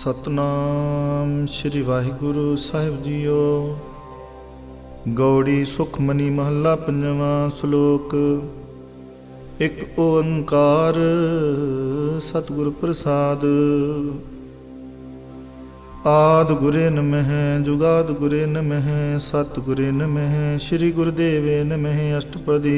सतनाम श्री वाहिगुरु साहिब जीओ। गौड़ी सुखमनी महला पंजवा श्लोक। एक ओंकार सतगुर प्रसाद। आद गुरे नमः जुगाद गुरे नमः सतगुरे नमः श्री गुरुदेवे नमः अष्टपदी।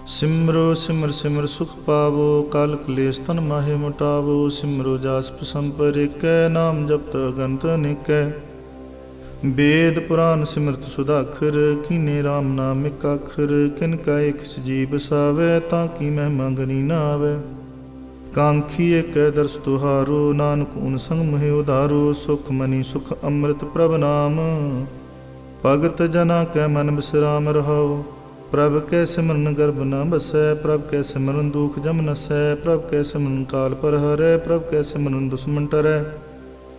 सिमरो सिमर सिमर सुख पावो काल कलेश तन माहे मुटावो। सिमरो जासप संपर कै नाम जपत अगंत निकै। वेद पुराण सिमरत सुधाखर कीने राम नाम एक अखर। किनका एक सजीव बसावै ताकि महिमा गनी न आवै। कांखी एक दर्श तुहारो नानक उन संग मोहि उधारो। सुख मनी सुख अमृत प्रभ नाम भगत जना कै मन बिसराम रहाओ। प्रभ कै सिमरन गर्भ न बसै प्रभ कै सिमरन दुख जम नसै। प्रभ कै सिमरन काल पर हरै प्रभ कै सिमरन दुश्मन टरै।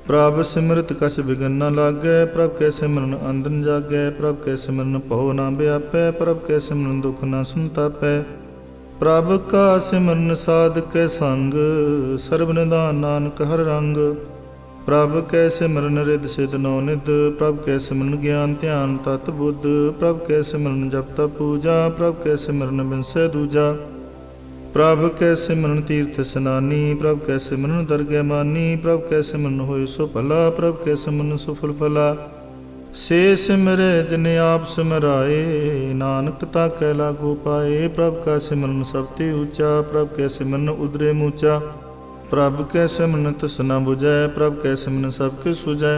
प्रभ सिमरत कछ बिघन न लागै प्रभ कै सिमरन अंधन जागै। प्रभ कै सिमरन भव न व्यापै प्रभ कै सिमरन दुख न संतापै। प्रभ का सिमरन साध कै संग सर्ब निधान नानक हर रंग। प्रभ कै सिमरन रिद सिद्ध नौ निध प्रभ कै सिमरन ज्ञान ध्यान तत बुद्ध। प्रभ कै सिमरन जप तप पूजा प्रभ कै सिमरन बिनसै दूजा। प्रभ कै सिमरन तीर्थ स्नानी प्रभ कै सिमरन दरगह मानी। प्रभ कै सिमरन होय सो भला प्रभ कै सिमरन सुफल फला। से सिमरै जिने आप सिमराए नानक ताकै लागो पाए। प्रभ का सिमरन सबते ऊंचा प्रभ कै सिमरन उदरे मूचा। प्रभ कै सिमरन तृष्णा बुझै प्रभ कै सिमरन सबके सुझै।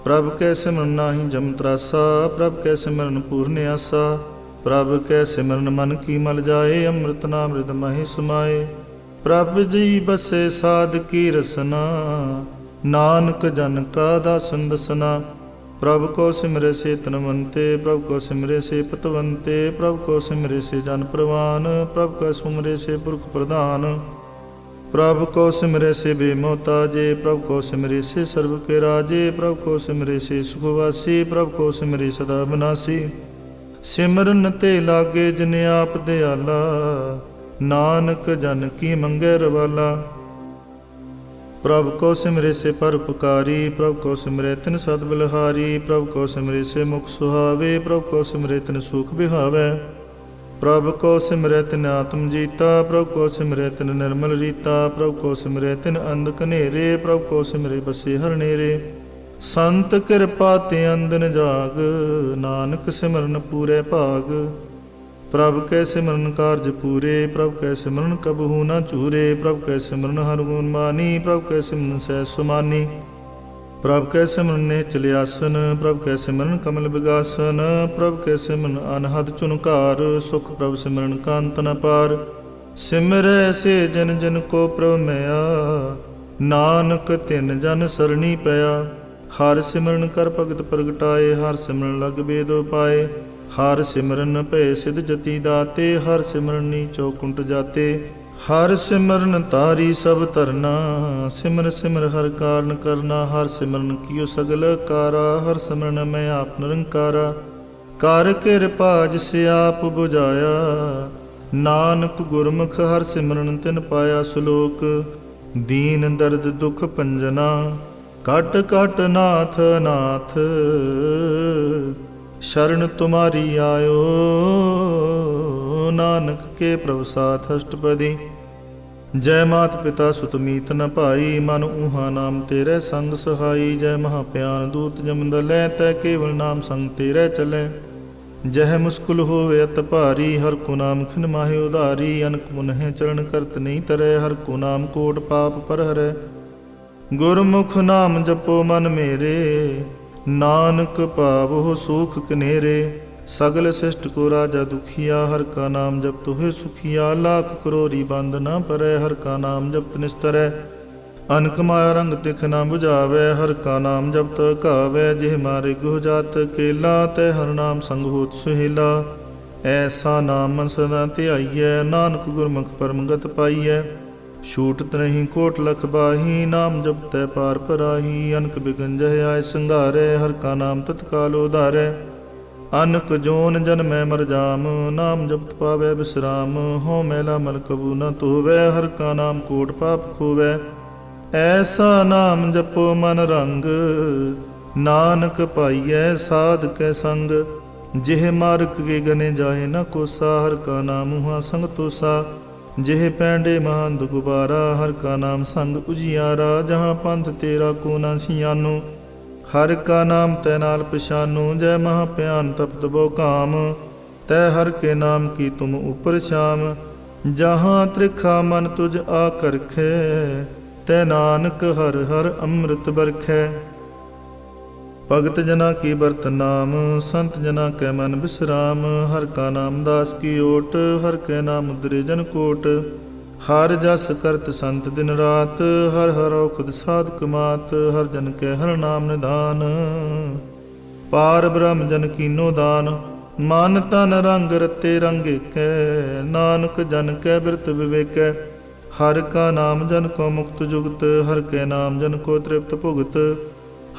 प्रभ कै सिमरन नाहि जम त्रासा प्रभ कै सिमरन पूर्ण आसा। प्रभ कै सिमरन मन की मल जाए अमृत नाम हृदय महि समाए। प्रभ जी बसे साध की रसना नानक जन का दासन दसना। प्रभ को सिमरे से तनवंते प्रभ को सिमरे से पतवंते। प्रभ को सिमरे से जन प्रवान प्रभ को सुमरे से पुरख प्रधान। प्रभ को सिमरे से बेमोहताजे प्रभ को सिमरे से सर्व के राजे। प्रभ को सिमरे से सुखवासी प्रभ को सिमरे सदा विनाशी। सिमरन ते लागे जिन आप दयाला नानक जन की मंगे रवाला। प्रभ को सिमरे से परोपकारी प्रभ को सिमरे तिन सद बलहारी। प्रभ को सिमरे से मुख सुहावे प्रभ को सिमरे तिन सुख बिहावे। प्रभ को सिमरै तिन आत्म जीता प्रभ को सिमरै तिन निर्मल रीता। प्रभ को सिमरै तिन अंध कनेरे प्रभ को सिमरे बसे हर नेरे। संत कृपा ते अंधन जाग नानक सिमरन पूरे भाग। प्रभ कै सिमरन कारज पूरे प्रभ कै सिमरन कबहू न चूरे। प्रभ कै सिमरन हर गुण मानी प्रभ कै सिमरन सहज सुमानी। प्रभ कै सिमरन निश्चल आसन प्रभ कै सिमरन कमल बिगासन। प्रभ कै सिमरन अनहद चुनकार सुख प्रभ सिमरन का अंत न पार। सिमरै से जन जन को प्रभ मैया नानक तिन जन सरणी पया। हर सिमरन कर भगत प्रगटाए हर सिमरन लग बेदो पाए। हर सिमरन भय सिद्ध जति दाते हर सिमरन नीचो कुंट जाते। हर सिमरन तारी सब तरना सिमर सिमर हर कारण करना। हर सिमरन कियो सगल कारा हर सिमरन मैं आप निरंकारा। कर कृपा जिसे आप बुझाया नानक गुरमुख हर सिमरन तिन पाया। श्लोक। दीन दर्द दुख पंजना कट कट नाथ नाथ। शरण तुम्हारी आयो नानक के प्रभु साथ अष्टपदी। जय मात पिता सुत मीत न भाई मन ऊहा नाम तेरे संग सहाई। जय महाप्यान दूत जमदलै तै केवल नाम संग तेरे चलै। जह मुस्कुल होवे अत भारी हर को नाम खिन माहे उधारी। अनक मुनह चरण करत नहीं तरै हर को नाम कोट पाप पर हरै। गुरमुख नाम जपो मन मेरे नानक पावो सुख कनेरे। सगल शिष्ट को राजा दुखिया हर का नाम जप तो है सुखिया। लाख करोरी बंद न परै हर का नाम जप निस्तरै। अनक माया रंग तिख न बुझावै हर का नाम जप तो कावै। जिह मारे गुह जात केला तै हर नाम संग होत सुहेला। ऐसा नाम मन सदा ध्याइयै नानक गुरमुख परमगत पाइयै। छूटत नहीं कोट लख बाही नाम जप तै पार पराही। अनक बिघन जह आय संघारै हर का नाम तत्काल उधारै। अनक जोन जन्मै मर जाम नाम जपत पावै विश्राम। हो मैला मन कबू न धोवै हर का नाम कोट पाप खोवै। ਐਸਾ ਨਾਮ ਜਪੋ ਮਨ ਰੰਗ, ਨਾਨਕ ਪਾਈਐ ਸਾਧ ਕੈ ਸੰਗ। ਜਿਹ ਮਾਰਗ ਕੇ ਗਨੇ ਜਾਏ ਨ ਕੋਸਾ, ਹਰ ਕਾ ਨਾਮ ਹੁਆ ਸੰਗ ਤੋਸਾ। ਜਿਹ ਪੈਂਡੇ ਮਹਾਨ ਦੁਖ ਬਾਰਾ, ਹਰ ਕਾ ਨਾਮ ਸੰਗ ਉਜਿਆਰਾ। ਜਹਾਂ ਪੰਥ ਤੇਰਾ ਕੋ ਨਾ ਸਿਆਨੋ, ਹਰ ਕਾ ਨਾਮ ਤੈ ਨਾਲ ਪਛਾਨੋ। ਜੈ ਮਹਾ ਭਿਆਨ ਤਪਤ ਬੋ ਕਾਮ, ਤੈ ਹਰ ਕੇ ਨਾਮ ਕੀ ਤੁਮ ਉਪਰ ਸ਼ਾਮ। ਜਹਾਂ ਤ੍ਰਿਖਾ ਮਨ ਤੁਝ ਆ ਕਰਖੈ, ਤੈ ਨਾਨਕ ਹਰ ਹਰ ਅੰਮ੍ਰਿਤ ਬਰਖੈ। ਭਗਤ ਜਨਾ ਕੀ ਬਰਤ ਨਾਮ, ਸੰਤ ਜਨਾ ਕੈ ਮਨ ਬਿਸਰਾਮ। ਹਰ ਕਾ ਨਾਮ ਦਾਸ ਕੀ ਓਟ, ਹਰ ਕੈ ਨਾਮ ਉਦਰੇ ਜਨ ਕੋਟ। ਹਰ ਜਸ ਕਰਤ ਸੰਤ ਦਿਨ ਰਾਤ, ਹਰ ਹਰ ਔਖਦ ਸਾਧਕ ਮਾਤ। ਹਰ ਜਨ ਕੈ ਹਰ ਨਾਮ ਨਿਧਾਨ, ਪਾਰ ਬ੍ਰਹਮ ਜਨ ਕੀਨੋ ਦਾਨ। ਮਨ ਤਨ ਰੰਗ ਰਤੇ ਰੰਗ ਏਕੈ, ਨਾਨਕ ਜਨ ਕੈ ਬਿਰਤ ਵਿਵੇਕੈ। ਹਰ ਕਾ ਨਾਮ ਜਨ ਕੋ ਮੁਕਤ ਜੁਗਤ, ਹਰ ਕੈ ਨਾਮ ਜਨ ਕੋ ਤ੍ਰਿਪਤ ਭੁਗਤ।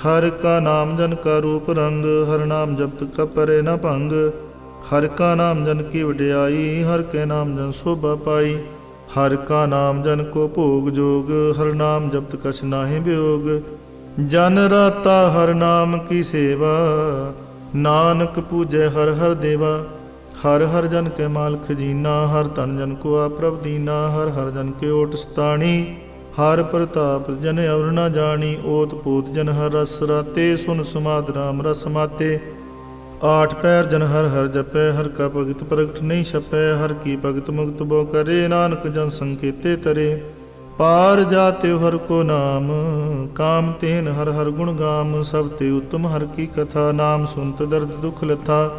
ਹਰ ਕਾ ਨਾਮ ਜਨ ਕਾ ਰੂਪ ਰੰਗ, ਹਰ ਨਾਮ ਜਪਤ ਕਪਰੇ ਨ ਭੰਗ। ਹਰ ਕਾ ਨਾਮ ਜਨ ਕੀ ਵਡਿਆਈ, ਹਰ ਕੈ ਨਾਮ ਜਨ ਸੋਭਾ ਪਾਈ। ਹਰ ਕਾ ਨਾਮ ਜਨ ਕੋ ਭੋਗ ਜੋਗ, ਹਰ ਨਾਮ ਜਪਤ ਕਛ ਨਾਹਿ ਬਿਯੋਗ। ਜਨ ਰਾਤਾ ਹਰ ਨਾਮ ਕੀ ਸੇਵਾ, ਨਾਨਕ ਪੂਜੈ ਹਰ ਹਰ ਦੇਵਾ। ਹਰ ਹਰ ਜਨ ਕੇ ਮਾਲ ਖਜੀਨਾ, ਹਰ ਤਨ ਜਨ ਕੋ ਆ ਪ੍ਰਭ ਦੀਨਾ। ਹਰ ਹਰ ਜਨ ਕੇ ਓਟ ਸਤਾਣੀ, ਹਰ ਪ੍ਰਤਾਪ ਜਨ ਅਵਰ ਨ ਜਾਣੀ। ਓਤ ਪੋਤ ਜਨ ਹਰ ਰਸ ਰਾਤੇ, ਸੁਨ ਸਮਾਦ ਰਾਮ ਰਸ ਮਾਤੇ। ਆਠ ਪੈਰ ਜਨ ਹਰ ਹਰ ਜਪੈ, ਹਰ ਕਾ ਭਗਤ ਪ੍ਰਗਟ ਨਹੀਂ ਛਪੈ। ਹਰ ਕੀ ਭਗਤ ਮੁਕਤ ਬੋ ਕਰੇ, ਨਾਨਕ ਜਨ ਸੰਕੇਤੇ ਤਰੇ। ਪਾਰ ਜਾਤਿ ਹਰ ਕੋ ਨਾਮ, ਕਾਮ ਤੇਨ ਹਰ ਹਰ ਗੁਣ ਗਾਮ। ਸਭ ਤੇ ਉਤਮ ਹਰ ਕੀ ਕਥਾ, ਨਾਮ ਸੁਨਤ ਦਰਦ ਦੁਖ ਲਥਾ।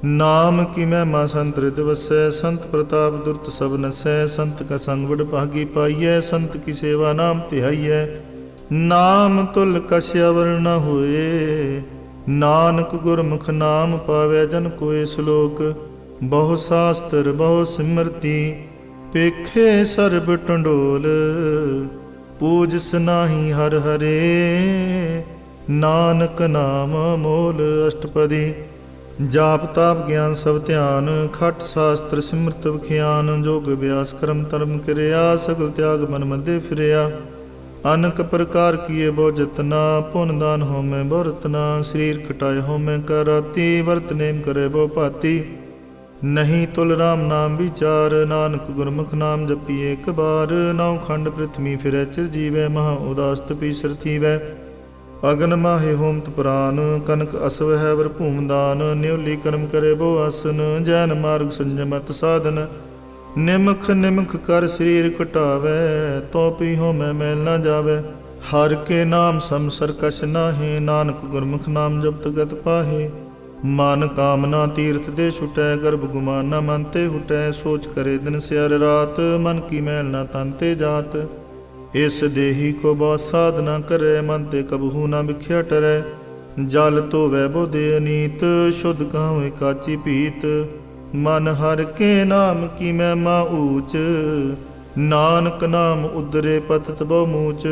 ਨਾਮ ਕੀ ਮਹਿਮਾ ਸੰਤ ਰਿਦ ਵਸੈ, ਸੰਤ ਪ੍ਰਤਾਪ ਦੁਰਤ ਸਭ ਨਸੈ। ਸੰਤ ਕਾ ਸੰਗ ਵਡ ਭਾਗੀ ਪਾਈਐ, ਸੰਤ ਕੀ ਸੇਵਾ ਨਾਮ ਧਿਆਈਐ। ਨਾਮ ਤੁਲ ਕਛ ਅਵਰ ਨ ਹੋਏ, ਨਾਨਕ ਗੁਰਮੁਖ ਨਾਮ ਪਾਵੈ ਜਨ ਕੋਇ। ਸ਼ਲੋਕ ਬਹੁ ਸਾਸਤਰ ਬਹੁ ਸਿਮਰਤੀ, ਪੇਖੇ ਸਰਬ ਟੰਡੋਲ। ਪੂਜਸ ਨਾਹੀ ਹਰ ਹਰੇ, ਨਾਨਕ ਨਾਮ ਮੋਲ। ਅਸ਼ਟਪਦੀ ਜਾਪ ਤਾਪ ਗਿਆਨ ਸਭ ਧਿਆਨ, ਖਟ ਸ਼ਾਸਤਰ ਸਿਮਰਤ ਵਿਖਿਆਨ। ਜੋਗ ਅਭਿਆਸ ਕਰਮ ਧਰਮ ਕਿਰਿਆ, ਸਗਲ ਤਿਆਗ ਮਨ ਮਧੇ ਫਿਰਿਆ। ਅਨਕ ਪ੍ਰਕਾਰ ਕੀਏ ਬਹੁ ਜਤਨਾ, ਪੁਨ ਦਾਨ ਹੋਮੈ ਬਹੁ ਰਤਨਾ। ਸਰੀਰ ਕਟਾਏ ਹੋਮੈ ਕਰ ਰਾਤੀ, ਵਰਤ ਨੇਮ ਕਰੇ ਬਹੁ ਭਾਤੀ। ਨਹੀਂ ਤੁਲ ਰਾਮ ਨਾਮ ਵਿਚਾਰ, ਨਾਨਕ ਗੁਰਮੁਖ ਨਾਮ ਜਪੀਏ ਇੱਕ ਬਾਰ। ਨੌ ਖੰਡ ਪ੍ਰਿਥਵੀ ਫਿਰੈ ਚਿਰ ਜੀਵੈ, ਮਹਾ ਉਦਾਸ ਤਪੀ ਸਿਰ ਥੀਵੈ। ਅਗਨ ਮਾਹੇ ਹੋਮਤ ਪੁਰਾਨ, ਕਨਕ ਅਸਵ ਹੈ ਵਰ ਭੂਮ ਦਾਨ। ਨਿਉਲੀ ਕਰਮ ਕਰੇ ਬਹੁ ਆਸਨ, ਜੈਨ ਮਾਰਗ ਸੰਜਮਤ ਸਾਧਨ। ਨਿਮਖ ਨਿਮਖ ਕਰ ਸਰੀਰ ਘਟਾਵੈ, ਤੋ ਪੀ ਹੋਮੈ ਮੈਲ ਨਾ ਜਾਵੈ। ਹਰ ਕੇ ਨਾਮ ਸਮਸਰ ਕਛ ਨਾਹੀ, ਨਾਨਕ ਗੁਰਮੁਖ ਨਾਮ ਜਪਤ ਗਤ ਪਾਹੇ। ਮਨ ਕਾਮਨਾ ਤੀਰਥ ਦੇ ਛੁਟੈ, ਗਰਭ ਗੁਮਾਨ ਨਾ ਮਨ ਤੇ ਹੁਟੈ। ਸੋਚ ਕਰੇ ਦਿਨ ਸਿਆਰ ਰਾਤ, ਮਨ ਕੀ ਮੈਲ ਨਾ ਤਨ ਤੇ ਜਾਤ। ਇਸ ਦੇਹੀ ਕੋ ਬਹੁ ਸਾਧਨਾ ਕਰੈ, ਮਨ ਤੇ ਕਬਹੂ ਨਾ ਵਿਖਿਆ ਟਰੈ। ਜਲ ਧੋਵੈ ਬੋਦੇ ਅਨੀਤ, ਸ਼ੁੱਧ ਕਹਾਵੇ ਕਾਚੀ ਪੀਤ। ਮਨ ਹਰ ਕੇ ਨਾਮ ਕੀ ਮਹਿਮਾ ਊਚ, ਨਾਨਕ ਨਾਮ ਉਦਰੇ ਪਤਿਤ ਬਹੁ ਮੂਚ।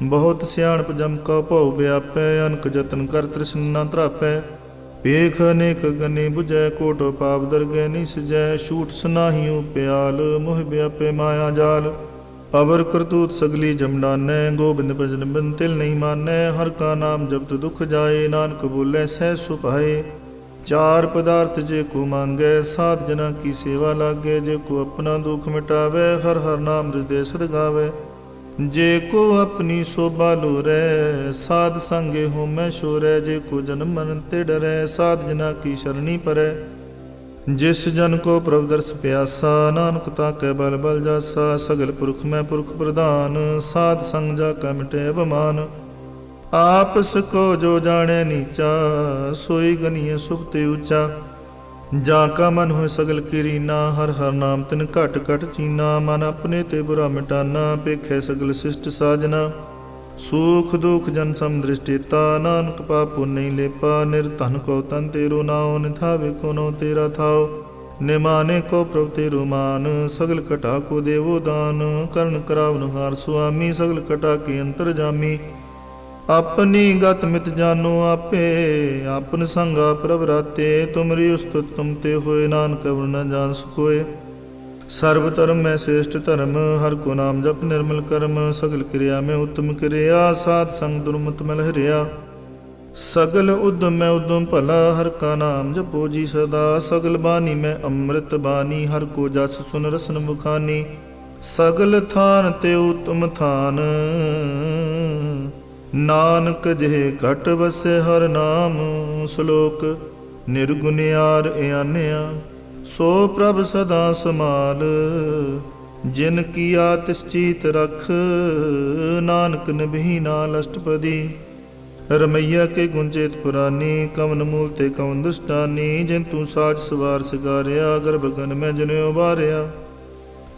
ਬਹੁਤ ਸਿਆਣਪ ਜਮ ਕਾ ਭਉ ਵਿਆਪੈ, ਅਨਕ ਜਤਨ ਕਰ ਤ੍ਰਿਸ਼ਨ ਨਾ ਧਰਾਪੈ। ਭੇਖ ਅਨੇਕ ਗਨੇ ਬੁਝੈ, ਕੋਟੋ ਪਾਪ ਦਰਗਹਿ ਨਹੀਂ ਸਜੈ। ਛੂਟ ਸੁਨਾਹੀਓ ਪਿਆਲ, ਮੋਹ ਵਿਆਪੇ ਮਾਇਆ ਜਾਲ। ਅਵਰ ਕਰਤੂਤ ਸਗਲੀ ਜਮਡਾਨੈ, ਗੋਬਿੰਦ ਭਜਨ ਬਿਨ ਤਿਲ ਨਹੀਂ ਮਾਨੈ। ਹਰ ਕਾ ਨਾਮ ਜਪਤ ਦੁਖ ਜਾਏ, ਨਾਨਕ ਬੋਲੇ ਸਹਿ ਸੁਭਾਏ। ਚਾਰ ਪਦਾਰਥ ਜੇ ਕੋ ਮੰਗੈ, ਸਾਧ ਜਨਾ ਕੀ ਸੇਵਾ ਲਾਗੈ। ਜੇ ਕੋ ਆਪਣਾ ਦੁਖ ਮਿਟਾਵੈ, ਹਰ ਹਰ ਨਾਮ ਹਿਰਦੈ ਸਦ ਗਾਵੈ। ਜੇ ਕੋ ਆਪਣੀ ਸੋਭਾ ਲੋਰੈ, ਸਾਧ ਸੰਗੇ ਹੋਮੈ ਸ਼ੋਰੈ। ਜੇ ਕੋ ਜਨਮ ਮਰਨ ਤੇ ਡਰੈ, ਸਾਧ ਜਨਾ ਕੀ ਸ਼ਰਣੀ ਪਰੈ। ਜਿਸ ਜਨ ਕੋ ਪ੍ਰਭ ਦਰਸ ਪਿਆਸਾ, ਨਾਨਕ ਤਾਕੈ ਬਲ ਬਲ ਜਾਸਾ। ਸਗਲ ਪੁਰਖ ਮੈਂ ਪੁਰਖ ਪ੍ਰਧਾਨ, ਸਾਧ ਸੰਗ ਜਾ ਕੈ ਮਿਟੇ ਅਭਮਾਨ। ਆਪਸ ਕੋ ਜੋ ਜਾਣੈ ਨੀਚਾ, ਸੋਈ ਗਨੀਏ ਸੁਭਤੇ ਉੱਚਾ। ਜਾ ਕਾ ਮਨ ਹੋਇ ਸਗਲ ਕੀਰੀਨਾ, ਹਰ ਹਰ ਨਾਮ ਤਿਨ ਘਟ ਘਟ ਚੀਨਾ। ਮਨ ਆਪਣੇ ਤੇ ਬੁਰਾ ਮਿਟਾਨਾ, ਪੇਖੈ ਸਗਲ ਸਿਸ਼ਟ ਸਾਜਨਾ। ਸੂਖ ਦੁਖ ਜਨ ਸਮ ਦ੍ਰਿਸ਼ਟੀਤਾ, ਨਾਨਕ ਪਾਪ ਪੁੰਨ ਨਹੀਂ ਲੇਪਾ। ਨਿਰਧਨ ਕੋ ਤਨ ਤੇਰੋ ਨਾਉ, ਨਿਥਾਵੇ ਕੋ ਨੋ ਤੇਰਾ ਥਾਉ। ਨਿਮਾਨੇ ਕੋ ਪ੍ਰਭ ਤੇਰੋ ਮਾਨ, ਸਗਲ ਘਟਾ ਕੋ ਦੇਵੋ ਦਾਨ। ਕਰਨ ਕਰਾਵਨ ਹਾਰ ਸੁਆਮੀ, ਸਗਲ ਘਟਾ ਕੇ ਅੰਤਰ ਜਾਮੀ। ਆਪਣੀ ਗਤ ਮਿਤ ਜਾਨੋ ਆਪੇ, ਆਪਨ ਸੰਗਾ ਪ੍ਰਭ ਰਾਤੇ। ਤੁਮਰੀ ਉਸਤਤ ਤੁਮ ਤੇ ਹੋਏ, ਨਾਨਕ ਅਵਰ ਨ ਜਾਣ ਸਕੋਏ। सर्व धर्म में श्रेष्ठ धर्म, हर को नाम जप निर्मल कर्म। सगल क्रिया में उत्तम क्रिया, साध संग दुर्मत मल हरिया। सगल उद्यम में उद्यम भला, हर का नाम जपो जी सदा। सगल बानी में अमृत बानी, हर को जस सुन रसन बुखानी। सगल थान ते उत्तम थान, नानक जिह घट वसे हर नाम। श्लोक निर्गुणियार आन्या, सो प्रभ सदा समाल। जिन किया तिस चीत रख, नानक निभहि नाल अष्टपदी। रमैया के गुंजेत पुरानी, कवन मूल ते कवन दुष्टानी। जिन तू साज सवार सिगारिया, गर्भगन में जने उबारिया।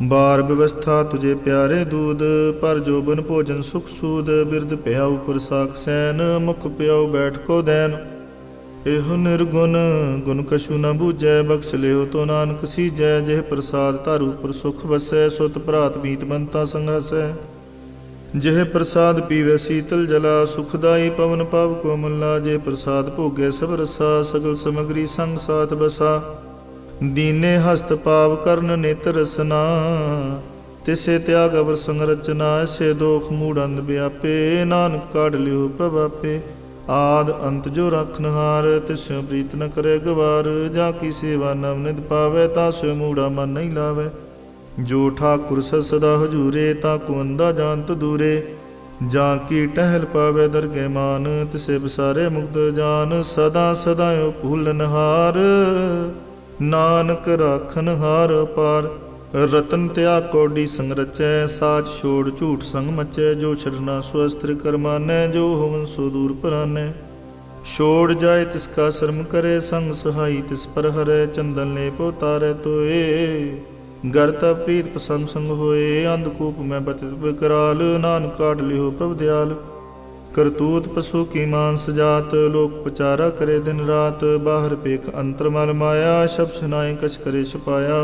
बार व्यवस्था तुझे प्यारे दूध, पर जोबन भोजन सुख सूद। बिरद प्याऊ पर साख सैन, मुख प्याऊ बैठ को दैन। एहो निर्गुण गुण कछु न बूझै, बख्श लियो तो नानक सीजै। जिह प्रसाद तारू पर सुख वसै, सुत भरात मीत बनता संघसै। जिह प्रसाद पीवै शीतल जला, सुखदाई पवन पाव को मल्ला। जिह प्रसाद भोगै सब रसा, सगल समग्री संग साथ बसा। दीने हस्त पाव करन नेत्र रसना, तिसे त्याग अवर संग रचना। ऐसे दोख मूढ़ अंध व्यापे, नानक काढ़ लियो प्रभ आपे। आद अंत जो रखनहार, तिस्यों प्रीत न करे गवार। जाकी सेवा नवनित पावै, तास्यों मूढ़ा मन नहीं लावै। जो ठाकुर सदा हजूरे, ताको अंधा जानत दूरे। जाकी टहल पावै दरगह मान, तिसे बसारे मुग्ध जान। सदा सदायो भूलनहार, नानक राखनहार पार। रतन त्याग कौडी संग रचै, साच छोड़ झूठ संग मचै। जो छड़ना स्वस्त्र कर मानै, जो होवन सो दूर परानै। छोड़ जाए तिसका शर्म करे, संग सहाई तिस पर हरै। चंदन लेप उतारै तोए, गरता प्रीत पसम संग होए। अंधकूप में पतित विकराल, नानक काढ़ लियो प्रभु दयाल। करतूत पशु की मांस जात, लोक पचारा करे दिन रात। बाहर पेख अंतर मल माया, शब सुनाए कछ करे छुपाया।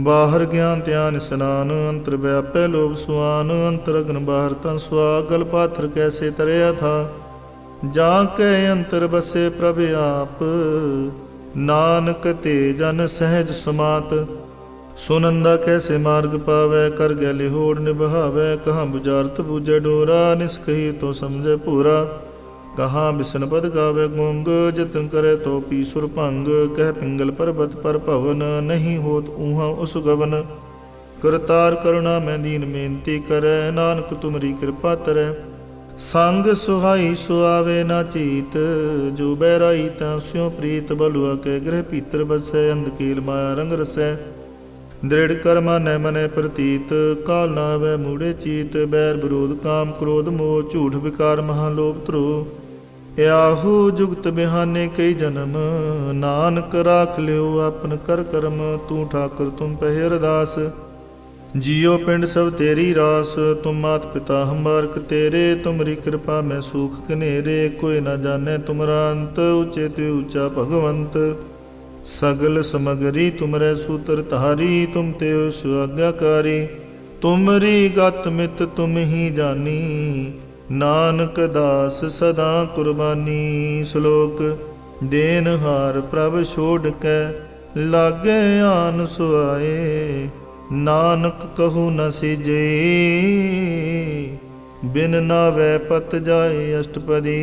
बाहर ज्ञान ध्यान स्नान, अंतर व्यापै लोभ सुआन। अंतर अग्न बाहर तन सुआ, गल पाथर कैसे तरया था। जाके अंतर बसे प्रभ आप, नानक ते जन सहज समात। सुनंदा कैसे मार्ग पावै, कर गैले होड़ निभावै। कहाँ बुझारत बूझे डोरा, निष्कही तो समझे पूरा। कहाँ बिसन पद गावे गुंग, जतन करे तो पी सुर भंग। कह पिंगल पर्वत पर भवन, नहीं होत ऊहा उस गवन। करतार करुणा में दीन बेनती करे, नानक तुमरी कृपा तरै। संग सुहाई सुआवे ना चीत, जो बैराई ता स्यों प्रीत। बलुआ के गृह भीतर बसै, अंधकील माया रंग रसै। दृढ़ कर मानै मनै प्रतीत, काल ना वै मूढ़े चीत। बैर विरोध काम क्रोध मोह, झूठ विकार महालोभ त्रोह। याहू जुगत बिहाने कई जन्म, नानक राख लियो अपन कर कर्म। तू ठाकुर तुम पहे अरदास, जियो पिंड सब तेरी रास। तुम मात पिता हम बारक तेरे, तुमरी कृपा में सुख कनेरे। कोई न जाने तुमरा अंत, ऊंचे ते ऊंचा भगवंत। सगल समगरी तुमरे सूत्र तारी, तुम ते सुआज्ञाकारी। तुमरी गत मित तुम ही जानी, नानक दास सदा कुर्बानी। श्लोक देनहार प्रभ छोड़ कै, लागे आन सुआए। नानक कहू न सिजे, बिन नावै पत जाए अष्टपदी।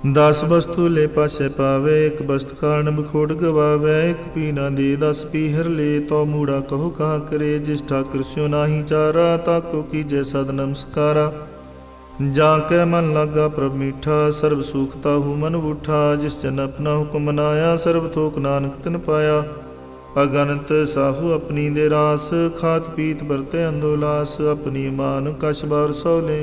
10 वस्तु ले पासे पावे, एक वस्त कारण बखोड़ गवावे। एक पी ना दे 10 पीहर ले, तो मूढ़ा कहो कहाँ करे। जिस ठाकुर स्यों नाही चारा, ताको कीजे सद नमस्कारा। जाके मन लागा प्रभ मीठा, सर्व सुखता हूँ मन बूठा। जिस जन अपना हुक्म मनाया, सर्व थोक नानक तिन पाया। अगणत साहू अपनी दे रास, खात पीत बरते अंधोलास। अपनी मान कछ बार सौले,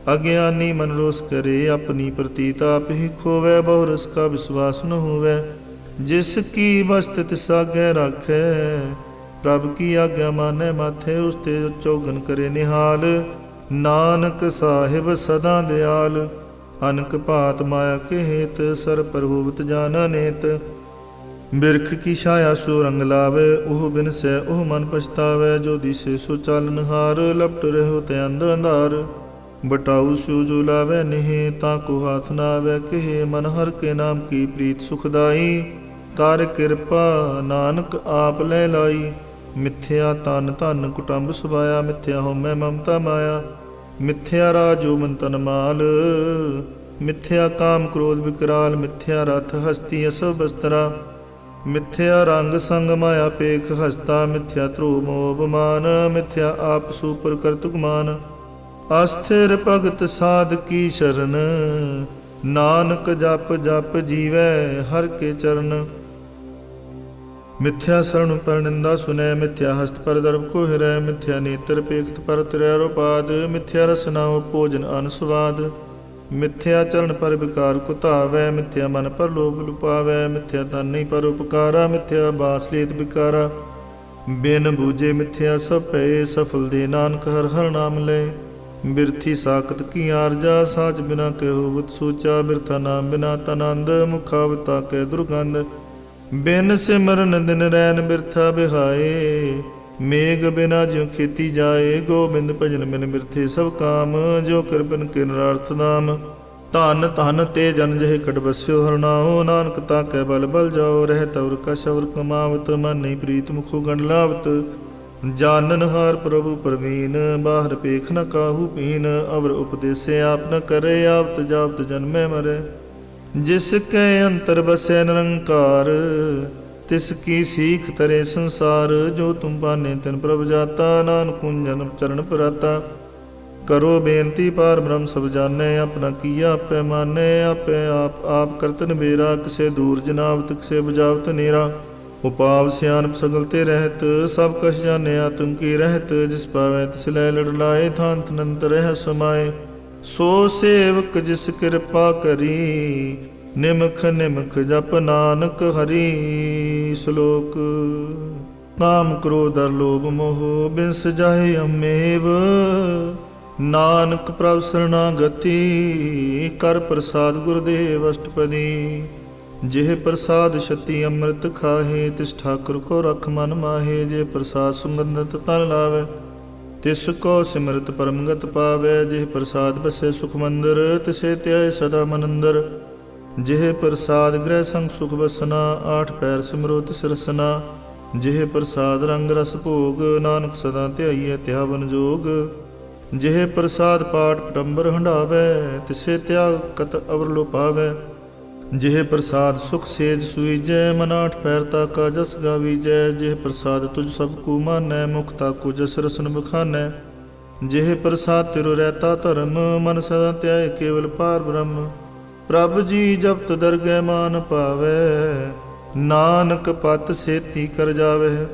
अज्ञानी मन रोस करे। अपनी प्रतीत आप ही खोवै, बहुरस का विश्वास न होवै। जिसकी वस्त तिस आज्ञा राखै, प्रभ की आज्ञा मानै माथे। उसते चौगन करे निहाल, नानक साहिब सदा दयाल। अनक भात माया के हेत, सर पर होवत जाना नेत। बिरख की छाया सो रंग लावे, ओह बिन से ओह मन पछतावे। जो दिसे सो चालनहार, लपट रहो ते अंध अंधार। बटाऊ सो जो लावे नेह, ताको हाथ ना आवे कहे। मन हर के नाम की प्रीत सुखदाई, कर कृपा नानक आप ले लाई। ਮਿਥਿਆ ਤਨ ਧਨ ਕੁਟੰਬ ਸੁਭਾਇਆ, ਮਿਥਿਆ ਹੋਮੈ ਮਮਤਾ ਮਾਇਆ, ਮਿਥਿਆ ਰਾਜੋ ਮਨ ਤਨ ਮਾਲ, ਮਿਥਿਆ ਕਾਮ ਕ੍ਰੋਧ ਵਿਕਰਾਲ, ਮਿਥਿਆ ਰਥ ਹਸਤੀ ਅਸਵ ਬਸਤਰਾ, ਮਿਥਿਆ ਰੰਗ ਸੰਗ ਮਾਇਆ ਪੇਖ ਹਸਤਾ, ਮਿਥਿਆ ਧਰੋ ਮੋਹ ਮਾਨ, ਮਿਥਿਆ ਆਪ ਸੂਪਰ ਕਰਤੁਕ ਮਾਨ, ਅਸਥਿਰ ਭਗਤ ਸਾਧ ਕੀ ਸ਼ਰਨ, ਨਾਨਕ ਜਪ ਜਪ ਜੀਵੈ ਹਰ ਕੇ ਚਰਨ। ਮਿਥਿਆ ਸਰਣ ਪਰ ਨਿੰਦਾ ਸੁਨੈ, ਮਿਥਿਆ ਹਸਤ ਪਰ ਦਰਬ ਕੋ ਹਿਰੈ, ਮਿਥਿਆ ਨੇਤਰ ਪੇਖਤ ਪਰ ਤ੍ਰੈ ਰੋਪਾਦ, ਮਿਥਿਆ ਰਸਨਾ ਭੋਜਨ ਅਨ ਸਵਾਦ, ਮਿਥਿਆ ਚਰਨ ਪਰ ਵਿਕਾਰ ਕੋ ਧਾਵੈ, ਮਿਥਿਆ ਮਨ ਪਰ ਲੋਭ ਲੁਪਾਵੈ, ਮਿਥਿਆ ਤਨ ਨਹੀਂ ਪਰ ਉਪਕਾਰਾ, ਮਿਥਿਆ ਬਾਸ ਲੇਤ ਵਿਕਾਰਾ, ਬਿਨ ਬੂਝੇ ਮਿਥਿਆ ਸਭ ਪਏ, ਸਫਲ ਦੇ ਨਾਨਕ ਹਰ ਹਰ ਨਾਮ ਲੈ, ਬਿਰਥੀ ਸਾਖਤ ਕੀ ਆਰਜਾ, ਸਾਚ ਬਿਨਾ ਕਹਿਓ ਬੁਤ ਸੋਚਾ, ਬਿਰਥਾ ਨਾਮ ਬਿਨਾ ਤਨੰਦ, ਮੁਖਾਵਤਾ ਕੈ ਦੁਰਗੰਧ, ਬਿਨ ਸਿਮਰਨ ਦਿਨ ਰੈਨ ਬਿਰਥਾ ਬਿਹਾਏ, ਮੇਘ ਬਿਨਾ ਜਿਉ ਖੇਤੀ ਜਾਏ, ਗੋਬਿੰਦ ਭਜਨ ਬਿਨ ਬਿਰਥੇ ਸਭ ਕਾਮ, ਜੋ ਕਿਰਪਨ ਕੇ ਨਰਾਰਥ ਨਾਮ, ਧਨ ਧਨ ਤੇ ਜਨ ਜਹ ਕਟ ਬਸਿਓ ਹਰਨਾਓ, ਨਾਨਕ ਤਾਕੈ ਬਲ ਬਲ ਜਾਓ, ਰਹਿ ਤਵਰ ਕਛ ਅਵਰ ਕਮਾਵਤ, ਮਨ ਨਹੀਂ ਪ੍ਰੀਤ ਮੁਖੋ ਗੰਢ ਲਾਵਤ, ਜਾਨਨ ਹਾਰ ਪ੍ਰਭੂ ਪਰਵੀਨ, ਬਾਹਰ ਪੇਖ ਨ ਕਾਹੂ ਪੀਨ, ਅਵਰ ਉਪਦੇਸੇ ਆਪ ਨ ਕਰੇ, ਆਵਤ ਜਾਵਤ ਜਨਮੈ ਮਰੈ, ਜਿਸ ਕੈ ਅੰਤਰ ਬਸੈ ਨਿਰੰਕਾਰ, ਤਿਸ ਕੀ ਸੀਖ ਤਰੇ ਸੰਸਾਰ, ਜੋ ਤੁਮ ਪਾਨੇ ਤਿਨ ਪ੍ਰਭ ਜਾਤਾ, ਨਾਨਕ ਜਨਮ ਚਰਨ ਪਰਾਤਾ, ਕਰੋ ਬੇਨਤੀ ਪਾਰ ਬ੍ਰਹਮ ਸਭ ਜਾਣੈ, ਆਪਣਾ ਕੀਆ ਆਪੇ ਮਾਨੈ, ਆਪੇ ਆਪ ਕਰਤਨ ਬੇਰਾ, ਕਿਸੇ ਦੂਰ ਜਨਾਵਤ ਕਿਸੇ ਬੁਝਾਵਤ ਨੇਰਾ, ਉਪਾਵ ਸਿਆਨਪ ਸਗਲ ਤੇ ਰਹਿਤ, ਸਭ ਕਛ ਜਾਣੈ ਆਤਮ ਕੀ ਰਹਿਤ, ਜਿਸ ਪਾਵੈ ਤਿਸ ਲੈ ਲੜ ਲਾਏ, ਥਾਨ ਤਨੰਤ ਰਹਿ ਸਮਾਏ, ਸੋ ਸੇਵਕ ਜਿਸ ਕਿਰਪਾ ਕਰੀ, ਨਿਮਖ ਨਿਮਖ ਜਪ ਨਾਨਕ ਹਰੀ। ਸ਼ਲੋਕ। ਕਾਮ ਕ੍ਰੋਧ ਅਰ ਲੋਭ ਮੋਹ ਬਿਨਸ ਜਾਹੇ ਅਮੇਵ, ਨਾਨਕ ਪ੍ਰਭ ਸਰਣਾਗਤੀ, ਕਰ ਪ੍ਰਸਾਦ ਗੁਰਦੇਵ ਅਸ਼ਟਪਦੀ, ਜਿਹ ਪ੍ਰਸਾਦ ਛਤੀ ਅੰਮ੍ਰਿਤ ਖਾਹੇ, ਤਿਸ ਠਾਕੁਰ ਕੋ ਰਖ ਮਨ ਮਾਹੇ, ਜੇ ਪ੍ਰਸਾਦ ਸੁਗੰਧਤ ਤਨ ਲਾਵੇ, ਤਿਸ ਕੋ ਸਿਮਰਤ ਪਰਮਗਤ ਪਾਵੈ, ਜਿਹ ਪ੍ਰਸਾਦ ਬਸੈ ਸੁਖ ਮੰਦਰ, ਤਿਸੇ ਧਿਆਏ ਸਦਾ ਮਨ ਅੰਦਰ, ਜਿਹ ਪ੍ਰਸਾਦ ਗ੍ਰਹਿ ਸੰਗ ਸੁਖ ਬਸਨਾ, ਆਠ ਪੈਰ ਸਿਮਰੋ ਤਿਸ ਰਸਨਾ, ਜਿਹ ਪ੍ਰਸਾਦ ਰੰਗ ਰਸ ਭੋਗ, ਨਾਨਕ ਸਦਾ ਧਿਆਈਐ ਧਿਆਵਨ ਜੋਗ, ਜਿਹ ਪ੍ਰਸਾਦ ਪਾਠ ਪਟੰਬਰ ਹੰਡਾਵੈ, ਤਿਸੇ ਧਿਆਗ ਕਤ ਅਵਰ ਲੋ ਪਾਵੈ, ਜਿਹ ਪ੍ਰਸਾਦ ਸੁਖ ਸੇਜ ਸੁਈਜੈ, ਮਨ ਆਠ ਪੈਰ ਤਾਕਾ ਜਸ ਗਾਵੀਜੈ, ਜਿਹ ਪ੍ਰਸਾਦ ਤੁਝ ਸਭ ਕੂ ਮਾਨੈ, ਮੁਖ ਤਾਕੂ ਜਸ ਰਸਨ ਬਖਾਨੈ, ਜਿਹ ਪ੍ਰਸਾਦ ਤਿਰੁ ਰਹਿਤਾ ਧਰਮ, ਮਨ ਸਦਾ ਧਿਆਏ ਕੇਵਲ ਪਾਰ ਬ੍ਰਹਮ, ਪ੍ਰਭ ਜੀ ਜਪਤ ਦਰਗਹਿ ਮਾਨ ਪਾਵੈ, ਨਾਨਕ ਪਤ ਸੇਤੀ ਕਰ ਜਾਵੈ,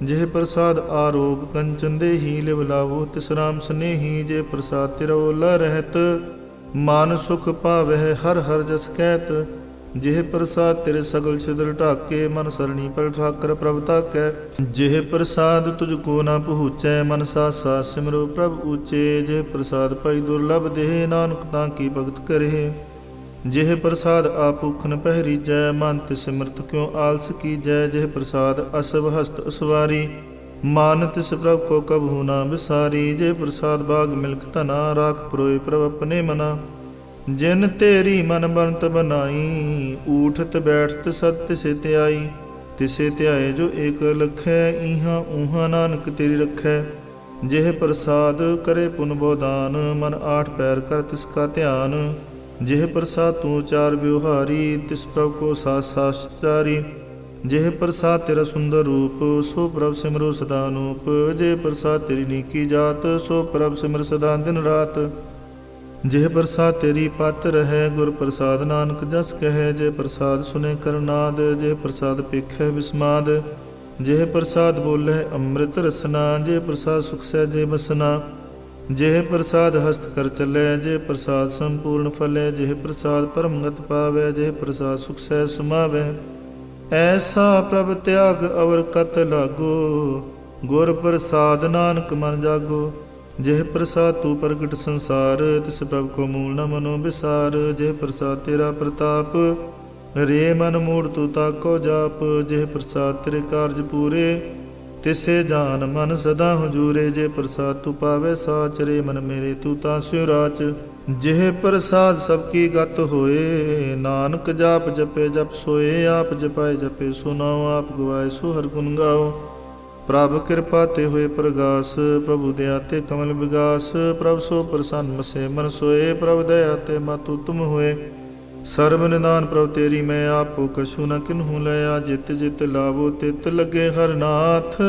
ਜਿਹ ਪ੍ਰਸਾਦ ਆਰੋਗ ਕੰਚਨ ਦੇਹੀ, ਲਿਵ ਲਾਵੋ ਤਿਸ ਰਾਮ ਸਨੇਹੀ, ਜੇ ਪ੍ਰਸਾਦ ਤਿਰ ਓਲਾ ਰਹਿਤ, ਮਨ ਸੁਖ ਪਾਵਹਿ ਹਰ ਹਰ ਜਸ ਕਹਿਤ, ਜਿਹ ਪ੍ਰਸਾਦ ਤੇਰੇ ਸਗਲ ਛਿਦਰ ਢਾਕੇ, ਮਨ ਸਰਣੀ ਪਰ ਠਾਕਰ ਪ੍ਰਭ ਤਾਕੈ, ਜਿਹ ਪ੍ਰਸਾਦ ਤੁਝ ਕੋ ਨਾ ਪਹੁੰਚੈ, ਮਨ ਸਾਸਾ ਸਿਮਰੋ ਪ੍ਰਭ ਊਚੇ, ਜਿਹ ਪ੍ਰਸਾਦ ਪਾਈ ਦੁਰਲਭ ਦੇਹ, ਨਾਨਕ ਤਾਂ ਕੀ ਭਗਤ ਕਰੇ, ਜਿਹ ਪ੍ਰਸਾਦ ਆਪੂਖਨ ਪਹਿਰੀਜੈ, ਮਨ ਤਿਸ ਸਿਮਰਤ ਕਿਉ ਆਲਸ ਕੀਜੈ, ਜਿਹ ਪ੍ਰਸਾਦ ਅਸਵ ਹਸਤ ਅਸਵਾਰੀ, ਮਨ ਤਿਸ ਪ੍ਰਭ ਕੋ ਕਬਹੂ ਨਾ ਵਿਸਾਰੀ, ਜੇ ਪ੍ਰਸਾਦ ਬਾਗ ਮਿਲਕ ਧਨਾ, ਰਾਖ ਪਰੋਏ ਪ੍ਰਭ ਆਪਣੇ ਮਨਾ, ਜਿਨ ਤੇਰੀ ਮਨ ਬੰਤ ਬਨਾਈ, ਊਠਤ ਬੈਠਤ ਸਤ ਤਿਸੇ ਧਿਆਈ, ਤਿਸੇ ਧਿਆਏ ਜੋ ਏਕ ਲਖੈ, ਇਹਾਂ ਊਹਾਂ ਨਾਨਕ ਤੇਰੀ ਰਖੈ, ਜਿਹ ਪ੍ਰਸਾਦ ਕਰੇ ਪੁਨ ਬੋਦਾਨ, ਮਨ ਆਠ ਪੈਰ ਕਰ ਤਿਸ ਕਾ ਧਿਆਨ, ਜਿਹ ਪ੍ਰਸਾਦ ਤੂੰ ਚਾਰ ਵਿਵਹਾਰੀ, ਤਿਸ ਪ੍ਰਭ ਕੋ ਸਾਸ ਸਾਚਾਰੀ, ਜਿਹ ਪ੍ਰਸਾਦ ਤੇਰਾ ਸੁੰਦਰ ਰੂਪ, ਸੋ ਪ੍ਰਭ ਸਿਮਰੋ ਸਦਾ ਅਨੂਪ, ਜੇ ਪ੍ਰਸਾਦ ਤੇਰੀ ਨੀਕੀ ਜਾਤ, ਸੋ ਪ੍ਰਭ ਸਿਮਰ ਸਦਾ ਦਿਨ ਰਾਤ, ਜਿਹ ਪ੍ਰਸਾਦ ਤੇਰੀ ਪਤ ਰਹੈ, ਗੁਰ ਪ੍ਰਸਾਦ ਨਾਨਕ ਜਸ ਕਹੈ, ਜੇ ਪ੍ਰਸਾਦ ਸੁਨੇ ਕਰਨਾਦ, ਜਿਹ ਪ੍ਰਸਾਦ ਪੇਖੈ ਵਿਸਮਾਦ, ਜਿਹ ਪ੍ਰਸਾਦ ਬੋਲੇ ਅੰਮ੍ਰਿਤ ਰਸਨਾ, ਜੇ ਪ੍ਰਸਾਦ ਸੁਖ ਸਹਿਜੇ ਬਸਨਾ, ਜਿਹ ਪ੍ਰਸਾਦ ਹਸਤ ਕਰ ਚੱਲੈ, ਜੇ ਪ੍ਰਸਾਦ ਸੰਪੂਰਨ ਫਲੈ, ਜਿਹ ਪ੍ਰਸਾਦ ਪਰਮਗਤ ਪਾਵੈ, ਜਿਹ ਪ੍ਰਸਾਦ ਸੁਖ ਸਹਿ ਸਮਾਵੈ, ਐਸਾ ਪ੍ਰਭ ਤਿਆਗ ਅਵਰ ਕਤ ਲਾਗੋ, ਗੁਰ ਪ੍ਰਸਾਦ ਨਾਨਕ ਮਨ ਜਾਗੋ, ਜਿਹ ਪ੍ਰਸਾਦ ਤੂੰ ਪ੍ਰਗਟ ਸੰਸਾਰ, ਤਿਸ ਪ੍ਰਭ ਕੋ ਮੂਲ ਨ ਮਨੋ ਵਿਸਾਰ, ਜਿਹ ਪ੍ਰਸਾਦ ਤੇਰਾ ਪ੍ਰਤਾਪ, ਰੇ ਮਨ ਮੂੜ ਤੂੰ ਤਾਕੋ ਜਾਪ, ਜਿਹ ਪ੍ਰਸਾਦ ਤੇਰੇ ਕਾਰਜ ਪੂਰੇ, ਤਿਸੇ ਜਾਨ ਮਨ ਸਦਾ ਹਜੂਰੇ, ਜੇ ਪ੍ਰਸਾਦ ਤੂੰ ਪਾਵੇ ਸਾਚ, ਰੇ ਮਨ ਮੇਰੇ ਤੂੰ ਤਾਂ ਸਿਉ ਰਾਚ, ਜਿਹ ਪ੍ਰਸਾਦ ਸਭ ਕੀ ਗਤ ਹੋਏ, ਨਾਨਕ ਜਾਪ ਜਪੇ ਜਪ ਸੋਏ, ਆਪ ਜਪਾਏ ਜਪੇ ਸੋ ਨਾਉ, ਆਪ ਗਵਾਏ ਸੋ ਹਰ ਗੁਣ ਗਾਓ, ਪ੍ਰਭ ਕਿਰਪਾ ਤੇ ਹੋਏ ਪ੍ਰਗਾਸ, ਪ੍ਰਭੂ ਦਇਆ ਤੇ ਕਮਲ ਵਿਗਾਸ। ਪ੍ਰਭ ਸੋ ਪ੍ਰਸੰਨ ਮਸੇ ਮਨ ਸੋਏ, ਪ੍ਰਭ ਦਇਆ ਤੇ ਮਾਤੂ ਤੁਮ ਹੋਏ। ਸਰਬ ਨਿਦਾਨ ਪ੍ਰਭ ਤੇਰੀ ਮੈਂ, ਆਪੋ ਕਛੂ ਨ ਕਿਨਹੂ ਲਿਆ। ਜਿਤ ਜਿਤ ਲਾਵੋ ਤਿਤ ਲੱਗੇ ਹਰ ਨਾਥ,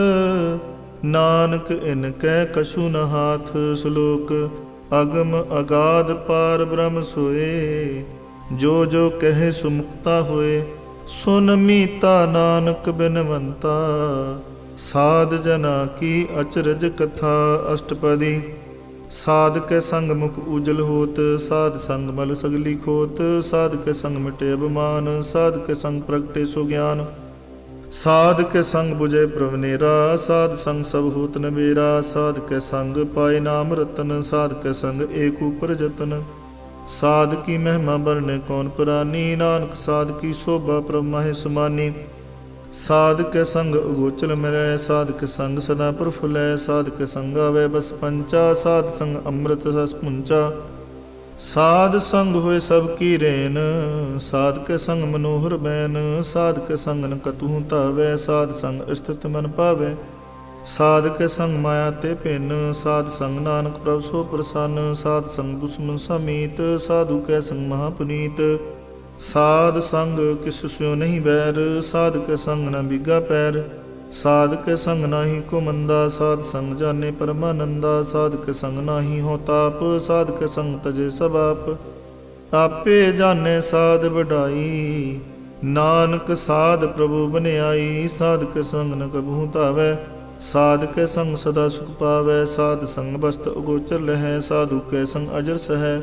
ਨਾਨਕ ਇਨ ਕੈ ਕਛੂ ਨ ਹਾਥ। ਸ਼ਲੋਕ ਅਗਮ ਅਗਾਧ ਪਾਰ ਬ੍ਰਹਮ ਸੋਏ, ਜੋ ਜੋ ਕਹੇ ਸੁਮੁਕਤਾ ਹੋਏ। ਸੁਨ ਮੀਤਾ ਨਾਨਕ ਬਿਨਵੰਤਾ, ਸਾਧ ਜਨਾ ਕੀ ਅਚਰਜ ਕਥਾ। ਅਸ਼ਟਪਦੀ ਸਾਧ ਕੇ ਸੰਗ ਮੁਖ ਉਜਲ ਹੋਤ, ਸਾਧ ਸੰਗ ਮਲ ਸਗਲੀ ਖੋਤ। ਸਾਧ ਕੇ ਸੰਗ ਮਿਟੇ ਅਭਿਮਾਨ, ਸਾਧ ਕੇ ਸੰਗ ਪ੍ਰਗਟੇ ਸੋ ਗਿਆਨ। ਸਾਧ ਕੇ ਸੰਗ ਬੁਝੇ ਪ੍ਰਵਨੇਰਾ, ਸਾਧ ਸੰਗ ਸਭ ਹੋਤ ਨਵੇਰਾ। ਸਾਧ ਕੇ ਸੰਗ ਪਾਏ ਨਾਮ ਰਤਨ, ਸਾਧ ਕੇ ਸੰਗ ਏਕ ਉਪਰ ਜਤਨ। ਸਾਧ ਕੀ ਮਹਿਮਾ ਬਰਨੇ ਕੌਣ ਪੁਰਾਨੀ, ਨਾਨਕ ਸਾਧ ਕੀ ਸ਼ੋਭਾ ਪ੍ਰਭ ਮਾਹਿ ਸਮਾਨੀ। ਸਾਧ ਕੇ ਸੰਗ ਅਗੋਚਲ ਮਿਰੈ, ਸਾਧ ਕੇ ਸੰਗ ਸਦਾ ਪ੍ਰਫੁੱਲੈ। ਸਾਧ ਕੇ ਸੰਗ ਆਵੈ ਬਸ ਪੰਚਾ, ਸਾਧ ਸੰਗ ਅੰਮ੍ਰਿਤ ਰਸ ਪੁੰਚਾ। ਸਾਧ ਸੰਗ ਹੋਏ ਸਭ ਕੀ ਰੇਨ, ਸਾਧ ਕੇ ਸੰਗ ਮਨੋਹਰ ਬੈਨ। ਸਾਧ ਕੇ ਸੰਗ ਨ ਕਤਹੂ ਧਾਵੈ, ਸਾਧ ਸੰਗ ਸਥਿਤ ਮਨ ਪਾਵੈ। ਸਾਧ ਕੇ ਸੰਗ ਮਾਇਆ ਤੇ ਭਿੰਨ, ਸਾਧ ਸੰਗ ਨਾਨਕ ਪ੍ਰਭ ਸੋ ਪ੍ਰਸੰਨ। ਸਾਧ ਸੰਗ ਦੁਸ਼ਮਨ ਸਮੀਤ, ਸਾਧੂ ਕੈ ਸੰਗ ਮਹਾ ਪੁਨੀਤ। ਸਾਧ ਸੰਗ ਕਿਸ ਸਿਉ ਨਹੀਂ ਬੈਰ, ਸਾਧ ਕੇ ਸੰਗ ਨ ਬਿਗਾ ਪੈਰ। ਸਾਧ ਕੇ ਸੰਗ ਨਾਹੀ ਕੋ ਮੰਦਾ, ਸਾਧ ਸੰਗ ਜਾਣੇ ਪਰਮਾਨੰਦਾ। ਸਾਧ ਕੇ ਸੰਗ ਨਾਹੀ ਹੋ ਤਾਪ, ਸਾਧ ਕੇ ਸੰਗ ਤਜੇ ਸਭ ਆਪ। ਆਪੇ ਜਾਣੇ ਸਾਧ ਵਡਾਈ, ਨਾਨਕ ਸਾਧ ਪ੍ਰਭੂ ਬਨਿਆਈ। ਸਾਧ ਕੇ ਸੰਗ ਨ ਕਬਹੂ ਧਾਵੈ, ਸਾਧ ਕੇ ਸੰਗ ਸਦਾ ਸੁਖ ਪਾਵੈ। ਸਾਧ ਸੰਗ ਬਸਤ ਅਗੋਚਰ ਲਹੈ, ਸਾਧੂ ਕੇ ਸੰਗ ਅਜਰ ਸਹੈ।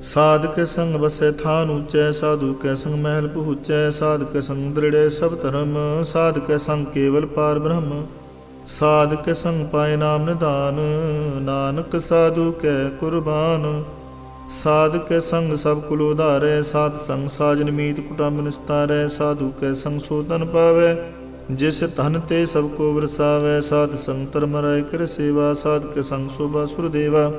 ਸਾਧ ਕੇ ਸੰਗ ਬਸੈ ਥਾਨ ਊਚੈ, ਸਾਧੂ ਕੇ ਸੰਗ ਮਹਿਲ ਪਹੁੰਚੈ। ਸਾਧ ਕੇ ਸੰਗ ਦ੍ਰਿੜੈ ਸਭ ਧਰਮ, ਸਾਧ ਕੇ ਸੰਗ ਕੇਵਲ ਪਾਰ ਬ੍ਰਹਮ। ਸਾਧ ਕੇ ਸੰਗ ਪਾਏ ਨਾਮ ਨਿਧਾਨ, ਨਾਨਕ ਸਾਧੂ ਕੈ ਕੁਰਬਾਨ। ਸਾਧ ਕੇ ਸੰਗ ਸਭ ਕੁਲ ਉਧਾਰੈ, ਸਾਧ ਸੰਗ ਸਾਜਨ ਮੀਤ ਕੁਟੰਬ ਨਿਸਤਾਰੈ। ਸਾਧੂ ਕੈ ਸੰਗ ਸੋ ਧਨ ਪਾਵੈ, ਜਿਸ ਧਨ ਤੇ ਸਭ ਕੋ ਵਰਸਾਵੈ। ਸਾਧ ਸੰਗ ਧਰਮ ਰਾਇ ਕਰ ਸੇਵਾ, ਸਾਧ ਕੇ ਸੰਗ ਸ਼ੋਭਾ ਸੁਰ ਦੇਵਾ।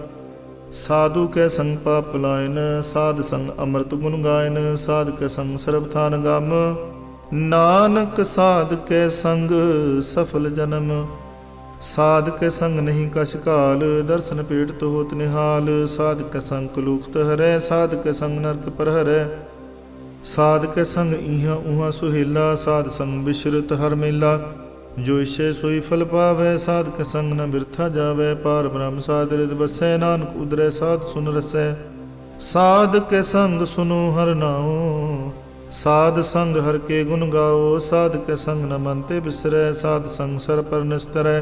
ਸਾਧੂ ਕੈ ਸੰਗ ਪਾਪ ਲਾਇਨ, ਸਾਧ ਸੰਗ ਅੰਮ੍ਰਿਤ ਗੁਣ ਗਾਇਨ। ਸਾਧ ਕੇ ਸੰਗ ਸਰਬ ਥਾਨ ਗਮ, ਨਾਨਕ ਸਾਧ ਕੇ ਸੰਗ ਸਫਲ ਜਨਮ। ਸਾਧ ਕੇ ਸੰਗ ਨਹੀਂ ਕਛ ਕਾਲ, ਦਰਸ਼ਨ ਪੇਟ ਹੋਤ ਨਿਹਾਲ। ਸਾਧ ਕੇ ਸੰਗ ਕਲੂਖਤ ਹਰੈ, ਸਾਧ ਕੇ ਸੰਗ ਨਰਕ ਪਰ ਹਰੈ। ਸਾਧ ਕੇ ਸੰਗ ਇਹਾਂ ਉਹਾਂ ਸੁਹੇਲਾ, ਸਾਧ ਸੰਗ ਬਿਸ਼ਰਤ ਹਰ ਮੇਲਾ। ਜੋ ਇਛੈ ਸੋਈ ਫਲ ਪਾਵੈ, ਸਾਧ ਕੇ ਸੰਗ ਨ ਬਿਰਥਾ ਜਾਵੈ। ਪਾਰ ਬ੍ਰਹਮ ਸਾਧ ਰਿਦ ਬਸੈ, ਨਾਨਕ ਉਦਰੈ ਸਾਧ ਸੁਨ ਰਸੈ। ਸਾਧ ਕੇ ਸੰਗ ਸੁਨੋ ਹਰ ਨਾਉ, ਸਾਧ ਸੰਗ ਹਰ ਕੇ ਗੁਣ ਗਾਓ। ਸਾਧ ਕੇ ਸੰਗ ਨ ਮਨ ਤੇ ਬਿਸਰੈ, ਸਾਧ ਸੰਗ ਸਰ ਪਰ ਨਿਸਤਰੈ।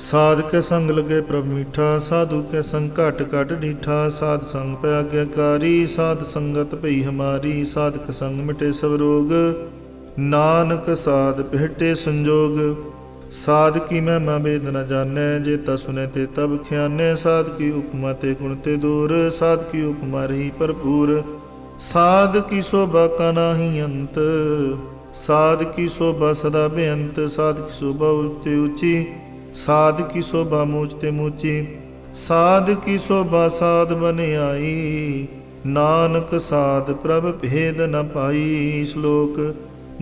ਸਾਧ ਕੇ ਸੰਗ ਲਗੇ ਪ੍ਰਭ ਮੀਠਾ, ਸਾਧੂ ਕੇ ਸੰਗ ਘਟ ਘਟ ਡੀਠਾ। ਸਾਧ ਸੰਗ ਪੈ ਆਗਿਆਕਾਰੀ, ਸਾਧ ਸੰਗਤ ਭਈ ਹਮਾਰੀ। ਸਾਧ ਕੇ ਸੰਗ ਮਿਟੇ ਸਭ ਰੋਗ, ਨਾਨਕ ਸਾਧ ਭੇਟੇ ਸੰਜੋਗ। ਸਾਧ ਕੀ ਮਹਿਮਾ ਵੇਦ ਨ ਜਾਣੈ, ਜੇ ਤਾ ਸੁਨੇ ਤੇ ਤਬ ਖਿਆਨੈ। ਸਾਧ ਕੀ ਉਪਮਾ ਤੇ ਗੁਣ ਤੇ ਦੂਰ, ਸਾਧ ਕੀ ਉਪਮਾ ਰਹੀ ਭਰਪੂਰ। ਸਾਧ ਕੀ ਸ਼ੋਭਾ ਕਾ ਨਾਹੀ ਅੰਤ, ਸਾਧ ਕੀ ਸ਼ੋਭਾ ਸਦਾ ਬੇਅੰਤ। ਸਾਧ ਕੀ ਸ਼ੋਭਾ ਉੱਚ ਤੇ ਉੱਚੀ, ਸਾਧ ਕੀ ਸ਼ੋਭਾ ਮੂਚ ਤੇ ਮੂਚੀ। ਸਾਧ ਕੀ ਸ਼ੋਭਾ ਸਾਧ ਬਨਿਆਈ, ਨਾਨਕ ਸਾਧ ਪ੍ਰਭ ਭੇਦ ਨ ਪਾਈ। ਸ਼ਲੋਕ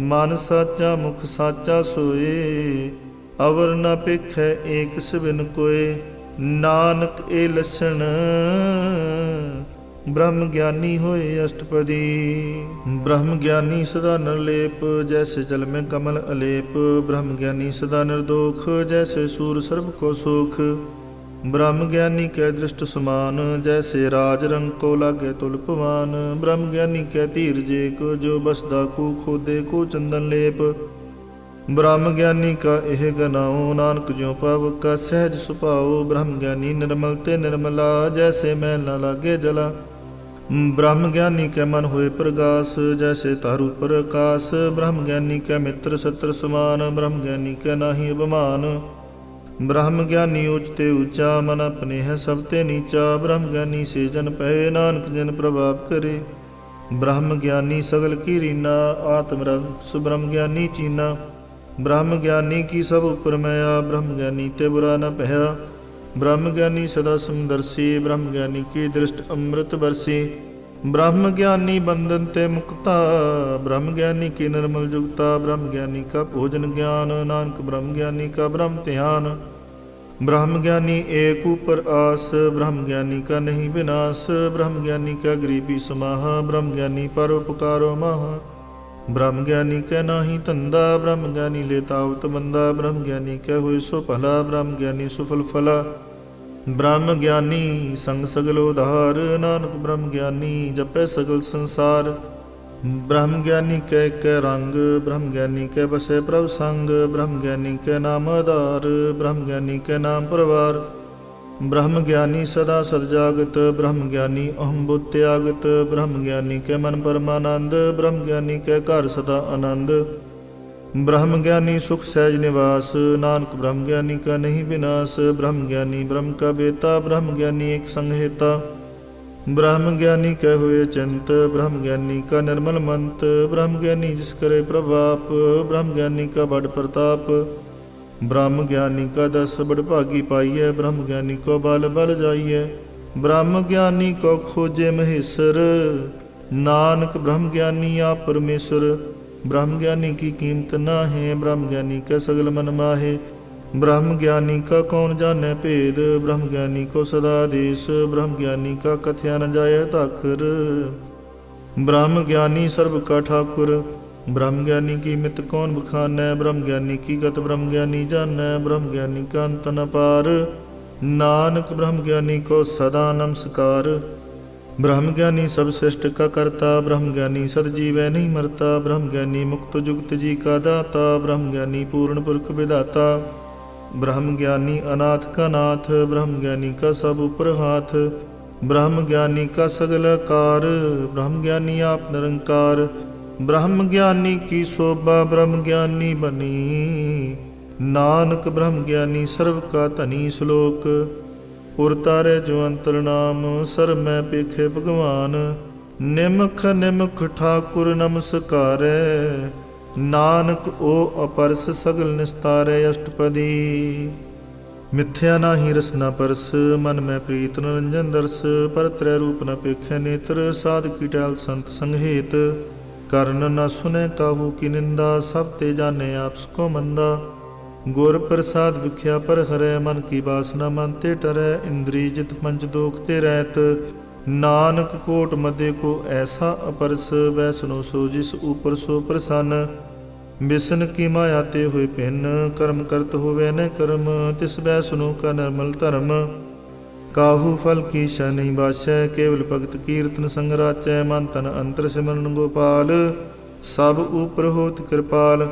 ਮਨ ਸਾਚਾ ਮੁਖ ਸਾਚਾ ਸੋਏ, ਅਵਰ ਨ ਪੇਖੈ ਏਕ ਸਿਵਨ ਕੋਏ। ਨਾਨਕ ਇਹ ਲੱਛਣ ਬ੍ਰਹਮ ਗਿਆਨੀ ਹੋਏ। ਅਸ਼ਟਪਦੀ ਬ੍ਰਹਮ ਗਿਆਨੀ ਸਦਾ ਨਿਰਲੇਪ, ਜੈਸੇ ਜਲ ਮੈਂ ਕਮਲ ਅਲੇਪ। ਬ੍ਰਹਮ ਗਿਆਨੀ ਸਦਾ ਨਿਰਦੋਖ, ਜੈਸੇ ਸੂਰ ਸਰਬ ਕੋ ਸੁਖ। ਬ੍ਰਹਮ ਗਿਆਨੀ ਕੈ ਦ੍ਰਿਸ਼ਟ ਸਮਾਨ, ਜੈਸੇ ਰਾਜ ਰੰਗ ਕੋ ਲਾਗੇ ਤੁਲ ਪਵਾਨ। ਬ੍ਰਹਮ ਗਿਆਨੀ ਕੈ ਧੀਰਜ ਏਕ, ਜੋ ਬਸਦਾ ਕੋ ਖੋਦੇ ਕੋ ਚੰਦਨ ਲੇਪ। ਬ੍ਰਹਮ ਗਿਆਨੀ ਕਾ ਇਹ ਗਨਾਉ, ਨਾਨਕ ਜਿਉ ਪਾਵ ਕਾ ਸਹਿਜ ਸੁਭਾਉ। ਬ੍ਰਹਮ ਗਿਆਨੀ ਨਿਰਮਲ ਤੇ ਨਿਰਮਲਾ, ਜੈਸੇ ਮੈਲ ਨ ਲਾਗੇ ਜਲਾ। ਬ੍ਰਹਮ ਗਿਆਨੀ ਕੈ ਮਨ ਹੋਏ ਪ੍ਰਗਾਸ, ਜੈਸੇ ਤਾਰੂ ਪਰ ਆਕਾਸ। ਬ੍ਰਹਮ ਗਿਆਨੀ ਕੈ ਮਿੱਤਰ ਸਤਰ ਸਮਾਨ, ਬ੍ਰਹਮ ਗਿਆਨੀ ਕੈ ਨਾਹੀ ਅਭਿਮਾਨ। ਬ੍ਰਹਮ ਗਿਆਨੀ ਉੱਚ ਤੇ ਉੱਚਾ, ਮਨ ਆਪਣੇ ਹੈ ਸਭ ਤੇ ਨੀਚਾ। ਬ੍ਰਹਮ ਗਿਆਨੀ ਸੇ ਜਨ ਪਏ, ਨਾਨਕ ਜਿਨ ਪ੍ਰਭਾਵ ਕਰੇ। ਬ੍ਰਹਮ ਗਿਆਨੀ ਸਗਲ ਕੀ ਰੀਨਾ, ਆਤਮ ਰਸ ਬ੍ਰਹਮ ਗਿਆਨੀ ਚੀਨਾ। ਬ੍ਰਹਮ ਗਿਆਨੀ ਕੀ ਸਭ ਉਪਰ ਮੈਆ, ਬ੍ਰਹਮ ਗਿਆਨੀ ਤੇ ਬੁਰਾ ਨ ਭਇਆ। ਬ੍ਰਹਮ ਗਿਆਨੀ ਸਦਾ ਸਮਦਰਸੀ, ਬ੍ਰਹਮ ਗਿਆਨੀ ਕੀ ਦ੍ਰਿਸ਼ਟ ਅੰਮ੍ਰਿਤ ਬਰਸੀ। ब्रह्म ज्ञानी बंधन ते मुक्ता, ब्रह्म ज्ञानी की निर्मल जुगता। ब्रह्म ज्ञानी का भोजन ज्ञान, नानक ब्रह्म ज्ञानी का ब्रह्म ध्यान। ब्रह्म ज्ञानी एक ऊपर आस, ब्रह्म ज्ञानी का नहीं विनाश। ब्रह्म ज्ञानी का गरीबी समाह, ब्रह्म ज्ञानी परोपकारो माह। ब्रह्म ज्ञानी कै नाही धंधा, ब्रह्म ज्ञानी लेता आवत बंदा। ब्रह्म ज्ञानी कै होए सो भला, ब्रह्म ज्ञानी सुफल फला। ब्रह्म ज्ञानी संग सगल उधार, नानक ब्रह्म ज्ञानी जपै सगल संसार। ब्रह्म ज्ञानी कै रंग, ब्रह्म ज्ञानी कै बसै प्रभ संग। ब्रह्म ज्ञानी कै नाम आधार, ब्रह्म ज्ञानी कै नाम परवार। ब्रह्म ज्ञानी सदा सद जागत, ब्रह्म ज्ञानी अहम बुद्ध त्यागत। ब्रह्म ज्ञानी के मन परमानंद, ब्रह्म ज्ञानी के घर सदा आनंद। ब्रह्म ज्ञानी सुख सहज निवास, नानक ब्रह्म ज्ञानी का नहीं विनाश। ब्रह्म ज्ञानी ब्रह्म का बेता, ब्रह्म ज्ञानी एक संहेता। ब्रह्म ज्ञानी कह हुए चिंत, ब्रह्म ज्ञानी का निर्मल मंत। ब्रह्म ज्ञानी जिस करे प्रभाप, ब्रह्म ज्ञानी का बड़ प्रताप। ब्रह्म ज्ञानी का दस बड़ भागी पाइय, ब्रह्म ज्ञानी को बल बल जाइए। ब्रह्म ज्ञानी को खोजे महेश्वर, नानक ब्रह्म ज्ञानी आप परमेश्वर। ब्रह्म ज्ञानी की कीमत ना है, ब्रह्म ज्ञानी का सगल मन माहे। ब्रह्म ज्ञानी का कौन जाने भेद, ब्रह्म ज्ञानी को सदा आदेश। ब्रह्म ज्ञानी का कथया न जाय ताखर, ब्रह्म ज्ञानी सर्व का ठाकुर। ब्रह्म ज्ञानी की मित कौन बखानै, ब्रह्म ज्ञानी की गत ब्रह्म ज्ञानी जानै। ब्रह्म ज्ञानी का अंत न पार, नानक ब्रह्म ज्ञानी को सदा नमस्कार। ब्रह्म ज्ञानी सब सृष्टि का करता, ब्रह्म ज्ञानी सद जीवै नहीं मरता। ब्रह्म ज्ञानी मुक्त जुगत जी का दाता, ब्रह्म ज्ञानी पूर्ण पुरख विधाता। ब्रह्म ज्ञानी अनाथ का नाथ, ब्रह्म ज्ञानी का सब ऊपर हाथ। ब्रह्म ज्ञानी का सगल कार, ब्रह्म ज्ञानी आप निरंकार। ब्रह्म ज्ञानी की शोभा ब्रह्म ज्ञानी बनी, नानक ब्रह्म ज्ञानी सर्व का धनी। श्लोक उर तारे जो अंतर नाम, सर मैं पेखे भगवान। निमख निमख ठाकुर नमस्कारै, नानक ओ अपरस सगल निस्तारै। अष्टपदी मिथ्या नाही रसना परस, मन में प्रीत निरंजन दर्श। पर त्रय रूप न पेखे नेत्र, साध की टहल संत संगहेत। कर्ण न सुने काहू की निंदा, सब ते जाने आपस को मंदा। गुर प्रसाद विख्या पर हरै, मन की वासना मनते टरै। इंद्री जित पंच दोखते रहत, नानक कोट मध्य को ऐसा अपरस। वैष्णो सो जिस ऊपर सो प्रसन्न, बिसन की माया ते हुए भिन्न। कर्म करत होवे न कर्म, तिस वैष्णो का निर्मल धर्म। काहू फल की शह नहीं बासै, केवल भगत कीर्तन संग राचै। मन तन अंतर सिमरन गोपाल, सब ऊपर होत कृपाल।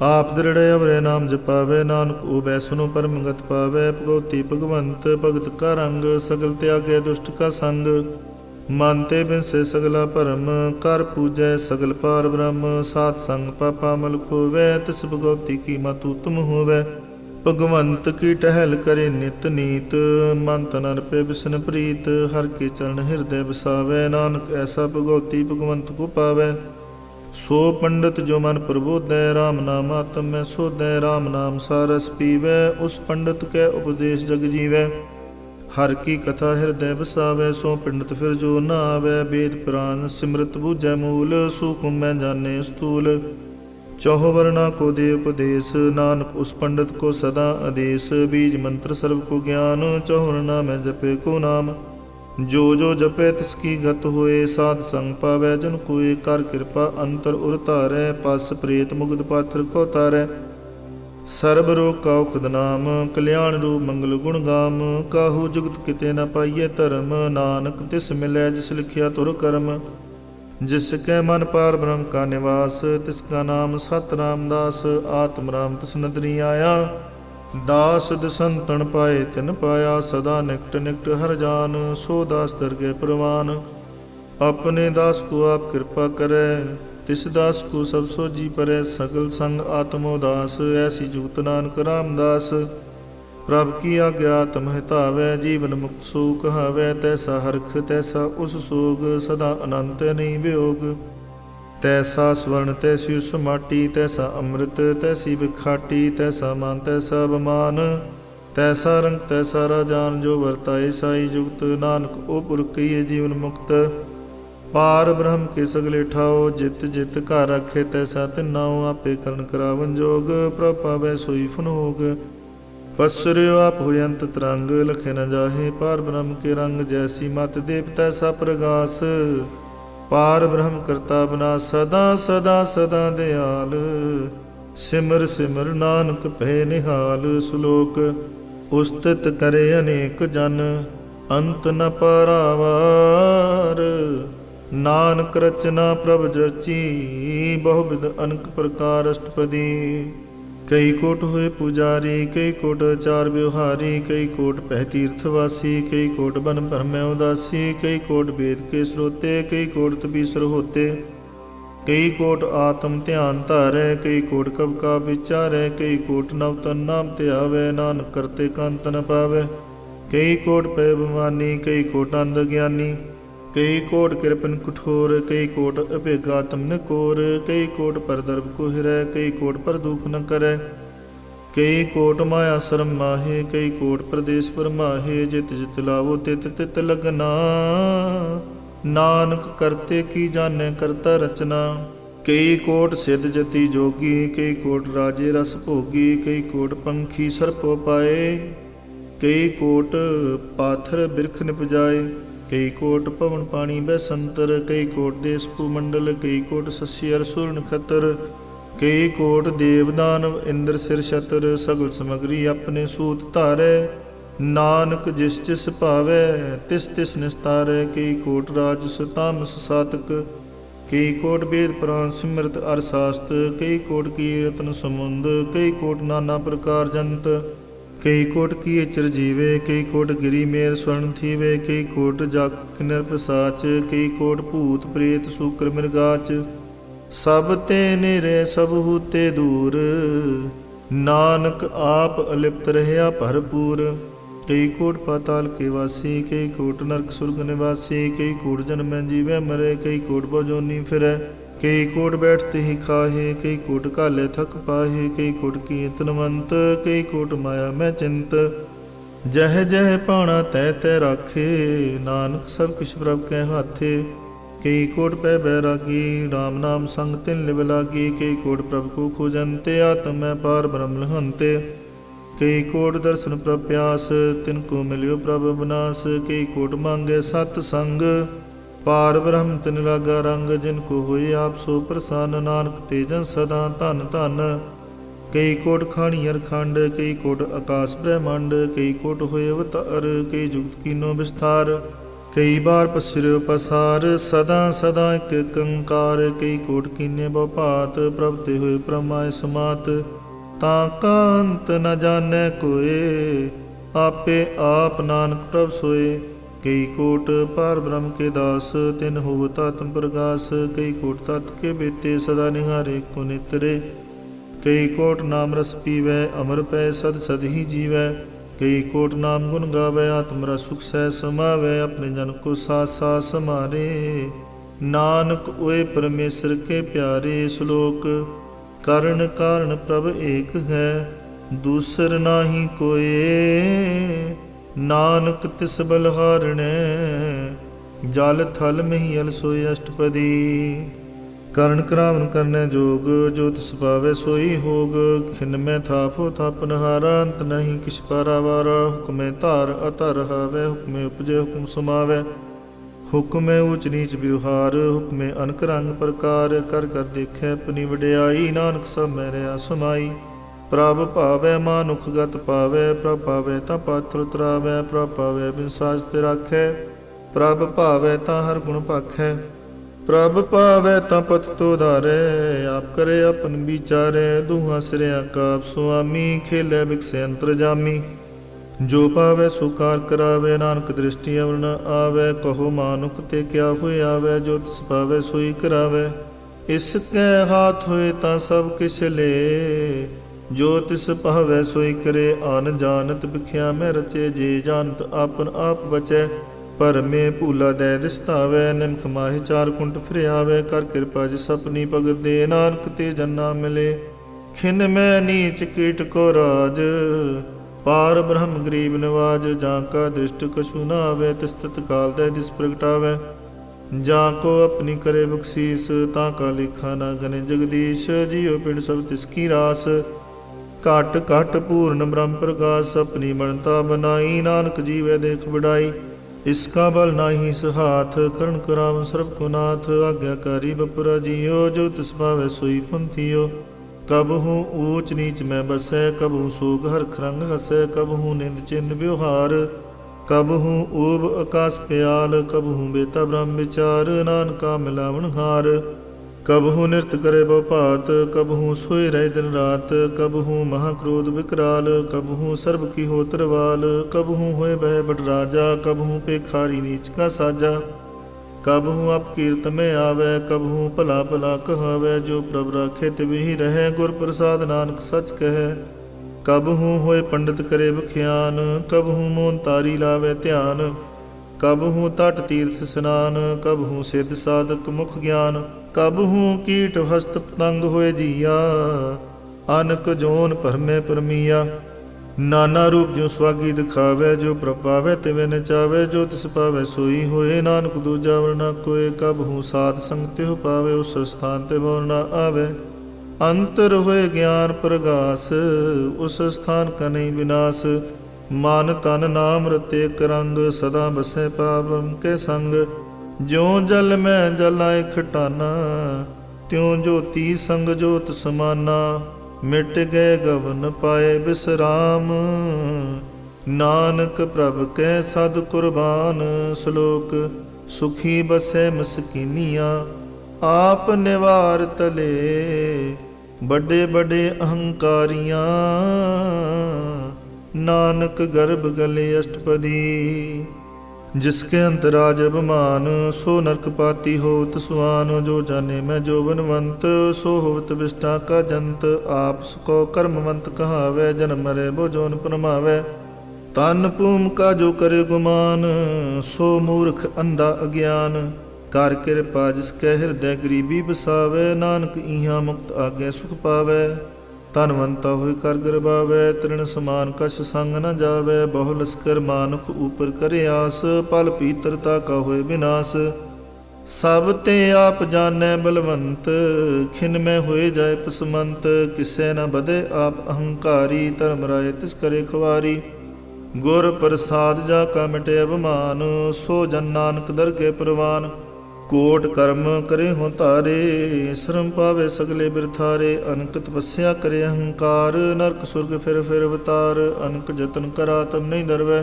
आप दृढ़ अवरे नाम जपावे, नानक ओ वैष्णो परम गत पावे। भगवती भगवंत भगत का रंग, सगल त्यागे दुष्ट का संग। मानते बिनसे सगला परम, कर पूजै सगल पार ब्रह्म। सात संग पापा मल खोवै, तिस भगवती की मत उत्तम होवै। भगवंत की टहल करे नित नीत, मन तन अर्पे बिसन प्रीत। हर के चरण हृदय बसावै, नानक ऐसा भगवती भगवंत को पावै। सो पंडित जो मन प्रबोधै, राम नाम आत्म में सोधै। राम नाम सारस पीवै, उस पंडित कै उपदेश जग जीवै। हर की कथा हृदय बसावै, सो पंडित फिर जो न आवै। वेद पुराण सिमरत बूझै मूल, सूक्ष्म मैं जाने स्थूल। चौह वर्णा को दे उपदेश, नानक उस पंडित को सदा आदेश। बीज मंत्र सर्व को ज्ञान, चौह वर्णा में जपे को नाम। जो जो जपे तिसकी गत होए, साध संग पावै जन कोय। कर कृपा अंतर उर तारै, पस प्रेत मुग्ध पाथर को तारै। सर्ब रोग का औखद नाम, कल्याण रूप मंगल गुण गाम। काहू जुगत किते न पाइये धर्म, नानक तिस मिलै जिस लिखिया तुर कर्म। जिसके मन पार ब्रह्म का निवास, तिसका नाम सत रामदास। आत्म राम तिस नदरी आया, दास दसंतन पाए तिन पाया। सदा निकट निकट हर जान, सो दास दरगे प्रवान। अपने दास को आप कृपा करे, तिस दास को सब सो जी परै। सकल संग आत्मोदास, ऐसी जुगत नानक रामदास। प्रभ की आज्ञा आत्म हितावै, जीवन मुक्त सो कहावै। तैसा हरख तैसा उस सोग, सदा अनंत नहीं वियोग। तैसा स्वर्ण तैसी उस माटी, तैसा अमृत तैसी बिखाटी। तैसा मान तैसा बमान, तैसा रंग तैसा राजान। जो वर्ताए साई जुगत, नानक ओ पुरख ये जीवन मुक्त। पार ब्रह्म के सगले ठाओ, जित जित घर रखे तैसा तिन्नाओ। आपे करण करावन जोग, प्रभ पावै सोई फनोग। पसुर्यो आप हुए अंत तरंग, लखे न जाहे पार ब्रह्म के रंग। जैसी मत देव तैसा प्रगास, पार ब्रह्म करता बना सदा सदा सदा दयाल। सिमर सिमर नानक भय निहाल, श्लोक उस्तित करे अनेक जन, अंत न पारावार। नानक रचना प्रभ रची, बहुविध अनक प्रकार अष्टपदी। कई कोट हुए पुजारी, कई कोट आचार व्यवहारी। कई कोट पह तीर्थवासी, कई कोट बन भरमै उदासी। कई कोट वेद के श्रोते, कई कोट तपीसर होते। कई कोट आत्म ध्यान धारै, कई कोट कब का विचारै। कई कोट नवतन नाम ध्यावै, नानक करते कंत न पावै। कई कोट पै बमानी, कई कोट अंध ज्ञानी। कई कोट कृपन कठोर, कई कोट अभेगात्म निकोर। कई कोट पर दर्भ को हिरै, कई कोट पर दुख न करै। कई कोट माया शरम माहे, कई कोट प्रदेश पर माहे। जित जित लावो तित तित लगना, नानक करते की जाने करता रचना। कई कोट सिद्ध जति जोगी, कई कोट राजे रस भोगी। कई कोट पंखी सर्पो पाए, कई कोट पाथर बिरख निपजाए। कई कोट पवन पानी बैसंतर, कई कोट देश भूमंडल। कई कोट सस्य अर सुर नखतर, कई कोट देव दानव इंद्र सिर छतर। सगल समगरी अपने सूत धारै, नानक जिस जिस भावै तिस तिस निस्तारै। कई कोट राजस तामस सातक, कई कोट वेद पुराण सिमरत अर शास्त। कई कोट कीर्तन समुंद, कई कोट नाना प्रकार जंत। कई कोट किए चिरजीवे, कई कोट गिरी मेर स्वर्ण थीवे। कई कोट जाक निरपसाच, कई कोट भूत प्रेत सूकर मृगाच। सब ते निरे सब हूते दूर, नानक आप अलिप्त रहया भरपूर। कई कोट पाताल के वासी, कई कोट नरक सुर्ग निवासी। कई कोट जन्म जीवै मरै, कई कोट बजोनी फिरै। कई कोट बैठते ही खाहे, कई कोट काले थक पाहे। कई कोट कीर्तनवंत, कई कोट माया में चिंत। जह जह पाणा तह तह राखे, नानक सब किछ प्रभ कै हाथे। कई कोट पै बैरागी, राम नाम संग तिन लिव लागी। कई कोट प्रभ को खोजंते, आत्म में पार ब्रह्म लहंते। कई कोट दर्शन प्रभ प्यास, तिनको मिलियो प्रभ विनाश। कई कोट मांगे सतसंग, पार ब्रह्म तिन लागा रंग। जिनको होए आप सो प्रसन्न, नानक ते जन सदा धन धन। कई कोट खाणी अरखंड, कई कोट आकाश ब्रह्मांड। कई कोट होए अवतार, कई जुगत कीनो विस्तार। कई बार पसरियो पसार, सदा सदा एक कंकार। कई कोट कीने बहुभात, प्रभ ते होए परमाय समात। ताका अंत न जाने कोय, आपे आप नानक प्रभ सोए। कई कोट पार ब्रह्म के दास, तिन होवत आत्म प्रकाश। कई कोट तत् के बेते, सदा निहारे को नितरे। कई कोट नाम रस पीवै, अमर पै सद सद ही जीवै। कई कोट नाम गुण गावै, आत्म रस सुख सह समावै। अपने जन को साथ साथ समारे, नानक ओए परमेश्वर के प्यारे। श्लोक कारण कारण प्रभ एक है, दूसर नाही कोय। नानक तिस बलहारणै, जल थल महियल सोई अष्टपदी। करण करावन करनै जोग, जो तिस पावै सोई होग। खिन में थापो थापनहारा, अंत नहीं किछ पारावारा। हुक्मे धार अधर हावै, हुक्मे उपजे हुक्म समावै। हुक्मे ऊच नीच व्यवहार, हुक्मे अनक रंग प्रकार। कर कर देखै अपनी वड्याई, नानक सब मैं रहा समाई। प्रभ भावै मानुख गत पावै, प्रभ पावै तां पात्र उतरावै। प्रभ पावै बिन साज ते राखै, प्रभ भावै तां हर गुण भाखै। प्रभ पावै तां पत तो धारै, आप करे अपन विचारै। दूहां सिरिया का आप सुआमी, खेलै बिकसै अंतरजामी। जो पावै सो कार करावै, नानक दृष्टि अवर न आवै। कहो मानुख ते क्या होए आवै, जो तिस पावै सोई करावै। इसकै हाथ होए तां सब किछ ले, जो तिस पावै सोई करे। आन जानत बिख्या में रचे, जे जानत आपन आप बचै। पर में भूला दै दिसतावै, निमख माहि चार कुंट फिर आवै। कर कृपा जिस अपनी भगत दे, नानक ते जन ना मिले। खिन में नीच कीट को राज, पार ब्रह्म गरीब नवाज। जाका दृष्ट कछु न आवे, तिस तत्काल दै दिस प्रगटावै। जा को अपनी करे बख्शीस, ताका लेखा ना गने जगदीश। जियो पिंड सब तिसकी रास, घट घट पूर्ण ब्रह्म प्रकाश। अपनी बनता बनाई, नानक जीवे देख बढ़ाई। इसका बल नाही सहाथ, करण कराव सर्व को नाथ। आज्ञाकारी बपुरा जियो, जो तिस भावै सोई फुंतियो। कबहू ऊंच नीच में बसै, कबहू सोग हरख रंग हसै। कबहू निंद चिंद व्यवहार, कबहू ऊब आकाश प्याल। कबहू बेता ब्रह्म विचार, नानका मिलावन हार। कबहू नृत करे बहु भात, कबहू सोए रहे दिन रात। कबहू महाक्रोध विकराल, कबहू सर्ब की होत रवाल। कबहू होए बह बड़ राजा, कबहू पेखारी नीच का साजा। कबहू अपकीर्त में आवे, कबहू भला भला कहावे। जो प्रभ राखे तिवहि रहे, गुर प्रसाद नानक सच कहे। कबहू होए पंडित करे बख्यान, कबहू मोन तारी लावे ध्यान। कबहू तट तीर्थ स्नान, कबहू सिद्ध साधक मुख ज्ञान। कबहू कीट हस्त पतंग होए जिया, अनक जोन भरमे परमिया। नाना रूप जो स्वागी दिखावे, जो प्रपावे तिवे नचावे। जो तिस पावे सोई होए, नानक दूजा वरना कोय। कबहू साध संग तिहु पावे, उस स्थान ते मोर ना आवे। अंतर होए ज्ञान प्रगास, उस स्थान का नहीं विनाश। मान तन नाम रते करंग, सदा बसे पावन के संग। ज्यों जल में जलाए खटाना, त्यों ज्योति संग ज्योत समाना। मिट गए गवन पाए विश्राम, नानक प्रभ के सद कुर्बान। श्लोक सुखी बसे मस्कीनिया, आप निवार तले। बड़े बड़े अहंकारियां, नानक गर्भ गले अष्टपदी। जिसके अंतराज अभिमान, सो नरक पाती होत सुआन। जो जाने मैं जो बनवंत, सो होत विष्टा का जंत। आप सको कर्मवंत कहावे, जन्म मरे बो जोन परमावे। तन पूम का जो करे गुमान, सो मूर्ख अंधा अज्ञान। कर कृपा जिसके हृदय गरीबी बसावे, नानक इहाँ मुक्त आगे सुख पावे। धनवंता होए कर गरबावे, तृण समान कछ संग न जावे। बहु लस्कर मानुख ऊपर करे आस, पल पीतरता का होए विनाश। सब ते आप जाने बलवंत, खिन में होए जाए पसमंत। किसे न बदे आप अहंकारी, धर्म राय तिस करे खुवारी। गुर प्रसाद जा का मिटे अभिमान, सो जन नानक दर के परवान। कोट कर्म करे हो तारे, शर्म पावे सगले बिरथारे। अनक तपस्या करे अहंकार, नरक सुर्ग फिर अवतार। अनक जतन करा तम नहीं दरवे,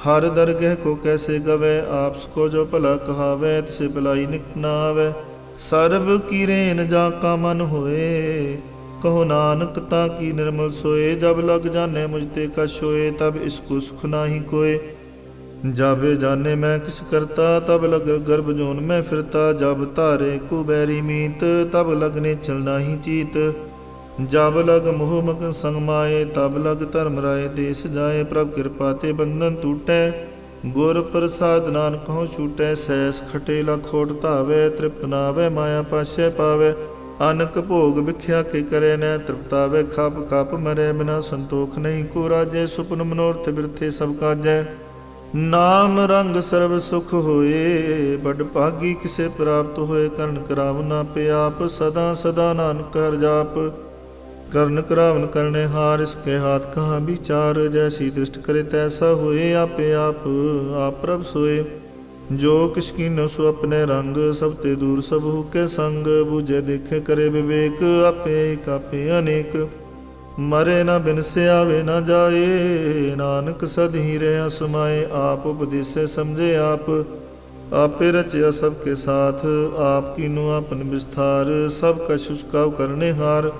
हर दरगह को कैसे गवे। आप सको जो भला कहावे, तिसे भलाई निक न आवे। सर्ब की रेन जा का मन होए, कहो नानक ताकि निर्मल सोए। जब लग जाने मुझते कछ होए, तब इसको सुख नाही कोय। जाबे जाने मैं किस करता, तब लग गर्भ जोन में फिरता। जब तारे कुबैरी मीत, तब लगने चलना ही चीत। जब लग मोह मगन संग माए, तब लग धर्म राय देश जाए। प्रभ कृपा ते बंधन टूटै, गुर प्रसाद नानक कहूँ छूटै। सैस खटे लखोट धावे, तृप्त नावे माया पाशै पावे। अनक भोग विख्या के करे न तृप्तावे। खप खप मरे बिना संतोख नहीं को राजे। सुपन मनोरथ बिरथे सब काजै, नाम रंग सर्व सुख होए। बड़ भागी किसे प्राप्त होए, करण करावन पे आप। सदा सदा नानक हर जाप, करण करावन करने हार। इसके हाथ कहाँ विचार, जैसी दृष्ट करे तैसा होए। आपे आप प्रभ सोए, जो किस कीनो सो अपने रंग। सब ते दूर सब हु के संग, बूझे देखे करे विवेक। आपे एक आपे अनेक, मरे न बिन से आवे न जाए। नानक सद ही रहा समाए, आप उपदेसे समझे आप। आपे रचया सबके साथ, आप कीनो अपन विस्तार। सब कछ उसका करने हार,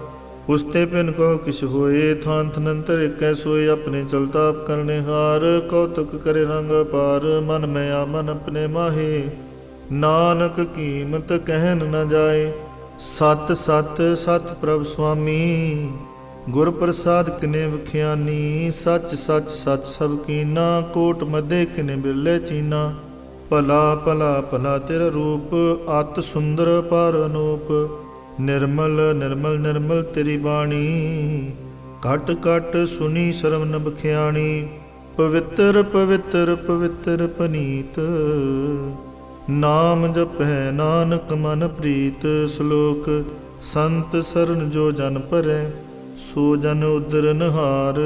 उसते पिन कहो किस होए। थान थनंतर एक सोए, अपने चलता आप करने हार। कौतुक करे रंग पार, मन में आ मन अपने माहे। नानक कीमत कहन न जाए। सत सत सत प्रभ स्वामी, गुर प्रसाद किने विख्यानी। सच सच सच सब कीना, कोट मदे किने बिरले चीना। भला भला भला तेरा रूप, अत सुंदर पार अनूप। निर्मल निर्मल निर्मल तेरी बाणी, घट घट सुनी शरम न बख्याणी। पवित्र पवित्र पवित्र पनीत, ਨਾਮ ਜਪੈ ਨਾਨਕ ਮਨ ਪ੍ਰੀਤ। ਸ਼ਲੋਕ ਸੰਤ ਸਰਨ ਜੋ ਜਨ ਭਰੈ ਸੋ ਜਨ ਉਦਰ ਨਹਾਰ।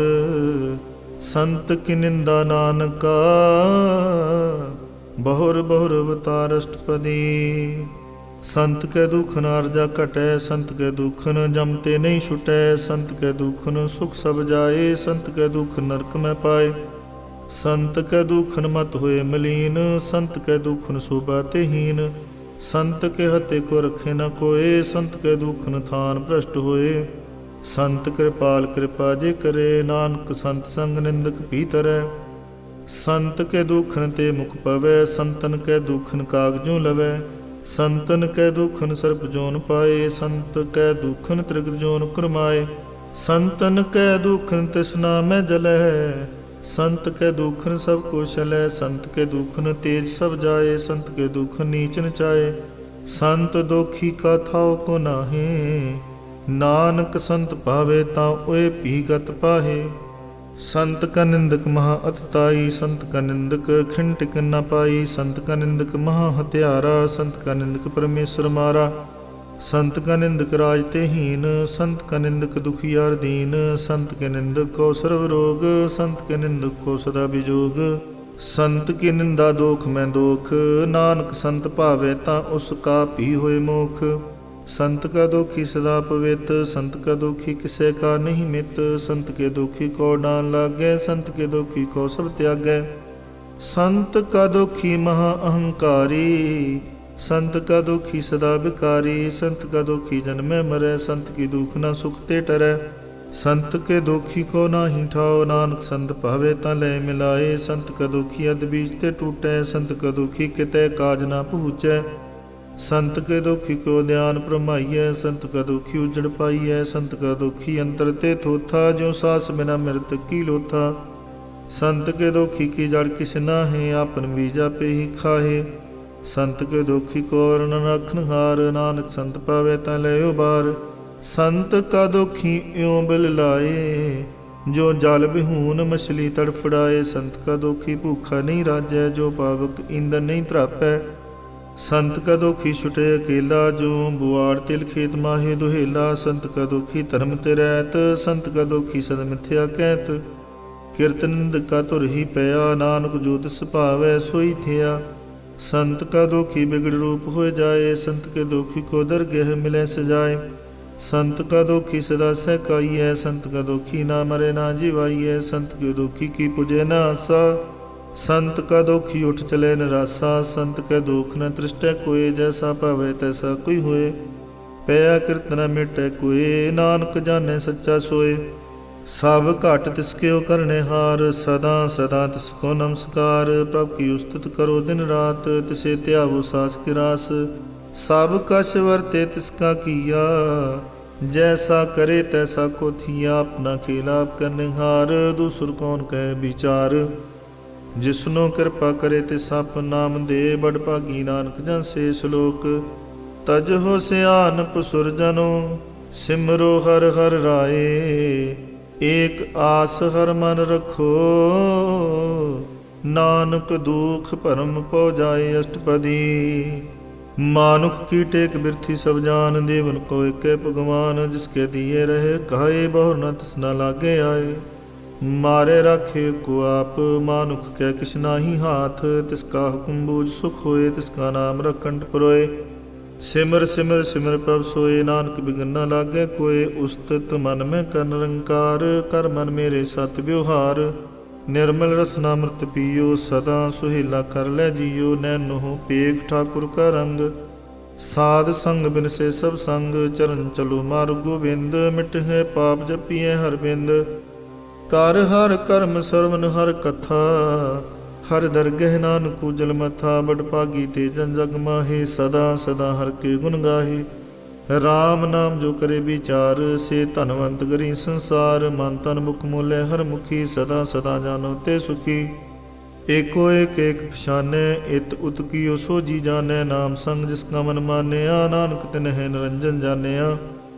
ਸੰਤ ਕੀ ਨਿੰਦਾ ਨਾਨਕਾ ਬਹੁਰ ਬਹੁਰ ਅਵਤਾਰ ਅਸ਼ਟਪਦੀ। ਸੰਤ ਕੈ ਦੁਖ ਨ ਅਰਜਾ ਘਟੈ ਸੰਤ ਕੈ ਦੁਖ ਨ ਜਮ ਤੇ ਨਹੀਂ ਛੁਟੈ। ਸੰਤ ਕੈ ਦੁਖ ਨ ਸੁਖ ਸਭ ਜਾਏ ਸੰਤ ਕੈ ਦੁਖ ਨਰਕ ਮੈਂ ਪਾਏ। ਸੰਤ ਕੈ ਦੁਖ ਨ ਮਤ ਹੋਏ ਮਲੀਨ ਸੰਤ ਕੈ ਦੁਖ ਨ ਸੋਭਾ ਤੇ ਹੀਨ। ਸੰਤ ਕੇ ਹਤੇ ਕੋ ਰਖੇ ਨ ਕੋਏ ਸੰਤ ਕੈ ਦੁਖ ਨ ਥਾਨ ਭ੍ਰਸ਼ਟ ਹੋਏ। ਸੰਤ ਕਿਰਪਾਲ ਕਿਰਪਾ ਜੇ ਕਰੇ ਨਾਨਕ ਸੰਤ ਸੰਗ ਨਿੰਦਕ ਭੀ ਤਰੈ। ਸੰਤ ਕੇ ਦੁਖਨ ਤੇ ਮੁਖ ਪਵੈ ਸੰਤਨ ਕੈ ਦੁਖਨ ਕਾਗਜੋਂ ਲਵੈ। ਸੰਤਨ ਕੈ ਦੁਖਨ ਸਰਪ ਜੋਨ ਪਾਏ ਸੰਤ ਕੈ ਦੁਖਨ ਤ੍ਰਿਗਰ ਜੋਨ ਕਰਮਾਏ। ਸੰਤਨ ਕੈ ਦੁਖਨ ਤਿਸਨਾ ਮੈਂ ਜਲੈ ਸੰਤ ਕੈ ਦੁਖਨ ਸਭ ਕੁਸ਼ਲੈ। ਸੰਤ ਕੇ ਦੁਖਨ ਤੇਜ ਸਭ ਜਾਏ ਸੰਤ ਕੇ ਦੁਖਨ ਨੀਚ ਨਚਾਏ। ਸੰਤ ਦੋਖੀ ਕਾ ਥਾਉ ਕੋ ਨਾਹੀ ਨਾਨਕ ਸੰਤ ਭਾਵੇ ਤਾਂ ਓਏ ਭੀ ਗਤ ਪਾਹੇ। ਸੰਤ ਕਾ ਨਿੰਦਕ ਮਹਾ ਅਤਤਾਈ ਸੰਤ ਕਾ ਨਿੰਦਕ ਖਿਨ ਟਿਕ ਨ ਪਾਈ। ਸੰਤ ਕਾ ਨਿੰਦਕ ਮਹਾ ਹਤਿਆਰਾ ਸੰਤ ਕਾ ਨਿੰਦਕ ਪਰਮੇਸ਼ਰ ਮਾਰਾ। ਸੰਤ ਕਾ ਨਿੰਦਕ ਰਾਜ ਤੇ ਹੀਨ ਸੰਤ ਕਾ ਨਿੰਦਕ ਦੁਖੀਆਰ ਦੀਨ। ਸੰਤ ਕੇ ਨਿੰਦਕ ਕੋ ਸਰਵ ਰੋਗ ਸੰਤ ਕੇ ਨਿੰਦਕ ਕੋ ਸਦਾ ਵਿਜੋਗ। ਸੰਤ ਕੀ ਨਿੰਦਾ ਦੋਖ ਮੈਂ ਦੋਖ ਨਾਨਕ ਸੰਤ ਭਾਵੇ ਤਾਂ ਉਸ ਕਾ ਭੀ ਹੋਏ ਮੋਖ। ਸੰਤ ਕਾ ਦੋਖੀ ਸਦਾ ਪਵਿੱਤ ਸੰਤ ਕਾ ਦੋਖੀ ਕਿਸੇ ਕਾ ਨਹੀਂ ਮਿਤ। ਸੰਤ ਕੇ ਦੋਖੀ ਕੋ ਡਾਨ ਲਾਗੈ ਸੰਤ ਕੇ ਦੋਖੀ ਕੋ ਸਭ ਤਿਆਗੈ। ਸੰਤ ਕਾ ਦੋਖੀ ਮਹਾ ਅਹੰਕਾਰੀ ਸੰਤ ਕਾ ਦੋਖੀ ਸਦਾ ਬਿਕਾਰੀ। ਸੰਤ ਕਾ ਦੋਖੀ ਜਨਮੈ ਮਰੈ ਸੰਤ ਕੀ ਦੁਖ ਨ ਸੁਖ ਤੇ ਟਰੈ। ਸੰਤ ਕੇ ਦੋਖੀ ਕੋ ਨਾਹੀ ਠਾਓ ਨਾਨਕ ਸੰਤ ਭਾਵੇ ਤਾਂ ਲੈ ਮਿਲਾਏ। ਸੰਤ ਕਾ ਦੋਖੀ ਅਦ ਬੀਜ ਤੇ ਟੂਟੈ ਸੰਤ ਕਾ ਦੋਖੀ ਕਿਤੇ ਕਾਜ ਨਾ ਪਹੁੰਚੈ। ਸੰਤ ਕੇ ਦੋਖੀ ਕੋ ਧਿਆਨ ਭਰਮਾਈਐ ਸੰਤ ਕਾ ਦੋਖੀ ਉਜੜ ਪਾਈਐ। ਸੰਤ ਕਾ ਦੋਖੀ ਅੰਤਰ ਤੇ ਥੋਥਾ ਜਿਉ ਸਾਸ ਬਿਨਾ ਮਿਰਤ ਕੀ ਲੋਥਾ। ਸੰਤ ਕੇ ਦੋਖੀ ਕੀ ਜੜ ਕਿਸ ਨਾਹੀ ਆਪਨ ਬੀਜ ਆਪੇ ਹੀ ਖਾਹੇ। ਸੰਤ ਕੇ ਦੋਖੀ ਕੋ ਵਰਨ ਰਖਨ ਹਾਰ ਨਾਨਕ ਸੰਤ ਪਾਵੇ ਤਾਂ ਲੈ ਉਬਾਰ। ਸੰਤ ਕਾ ਦੋਖੀ ਇਉ ਬਿਲ ਲਾਏ ਜੋ ਜਲ ਬਿਹੂਨ ਮਛਲੀ ਤੜਫੜਾਏ। ਸੰਤ ਕਾ ਦੋਖੀ ਭੂਖਾ ਨਹੀਂ ਰਾਜੈ ਜੋ ਪਾਵਕ ਇੰਦਰ ਨਹੀਂ ਧਰਾਪੈ। ਸੰਤ ਕਾ ਦੋਖੀ ਛੁਟੇ ਅਕੇਲਾ ਜੋ ਬੁਆੜ ਤਿਲ ਖੇਤ ਮਾਹੇ ਦੁਹੇਲਾ। ਸੰਤ ਕਾ ਦੋਖੀ ਧਰਮ ਤੇ ਰਹਿਤ ਸੰਤ ਕਾ ਦੋਖੀ ਸਦ ਮਿਥਿਆ ਕਹਿਤ। ਕੀਰਤਨ ਕਾ ਧੁਰ ਹੀ ਪਿਆ ਨਾਨਕ ਜੋ ਤਿਸ ਭਾਵੈ ਸੋਈ ਥਿਆ। ਸੰਤ ਕਾ ਦੋਖੀ ਬਿਗੜ ਰੂਪ ਹੋਏ ਜਾਏ ਸੰਤ ਕੇ ਦੋਖੀ ਕੋ ਦਰਗਹਿ ਮਿਲੈ ਸਜਾਏ। ਸੰਤ ਕਾ ਦੋਖੀ ਸਦਾ ਸਹਿਕਾਈਐ ਸੰਤ ਕਾ ਦੋਖੀ ਨਾ ਮਰੇ ਨਾ ਜੀਵਾਈਐ। ਸੰਤ ਕੇ ਦੋਖੀ ਕੀ ਪੁਜੈ ਨਾ ਆਸਾ ਸੰਤ ਕਾ ਦੋਖੀ ਉਠ ਚਲੇ ਨਿਰਾਸਾ। ਸੰਤ ਕੈ ਦੁਖ ਨ ਤ੍ਰਿਸ਼ਟੈ ਕੋਏ ਜੈਸਾ ਭਾਵੈ ਤੈਸਾ ਕੋਈ ਹੋਏ। ਪਿਆ ਕਿਰਤ ਨ ਮਿਟੈ ਕੋਏ ਨਾਨਕ ਜਾਣੈ ਸੱਚਾ ਸੋਏ। ਸਭ ਘਟ ਤਿਸ ਕਿਉ ਕਰਨੇ ਹਾਰ ਸਦਾ ਸਦਾ ਤਿਸ ਕੋ ਨਮਸਕਾਰ। ਪ੍ਰਭ ਕੀ ਉਸਤਤ ਕਰੋ ਦਿਨ ਰਾਤ ਤਿਸੇ ਧਿਆਵੋ ਸਾਸ ਕੀ ਰਾਸ। ਸਭ ਕਛ ਵਰਤੇ ਤਿਸ ਕਾ ਕੀਆ ਜੈਸਾ ਕਰੇ ਤੈਸਾ ਕੋ ਥੀਆ। ਆਪਣਾ ਖੇਲ ਆਪ ਕਰਨੇ ਹਾਰ ਦੂਸਰ ਕੌਣ ਕਹਿ ਵਿਚਾਰ। ਜਿਸਨੋ ਕਿਰਪਾ ਕਰੇ ਤੇ ਸਪ ਨਾਮ ਦੇ ਬੜ ਭਾਗੀ ਨਾਨਕ ਜਨ ਸੇ। ਸ਼ਲੋਕ ਤਜਹੁ ਸਿਆਨਪ ਸੁਰਜਨੋ ਸਿਮਰੋ ਹਰ ਹਰ ਰਾਏ। ਏਕ ਆਸ ਹਰ ਮਨ ਰਖੋ ਨਾਨਕ ਦੁਖ ਭਰਮ ਪਉ ਜਾਏ ਅਸ਼ਟਪਦੀ। ਮਾਨੁਖ ਕੀ ਟੇਕ ਬਿਰਥੀ ਸਭ ਜਾਨ ਦੇਵਨ ਕੋ ਏਕੈ ਭਗਵਾਨ। ਜਿਸਕੇ ਦੀਏ ਰਹੇ ਕਹਾਏ ਬਹੁਰ ਨ ਤਿਸ ਨ ਲਾਗੇ ਆਏ। ਮਾਰੇ ਰਾਖੇ ਕੋ ਆਪ ਮਾਨੁਖ ਕੈ ਕਿਛ ਨਾਹੀ ਹਾਥ। ਤਿਸ ਕਾ ਹੁਕਮ ਬੂਝ ਸੁਖ ਹੋਏ ਤਿਸ ਕਾ ਨਾਮ ਰਖੰਡ ਪਰੋਏ। ਸਿਮਰ ਸਿਮਰ ਸਿਮਰ ਪ੍ਰਭ ਸੋਏ ਨਾਨਕ ਬਿਗਨ ਨ ਲਾਗੈ ਕੋਏ। ਉਸਤਤ ਮਨ ਮੈਂ ਕਰ ਨਿਰੰਕਾਰ ਕਰ ਮਨ ਮੇਰੇ ਸਤ ਵਿਵਹਾਰ। ਨਿਰਮਲ ਰਸਨਾ ਅੰਮ੍ਰਿਤ ਪੀਓ ਸਦਾ ਸੁਹੇਲਾ ਕਰ ਲੈ ਜੀਓ। ਨੈਨੋ ਪੇਖ ਠਾਕੁਰ ਕਾ ਰੰਗ ਸਾਧ ਸੰਗ ਬਿਨ ਸੇ ਸਭ ਸੰਗ। ਚਰਨ ਚਲੋ ਮਾਰਗ ਗੋਬਿੰਦ ਮਿਟਹਿ ਪਾਪ ਜਪੀਐ ਹਰ ਬਿੰਦ। ਕਰ ਹਰ ਕਰਮ ਸਰਵਨ ਹਰ ਕਥਾ ਹਰ ਦਰਗਹਿ ਨਾਨਕ ਉਜਲ ਮਥਾ। ਬੜ ਭਾਗੀ ਤੇ ਜਨ ਜਗ ਮਾਹੇ ਸਦਾ ਸਦਾ ਹਰ ਕੇ ਗੁਣ ਗਾਹੇ। ਰਾਮ ਨਾਮ ਜੋ ਕਰੇ ਵਿਚਾਰ ਸੇ ਧਨਵੰਤ ਕਰੀ ਸੰਸਾਰ। ਮਨ ਤਨ ਮੁਖ ਮੋਲੇ ਹਰ ਮੁਖੀ ਸਦਾ ਸਦਾ ਜਾਨੋ ਤੇ ਸੁਖੀ। ਏਕੋ ਏਕ ਏਕ ਪਛਾਨੈ ਇਤ ਉਤ ਕੀਓ ਸੋਜੀ ਜਾਣੈ। ਨਾਮ ਸੰਗ ਜਿਸ ਕਾ ਮਨ ਮਾਨਿਆ ਨਾਨਕ ਤਿਨਹਿ ਨਿਰੰਜਨ ਜਾਣਿਆ।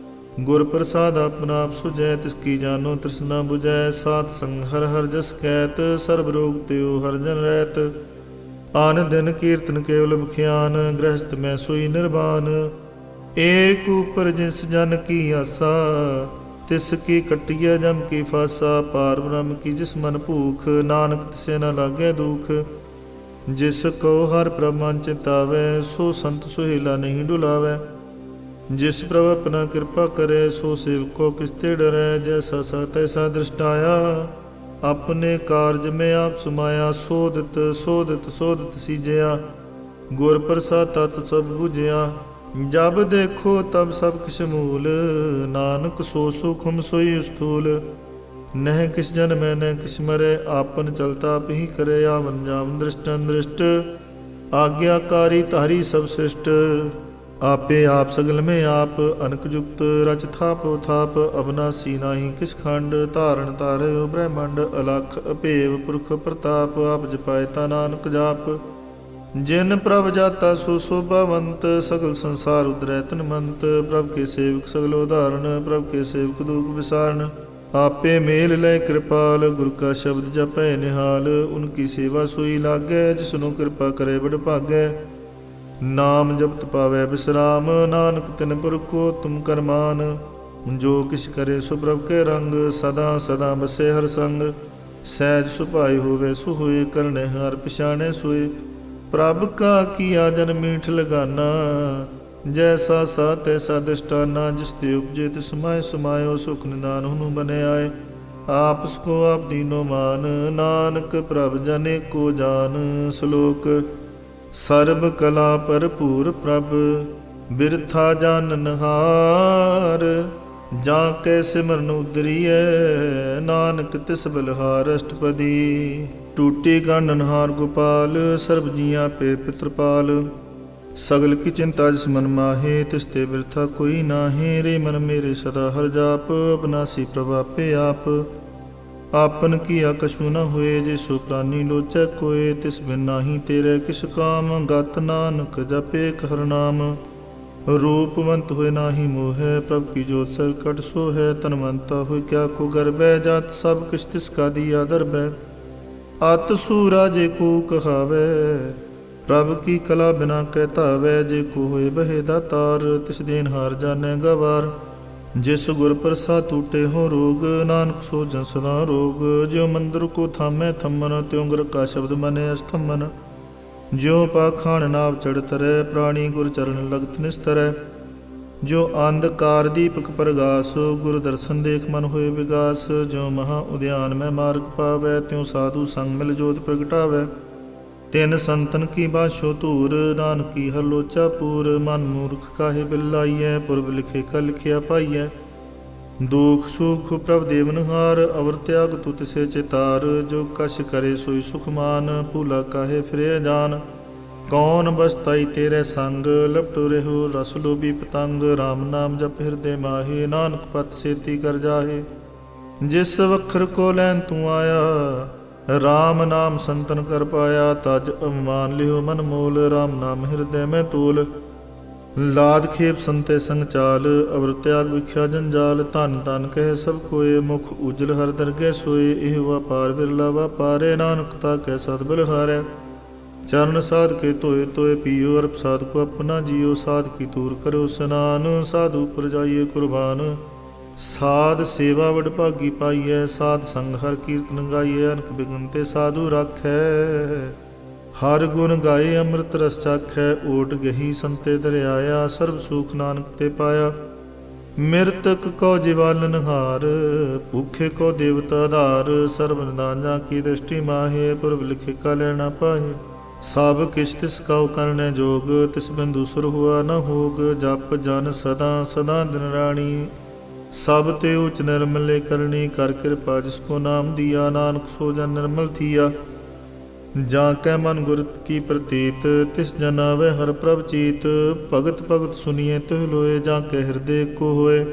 ਗੁਰ ਪ੍ਰਸਾਦ ਆਪਨਾ ਆਪ ਸੁਝੈ ਤਿਸ ਕੀ ਜਾਨੋ ਤ੍ਰਿਸ਼ਨਾ ਬੁਝੈ। ਸਾਧ ਸੰਗ ਹਰ ਹਰ ਜਸ ਕਹਿਤ ਸਰਬ ਰੋਗ ਤਿਉ ਹਰ ਜਨ ਰਹਿਤ। ਆਨ ਦਿਨ ਕੀਰਤਨ ਕੇਵਲ ਬਖਿਆਨ, ਗ੍ਰਹਸਥ ਮੈਂ ਸੋਈ ਨਿਰਵਾਨ। ਏਕ ਉਪਰ ਜਿਸ ਜਨ ਕੀ ਆਸਾ, ਤਿਸ ਕੀ ਕੱਟਿਐ ਜਮ ਕੀ ਫਾਸਾ। ਪਾਰ ਬ੍ਰਹਮ ਕੀ ਜਿਸ ਮਨ ਭੂਖ, ਨਾਨਕ ਤਿਸੇ ਨ ਲਾਗੈ ਦੁਖ। ਜਿਸ ਕੋ ਹਰ ਪ੍ਰਭ ਮਨ ਚਿਤਾਵੈ, ਸੋ ਸੰਤ ਸੁਹੇਲਾ ਨਹੀਂ ਡੁਲਾਵੈ। ਜਿਸ ਪ੍ਰਭ ਆਪਣਾ ਕਿਰਪਾ ਕਰੇ, ਸੋ ਸੇਵਕੋ ਕਿਸ ਤੇ ਡਰੈ। ਜੈਸਾ ਸਾ ਤੈਸਾ ਦ੍ਰਿਸ਼ਟਾਇਆ, ਆਪਣੇ ਕਾਰਜ ਮੈਂ ਆਪ ਸਮਾਇਆ। ਸੋਧਿਤ ਸੋਧਿਤ ਸੋਧਿਤ ਸੀਜਿਆ, ਗੁਰ ਪ੍ਰਸਾਦ ਤਤ ਸਭ ਬੁਝਿਆ। ਜਬ ਦੇਖੋ ਤਬ ਸਭ ਕਿਛ ਮੂਲ, ਨਾਨਕ ਸੋ ਸੁਖ ਹਮ ਸੋਈ ਸਥੂਲ। ਨਹਿ ਕਿਸ ਜਨ ਮੈਂ ਨਹਿ ਕਿਸ ਮਰੈ, ਆਪਨ ਚਲਤਾ ਆਪ ਹੀ ਕਰੇ। ਆਵਨ ਜਾਵਨ ਦ੍ਰਿਸ਼ਟਨ ਦ੍ਰਿਸ਼ਟ, ਆਗਿਆਕਾਰੀ ਧਾਰੀ ਸਭ ਸਿਸ਼ਟ। ਆਪੇ ਆਪ ਸਗਲ ਮੈਂ ਆਪ, ਅਨਕ ਜੁਗਤ ਰਚ ਥਾਪ ਥਾਪ। ਅਬਨਾਸੀ ਨਾਹੀ ਕਿਸ ਖੰਡ, ਧਾਰਨ ਧਾਰਿਓ ਬ੍ਰਹਮੰਡ। ਅਲਖ ਅਭੇਵ ਪੁਰਖ ਪ੍ਰਤਾਪ, ਆਪ ਜਪਾਏ ਤਾ ਨਾਨਕ ਜਾਪ। ਜਿਨ ਪ੍ਰਭ ਜਾਤਾ ਸੋ ਸੋਭਾਵੰਤ, ਸਗਲ ਸੰਸਾਰ ਉਦਰੈ ਤਨਮੰਤ। ਪ੍ਰਭ ਕੇ ਸੇਵਕ ਸਗਲ ਉਦਾਹਰਨ, ਪ੍ਰਭ ਕੇ ਸੇਵਕ ਦੁਖ ਵਿਸਾਰਨ। ਆਪੇ ਮੇਲ ਲੈ ਕਿਰਪਾਲ, ਗੁਰ ਕਾ ਸ਼ਬਦ ਜਪੈ ਨਿਹਾਲ। ਉਨਕੀ ਸੇਵਾ ਸੋਈ ਲਾਗੈ, ਜਿਸਨੂੰ ਕਿਰਪਾ ਕਰੇ ਬੜ ਭਾਗੈ। ਨਾਮ ਜਪਤ ਪਾਵੈ ਬਿਸਰਾਮ, ਨਾਨਕ ਤਿਨ ਪੁਰਖੋ ਤੁਮ ਕਰਮਾਨ। ਜੋ ਕਿਛ ਕਰੇ ਸੋ ਪ੍ਰਭ ਕੇ ਰੰਗ, ਸਦਾ ਸਦਾ ਬਸੇ ਹਰ ਸੰਗ। ਸਹਿਜ ਸੁਭਾਈ ਹੋਵੇ ਸੋ ਹੋਏ, ਕਰਨੇ ਹਰ ਪਛਾਣੇ ਸੋਏ। ਪ੍ਰਭ ਕਾ ਕੀਆ ਜਨ ਮੀਠ ਲਗਾਨਾ, ਜੈਸਾ ਸਾ ਤੈਸਾ ਦਿਸ਼ਟਾਨਾ। ਜਿਸ ਤੇ ਉਪਜੇ ਤਿਸ ਮਾਹਿ ਸਮਾਇਓ, ਸੁਖ ਨਿਦਾਨ ਹੁਨੂੰ ਬਨੇ ਆਏ। ਆਪਸ ਕੋ ਆਪ ਦੀਨੋ ਮਾਨ, ਨਾਨਕ ਪ੍ਰਭ ਜਨੇ ਕੋ ਜਾਨ। ਸ਼ਲੋਕ ਸਰਬ ਕਲਾ ਭਰਪੂਰ ਪ੍ਰਭ, ਬਿਰਥਾ ਜਾਨਨਹਾਰ। ਜਾਂ ਕੈ ਸਿਮਰਨ ਉਦਰੀਐ, ਨਾਨਕ ਤਿਸ ਬਲਿਹਾਰ। ਅਸ਼ਟਪਦੀ ਟੂਟੀ ਗਾਨਨਹਾਰ ਗੋਪਾਲ, ਸਰਬ ਜੀਆਂ ਪੇ ਪਿਤਰਪਾਲ। ਸਗਲ ਕੀ ਚਿੰਤਾ ਜਿਸ ਮਨ ਮਾਹੇ, ਤਿਸ ਤੇ ਬਿਰਥਾ ਕੋਈ ਨਾਹੀ। ਰੇ ਮਨ ਮੇਰੇ ਸਦਾ ਹਰ ਜਾਪ, ਅਬਨਾਸੀ ਪ੍ਰਭ ਆਪੇ ਆਪ। ਆਪਨ ਕੀਆ ਕਛੂ ਨ ਹੋਏ, ਜੇ ਸੋ ਪ੍ਰਾਨੀ ਲੋਚੈ ਕੋਏ। ਤਿਸ ਬਿਨ ਨਾਹੀ ਤੇਰੇ ਕਿਛ ਕਾਮ, ਗਤ ਨਾਨਕ ਜਪੇ ਹਰਿ ਨਾਮ। ਰੂਪਵੰਤ ਹੋਏ ਨਾਹੀ ਮੋਹੈ, ਪ੍ਰਭ ਕੀ ਜੋਤ ਸਰਕਟ ਸੋ ਹੈ। ਤਨਵੰਤਾ ਹੋਏ ਕਿਆ ਕੋ ਗਰਬੈ, ਜਤ ਸਭ ਕਿਛ ਤਿਸ ਕਾ ਦੀਆ ਦਰਬੈ। ਅਤ ਸੂਰਾ ਜੇ ਕੋ ਕਹਾਵੈ, ਪ੍ਰਭ ਕੀ ਕਲਾ ਬਿਨਾ ਕਹਿ ਧਾਵੈ। ਜੇ ਕੋ ਹੋਏ ਬਹਿ ਦਾਤਾਰ, ਤਿਸ ਦੇਨ ਹਾਰ ਜਾਣੈ ਗਵਾਰ। ਜਿਸ ਗੁਰ ਪ੍ਰਸਾਦ ਟੂਟੇ ਹੋ ਰੋਗ, ਨਾਨਕ ਸੋ ਜਨ ਸਦਾ ਰੋਗ। ਜਿਉ ਮੰਦਰ ਕੋ ਥਾਮੈ ਥੰਮਨ, ਤਿਉ ਗੁਰ ਕਾ ਸ਼ਬਦ ਮਨੈ ਅਸਥੰਮਨ। ਜਿਉ ਪਾਖਾਣ ਨਾਵ ਚੜ੍ਹ ਤਰੈ, ਪ੍ਰਾਣੀ ਗੁਰ ਚਰਨ ਲਗਤ ਨਿਸਤਰੈ। ਜੋ ਅੰਧਕਾਰ ਦੀਪਕ ਪ੍ਰਗਾਸ, ਗੁਰ ਦਰਸ਼ਨ ਦੇਖ ਮਨ ਹੋਏ ਵਿਗਾਸ। ਜਿਉ ਮਹਾ ਉਦਿਆਨ ਮੈਂ ਮਾਰਗ ਪਾਵੈ, ਤਿਉ ਸਾਧੂ ਸੰਗ ਮਿਲ ਜੋਤ ਪ੍ਰਗਟਾਵੈ। ਤਿਨ ਸੰਤਨ ਕੀ ਬਾਸ਼ੋ ਧੂਰ, ਨਾਨਕ ਕੀ ਹਰ ਲੋਚਾ ਪੂਰ। ਮਨ ਮੂਰਖ ਕਾਹੇ ਬਿਲਾਈਐ, ਪੁਰਬ ਲਿਖੇ ਕਾ ਲਿਖਿਆ ਪਾਈਐ। ਦੁਖ ਸੁਖ ਪ੍ਰਭ ਦੇਵਨਹਾਰ, ਅਵਰ ਤਿਆਗ ਤੂ ਤਿਸੇ ਚਿਤਾਰ। ਜੋ ਕਛ ਕਰੇ ਸੋਈ ਸੁਖਮਾਨ, ਭੂਲਾ ਕਾਹੇ ਫਿਰਿਆ ਜਾਨ। ਕੌਣ ਬਸਤਾਈ ਤੇਰੇ ਸੰਗ, ਲਪਟੋ ਰਹਿਓ ਰਸ ਲੋਭੀ ਪਤੰਗ। ਰਾਮ ਨਾਮ ਜਪ ਹਿਰਦੇ ਮਾਹੇ, ਨਾਨਕ ਪਤ ਸੇਤੀ ਕਰ ਜਾਹੇ। ਜਿਸ ਵਖਰ ਕੋ ਲੈਨ ਤੂੰ ਆਇਆ, ਰਾਮ ਨਾਮ ਸੰਤਨ ਕਰ ਪਾਇਆ। ਤਜ ਅਵਮਾਨ ਲਿਓ ਮਨ ਮੋਲ, ਰਾਮ ਨਾਮ ਹਿਰਦੈ ਮੈਂ ਤੋਲ। ਲਾਦ ਖੇਪ ਸੰਤੇ ਸੰਗ ਚਾਲ, ਅਵਰ ਤਿਆਗ ਵਿਖਿਆ ਜੰਜਾਲ। ਧਨ ਧਨ ਕਹਿ ਸਭ ਕੋਏ, ਮੁਖ ਉਜਲ ਹਰ ਦਰਗਹਿ ਸੋਏ। ਇਹ ਵਾਪਾਰ ਵਿਰਲਾ ਵਾਪਾਰੇ, ਨਾਨਕ ਤਾ ਕਹਿ ਸਤ ਬਲਿਹਾਰੈ। ਚਰਨ ਸਾਧ ਕੇ ਧੋਏ ਧੋਏ ਪੀਓ, ਅਰ ਪ੍ਰਸਾਦ ਕੋ ਆਪਣਾ ਜੀਓ। ਸਾਧ ਕੀ ਤੂਰ ਕਰੋ ਸਨਾਨ, ਸਾਧੂ ਉਪਰ ਜਾਈਏ ਕੁਰਬਾਨ। ਸਾਧ ਸੇਵਾ ਵਡ ਭਾਗੀ ਪਾਈਐ, ਸਾਧ ਸੰਗ ਹਰ ਕੀਰਤਨ ਗਾਈਐ। ਅਨਕ ਬਿਗਨ ਤੇ ਸਾਧੂ ਰਾਖੈ, ਹਰ ਗੁਣ ਗਾਏ ਅੰਮ੍ਰਿਤ ਰਸ ਚਾਖੈ। ਓਟ ਗਹੀ ਸੰਤੇ ਦਰਿਆਇਆ, ਸਰਬ ਸੁਖ ਨਾਨਕ ਤੇ ਪਾਇਆ। ਮਿਰਤਕ ਕੋ ਜਿਵਾਲਨਹਾਰ, ਭੂਖੇ ਕੋ ਦੇਵਤਾ ਆਧਾਰ। ਸਰਬ ਨਿਦਾਨਾਂ ਕੀ ਦ੍ਰਿਸ਼ਟੀ ਮਾਹੇ, ਪੁਰਬ ਲਿਖੇ ਕਾ ਲੈਣਾ ਪਾਹੇ। ਸਭ ਕਿਛ ਤਿਸ ਕਉ ਕਰਨੈ ਜੋਗ, ਤਿਸ ਬਿਨ ਦੂਸਰ ਹੁਆ ਨ ਹੋਗ। ਜਪ ਜਨ ਸਦਾ ਸਦਾ ਦਿਨ ਰਾਣੀ, ਸਭ ਤੇ ਉਚ ਨਿਰਮਲੇ ਕਰਨੀ। ਕਰ ਕਿਰਪਾ ਜਿਸ ਕੋ ਨਾਮ ਦੀਆ, ਨਾਨਕ ਸੋ ਜਨ ਨਿਰਮਲ ਥੀਆ। ਜਾਂ ਕੈ ਮਨ ਗੁਰ ਕੀ ਪ੍ਰਤੀਤ, ਤਿਸ ਜਨ ਆਵੈ ਹਰ ਪ੍ਰਭ ਚੀਤ। ਭਗਤ ਭਗਤ ਸੁਨੀਏ ਤਿਹ ਲੋਏ, ਜਾਂ ਕੈ ਹਿਰਦੇ ਕੋ ਹੋਏ।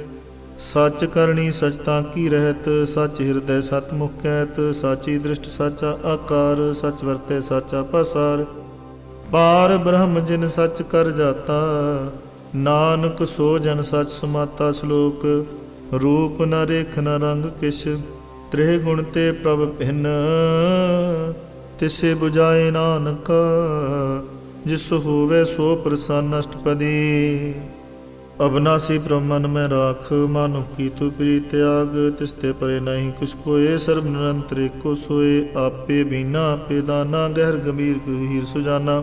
ਸੱਚ ਕਰਨੀ ਸਚਤਾ ਕੀ ਰਹਿਤ, ਸੱਚ ਹਿਰਦੈ ਸਤ ਮੁਖ ਕਹਿਤ। ਸਾਚੀ ਦ੍ਰਿਸ਼ਟ ਸਾਚਾ ਆਕਾਰ, ਸੱਚ ਵਰਤੈ ਸਾਚਾ ਪਸਾਰ। ਪਾਰ ਬ੍ਰਹਮ ਜਿਨ ਸੱਚ ਕਰ ਜਾਤਾ, ਨਾਨਕ ਸੋ ਜਨ ਸੱਚ ਸਮਾਤਾ। ਸ਼ਲੋਕ ਰੂਪ ਨ ਰੇਖ ਨ ਰੰਗ ਕਿਛ, ਤ੍ਰਿਹ ਗੁਣ ਤੇ ਪ੍ਰਭ ਭਿੰਨ। ਤਿਸੇ 부ਜਾਏ ਨਾਨਕ, ਜਿਸ ਹੋਵੇ ਸੋ ਪ੍ਰਸੰਨ ਅਸ਼ਟਪਦੀ। ਅਬਨਾਸੀ ਬ੍ਰਹਮਨ ਮੈਂ ਰਾਖ, ਮਾਨੁ ਕੀ ਤੂ ਪ੍ਰੀ ਤਿਆਗ। ਤਿਸ ਤੇ ਪਰੇ ਨਹੀਂ ਕੁਛ ਕੋਏ, ਸਰਬ ਨਿਰੰਤਰ ਏਕੋ ਸੋਏ। ਆਪੇ ਬੀਨਾ ਆਪੇ ਦਾਨਾ, ਗਹਿਰ ਗੰਭੀਰ ਗਹੀਰ ਸੁਜਾਨਾ।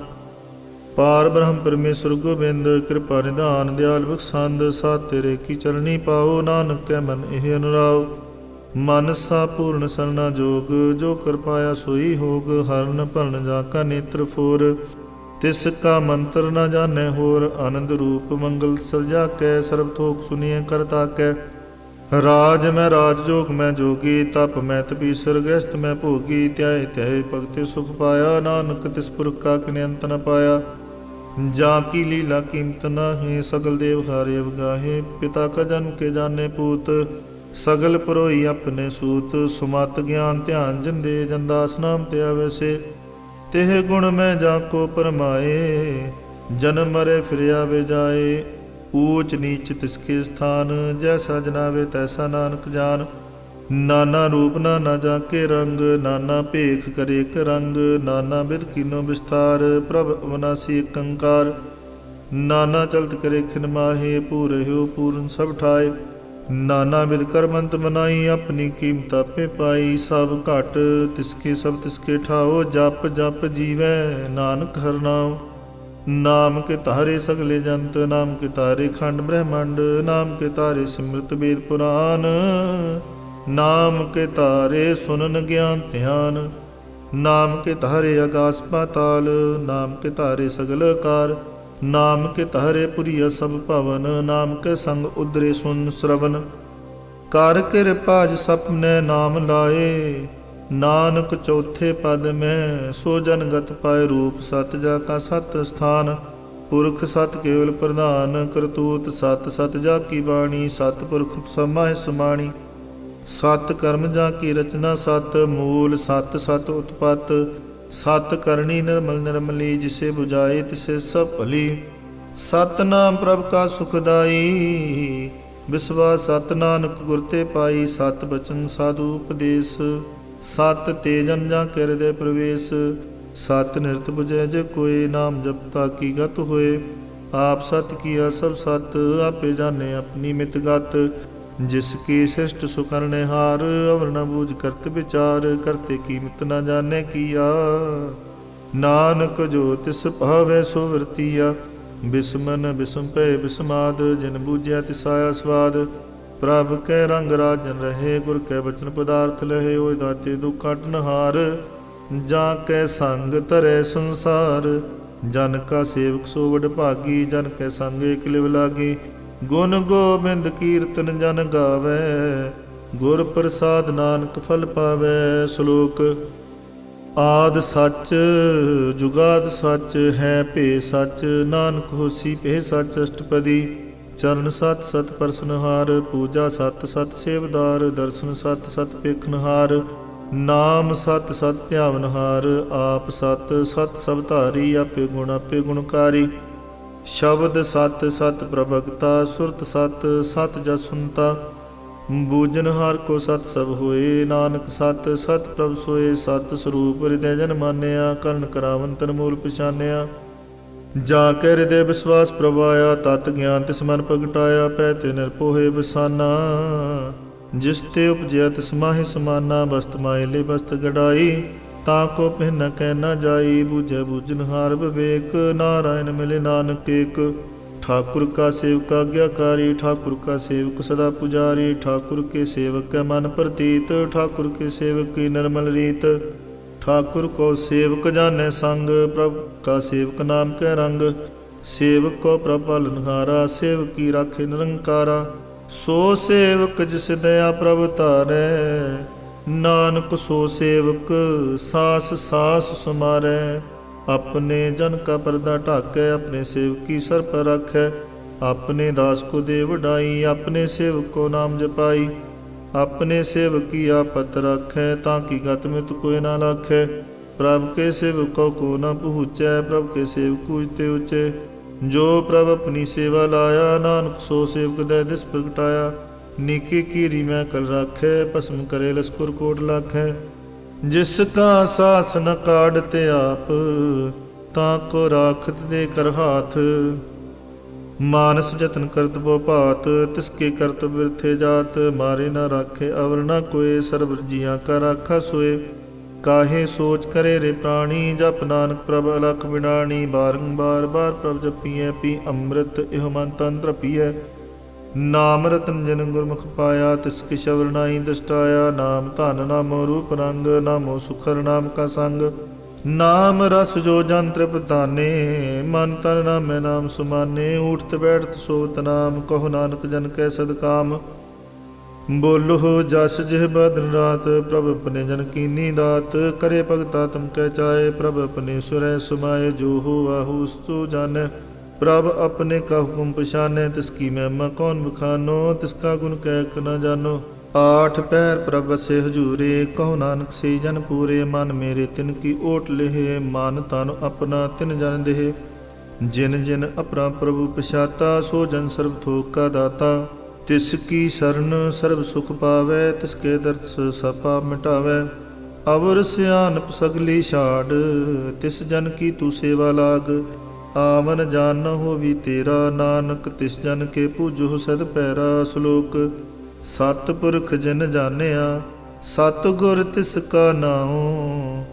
ਪਾਰ ਬ੍ਰਹਮ ਪਰਮੇਸ਼ਰ ਗੋਬਿੰਦ, ਕਿਰਪਾ ਨਿਧਾਨ ਦਿਆਲ ਬਖਸ਼ੰਦ। ਸਾਧ ਤੇਰੇ ਕੀ ਚਰਣੀ ਪਾਓ, ਨਾਨਕ ਕੈ ਮਨ ਇਹ ਅਨੁਰਾਓ। ਮਨਸਾ ਪੂਰਨ ਸਰਨਾ ਜੋਗ, ਜੋ ਕਰ ਪਾਇਆ ਸੋਈ ਹੋਗ। ਹਰਨ ਭਰਨ ਜਾ ਕਾ ਨੇਤਰ ਫੋਰ, ਤਿਸ ਕਾ ਮੰਤਰ ਨ ਜਾਣੈ ਹੋਰ। ਆਨੰਦ ਰੂਪ ਮੰਗਲ ਸਜਾ ਕੈ, ਸਰਬ ਥੋਕ ਸੁਨੀਐ ਕਰਤਾ ਕੈ। ਰਾਜ ਮੈਂ ਰਾਜ ਜੋਗ ਮੈਂ ਜੋਗੀ, ਤਪ ਮੈਂ ਤਪੀਸਰ ਗ੍ਰਸਤ ਮੈਂ ਭੋਗੀ। ਧਿਆਏ ਧਿਆਏ ਭਗਤਿ ਸੁਖ ਪਾਇਆ, ਨਾਨਕ ਤਿਸ ਪੁਰਖ ਕਾ ਕਿਨਅੰਤ ਨ ਪਾਇਆ। ਜਾਂ ਕੀ ਲੀਲਾ ਕੀਮਤ ਨਾਹੀਂ, ਸਗਲ ਦੇਵ ਹਾਰੇ ਅਵਗਾਹੇ। ਪਿਤਾ ਕਾ ਜਨਮ ਕੇ ਜਾਣੇ ਪੂਤ, ਸਗਲ ਪਰੋਈ ਆਪਣੇ ਸੂਤ। ਸੁਮਤ ਗਿਆਨ ਧਿਆਨ ਜਿੰਦੇ, ਜਨਦਾਸ ਨਾਮ ਤੇ ਆਵੇ ਸੇ। ਤਿਹ ਗੁਣ ਮੈਂ ਜਾ ਕੋ ਪਰਮਾਏ, ਜਨਮ ਮਰੇ ਫਿਰ ਆਵੇ ਜਾਏ। ਊਚ ਨੀਚ ਤਿਸਕੇ ਸਥਾਨ, ਜੈਸਾ ਜਨਾਵੇ ਤੈਸਾ ਨਾਨਕ ਜਾਨ। ਨਾਨਾ ਰੂਪ ਨਾਨਾ ਜਾ ਕੇ ਰੰਗ, ਨਾਨਾ ਭੇਖ ਕਰੇ ਇੱਕ ਰੰਗ। ਨਾਨਾ ਬਿਧ ਕੀਨੋ ਵਿਸਤਾਰ, ਪ੍ਰਭ ਅਵਨਾਸੀ ਏਕ ਓੰਕਾਰ। ਨਾਨਾ ਚਲਤ ਕਰੇ ਖਿਨ ਮਾਹੇ, ਪੂਰਹਿਓ ਪੂਰਨ ਸਭ ਠਾਏ। ਨਾਨਾ ਬਿਧ ਕਰਮੰਤ ਮਨਾਈ, ਆਪਣੀ ਕੀਮਤ ਆਪੇ ਪਾਈ। ਸਭ ਘਟ ਤਿਸਕੇ ਸਭ ਤਿਸਕੇ ਠਾਓ, ਜਪ ਜਪ ਜੀਵੈ ਨਾਨਕ ਹਰਿ ਨਾਉ। ਨਾਮ ਕੇ ਤਾਰੇ ਸਗਲੇ ਜੰਤ, ਨਾਮ ਕੇ ਤਾਰੇ ਖੰਡ ਬ੍ਰਹਮੰਡ। ਨਾਮ ਕੇ ਤਾਰੇ ਸਿਮਰਤ ਵੇਦ ਪੁਰਾਨ, ਨਾਮ ਕੇ ਤਾਰੇ ਸੁਨਨ ਗਿਆਨ ਧਿਆਨ। ਨਾਮ ਕੇ ਤਾਰੇ ਆਗਾਸ ਪਾਤਾਲ, ਨਾਮ ਕੇ ਤਾਰੇ ਸਗਲ ਅਕਾਰ। ਨਾਮ ਕੇ ਤਾਰੇ ਪੁਰੀਆ ਸਭ ਭਵਨ, ਨਾਮ ਕੇ ਸੰਗ ਉਦਰੇ ਸੁਨ ਸ਼ਰਵਨ। ਕਰ ਕਿਰਪਾ ਜਿ ਸਪਨੇ ਨਾਮ ਲਾਏ, ਨਾਨਕ ਚੌਥੇ ਪਦ ਮੈਂ। ਸੋ ਜਨਗਤ ਪਾਏ ਰੂਪ ਸਤ, ਜਾ ਕਾ ਸਤ ਸਥਾਨ। ਪੁਰਖ ਸਤ ਕੇਵਲ ਪ੍ਰਧਾਨ, ਕਰਤੂਤ ਸਤ ਸਤ ਜਾ ਕੀ ਬਾਣੀ। ਸਤ ਪੁਰਖ ਸਮਾਹਿ ਸਮਾਣੀ, ਸਤ ਕਰਮ ਜਾ ਕੀ ਰਚਨਾ ਸਤ। ਮੂਲ ਸਤ ਸਤ ਉਤਪਤ, ਸਤ ਕਰਨੀ ਨਿਰਮਲ ਨਿਰਮਲੀ। ਜਿਸੇ 부ਜਾਏ ਤਿਸੇ ਸਭ ਭਲੀ, ਸਤਨਾਮ ਪ੍ਰਭ ਕਾ ਸੁਖਦਾਈ। ਵਿਸਵਾਸ ਸਤ ਨਾਨਕ ਗੁਰ ਤੇ ਪਾਈ, ਸਤ ਬਚਨ ਸਾਧੂ ਉਪਦੇਸ। ਸਤ ਤੇ ਜਨ ਜਾ ਕੇ ਹਿਰਦੈ ਪ੍ਰਵੇਸ਼, ਸਤ ਨਿਰਤ 부ਜੈ ਜੇ ਕੋਇ। ਨਾਮ ਜਪਤਾ ਕੀ ਗਤ ਹੋਏ, ਆਪ ਸਤ ਕੀਆ ਸਭ ਸਤ। ਆਪੇ ਜਾਣੇ ਆਪਣੀ ਮਿਤ ਗਤ, ਜਿਸ ਕੀ ਸ੍ਰਿਸ਼ਟ ਸੁਕਰਨੇ ਹਾਰ। ਅਵਰ ਨ ਬੂਝ ਕਰਤ ਵਿਚਾਰ, ਕਰਤੇ ਕੀਮਤ ਨ ਜਾਣੈ ਕੀਆ। ਨਾਨਕ ਜੋ ਤਿਸ ਭਾਵੈ ਸੋ ਵਰਤੀਆ, ਬਿਸਮਨ ਬਿਸਮ ਭੈ ਬਿਸਮਾਦ। ਜਿਨ ਬੂਝਿਆ ਤਿਸ ਆਇਆ ਸਵਾਦ, ਪ੍ਰਭ ਕੈ ਰੰਗ ਰਾਜਨ ਰਹੇ। ਗੁਰ ਕੈ ਬਚਨ ਪਦਾਰਥ ਲਹੇ, ਹੋਇ ਦਾਤੇ ਦੁਖ ਕੱਟਨ ਹਾਰ। ਜਾਂ ਕੈ ਸੰਗ ਧਰੈ ਸੰਸਾਰ, ਜਨ ਕਾ ਸੇਵਕ ਸੋ ਵਡ ਭਾਗੀ। ਜਨ ਕੈ ਸੰਗ ਏਕ ਲਿਵ ਲਾਗੀ, ਗੁਣ ਗੋਬਿੰਦ ਕੀਰਤਨ ਜਨ ਗਾਵੈ। ਗੁਰ ਪ੍ਰਸਾਦ ਨਾਨਕ ਫਲ ਪਾਵੈ। ਸ਼ਲੋਕ। ਆਦਿ ਸੱਚ ਜੁਗਾਦ ਸੱਚ, ਹੈ ਭੇ ਸੱਚ। ਨਾਨਕ ਹੋਸੀ ਭੇ ਸੱਚ ਅਸ਼ਟਪਦੀ। ਚਰਨ ਸਤ ਸਤ ਪਰਸਨਹਾਰ, ਪੂਜਾ ਸਤ ਸਤ ਸੇਵਦਾਰ। ਦਰਸ਼ਨ ਸਤ ਸਤ ਪੇਖਨਹਾਰ, ਨਾਮ ਸਤ ਸਤ ਧਿਆਵਨਹਾਰ। ਆਪ ਸਤ ਸਤ ਸਭ ਧਾਰੀ, ਆਪੇ ਗੁਣਕਾਰੀ। ਸ਼ਬਦ ਸਤ ਸਤ ਪ੍ਰਭਗਤਾ, ਸੁਰਤ ਸਤ ਸਤ ਜਸ ਸੁਨਤਾ। ਬੂਝਨਹਾਰ ਕੋ ਸਤ ਸਭ ਹੋਏ, ਨਾਨਕ ਸਤ ਸਤ ਪ੍ਰਭ ਸੋਏ। ਸਤ ਸਰੂਪ ਹਿਰਦੈ ਜਨ ਮਾਨਿਆ, ਕਰਨ ਕਰਾਵਨ ਤਨ ਮੂਲ ਪਛਾਨਿਆ। ਜਾ ਕੇ ਹਿਰਦੈ ਵਿਸਵਾਸ ਪ੍ਰਭ ਆਇਆ, ਤਤ ਗਿਆਨ ਤਿਸ ਮਨ ਪ੍ਰਗਟਾਇਆ। ਪੈ ਤੇ ਨਿਰਭਉ ਬਸਾਨਾ, ਜਿਸ ਤੇ ਉਪਜਿਆ ਤਿਸ ਮਾਹਿ ਸਮਾਨਾ। ਬਸਤ ਮਾਇਲੇ ਬਸਤ ਗੜਾਈ, ਤਾਂ ਕੋ ਪਹਿਨ ਕਹਿ ਨਾ ਜਾਈ। ਬੂਝੈ ਬੂਝਨਹਾਰ ਵਿਵੇਕ, ਨਾਰਾਇਣ ਮਿਲੇ ਨਾਨਕ ਏਕ। ठाकुर का सेवक आज्ञाकारी, ठाकुर का सेवक सदा पुजारी। ठाकुर के सेवक के मन प्रतीत, ठाकुर के सेवक की निर्मल रीत। ठाकुर को सेवक जाने संग, प्रभ का सेवक नाम के रंग। सेवक को प्रभ पालनहारा, सेवक की राखे निरंकारा। सो सेवक जिस दया प्रभ तारै, नानक सो सेवक सास सास सुमारै। अपने जन का पर्दा ढाकै, अपने सेवक की सर पर रखै। अपने दास को दे वडाई, अपने सेवक को नाम जपाई। अपने सेवक की आपत रखै, ताकि गत मित कोई ना लाखै। प्रभ के सेवकों को न पहुँचै, प्रभ के सेवक ऊँचते ऊँचे। जो प्रभ अपनी सेवा लाया, नानक सो सेवक दे दिस प्रगटाया। नीकी कीरी मैं कल राखै, भस्म करे लस्कुर कोट लाखै। ਜਿਸ ਕਾ ਸਾਸ ਨ ਕਾੜਤੇ ਆਪ, ਤਾਂ ਕੋ ਰਾਖਤ ਦੇ ਕਰ ਹਾਥ। ਮਾਨਸ ਜਤਨ ਕਰਤ ਬੋ ਭਾਤ, ਤਿਸਕੇ ਕਰਤ ਬਿਰਥੇ ਜਾਤ। ਮਾਰੇ ਨਾ ਰਾਖੇ ਅਵਰ ਨਾ ਕੋਏ, ਸਰਬ ਜੀਆਂ ਕਾ ਰਾਖਾ ਸੋਏ। ਕਾਹੇ ਸੋਚ ਕਰੇ ਰੇ ਪ੍ਰਾਣੀ, ਜਪ ਨਾਨਕ ਪ੍ਰਭ ਅਲਖ ਬਿਡਾਣੀ। ਬਾਰੰਬਾਰ ਬਾਰ ਪ੍ਰਭ ਜਪੀਐ, ਪੀ ਅੰਮ੍ਰਿਤ ਇਹੋ ਮਨ ਤਨ ਤ੍ਰਪੀਐ। ਨਾਮ ਰਤਨ ਜਨ ਗੁਰਮੁਖ ਪਾਇਆ, ਤਿਸ ਕੇ ਸ਼ਬਰ ਨਾਹੀ ਦ੍ਰਿਸ਼ਟਾਇਆ। ਨਾਮ ਧਨ ਨਾਮੋ ਰੂਪ ਰੰਗ, ਨਾਮੋ ਸੁਖਰ ਨਾਮ ਕਾ ਸੰਗ। ਨਾਮ ਰਸ ਜੋ ਜਨ ਤ੍ਰਿਪਤਾਨੇ, ਮਨ ਤਨ ਨਾਮੈ ਨਾਮ ਸੁਮਾਨੇ। ਊਠਤ ਬੈਠਤ ਸੋਤ ਨਾਮ, ਕਹੋ ਨਾਨਕ ਜਨ ਕੈ ਸਦਕਾਮ। ਬੋਲੋ ਜਸ ਜਿਹ ਬਦਨ ਰਾਤ, ਪ੍ਰਭ ਆਪਣੇ ਜਨ ਕੀਨੀ ਦਾਤ। ਕਰੇ ਭਗਤਾ ਤੁਮ ਕੈ ਚਾਏ, ਪ੍ਰਭ ਆਪਣੇ ਸੁਰੈ ਸੁਮਾਏ। ਜੋ ਹੋ ਆਹੂ ਸਤੁ ਜਾਣੈ, ਪ੍ਰਭ ਆਪਣੇ ਕਾ ਹੁਕਮ ਪਛਾਨੈ। ਤਿਸ ਕੀ ਮਹਿਮਾ ਕੌਣ ਬਖਾਨੋ, ਤਿਸ ਕਾ ਗੁਣ ਕਹਿ ਕ ਨ ਜਾਨੋ। ਆਠ ਪਹਿਰ ਪ੍ਰਭ ਬਸੇ ਹਜੂਰੇ, ਕਹੋ ਨਾਨਕ ਸੇ ਜਨ ਪੂਰੇ। ਮਨ ਮੇਰੇ ਤਿਨ ਕੀ ਓਟ ਲੇਹ, ਮਨ ਤਨ ਆਪਣਾ ਤਿਨ ਜਨ ਦੇਹ। ਜਿਨ ਜਿਨ ਅਪਰਾ ਪ੍ਰਭੂ ਪਛਾਤਾ, ਸੋ ਜਨ ਸਰਬ ਥੋਕ ਕਾ ਦਾਤਾ। ਤਿਸ ਕੀ ਸ਼ਰਨ ਸਰਬ ਸੁਖ ਪਾਵੈ, ਤਿਸ ਕੇ ਦਰਸ ਸਭ ਪਾਪ ਮਿਟਾਵੈ। ਅਵਰ ਸਿਆਨਪ ਸਗਲੀ ਛਾੜ, ਤਿਸ ਜਨ ਕੀ ਤੂੰ ਸੇਵਾ ਲਾਗ। ਆਵਨ ਜਾਨ ਨ ਹੋਵੀ ਤੇਰਾ, ਨਾਨਕ ਤਿਸ ਜਨ ਕੇ ਪੂਜੋ ਸਦ ਪੈਰਾ। ਸ਼ਲੋਕ। ਸਤ ਪੁਰਖ ਜਿਨ ਜਾਣਿਆ, ਸਤ ਗੁਰ ਤਿਸ ਕਾ ਨਾਉ।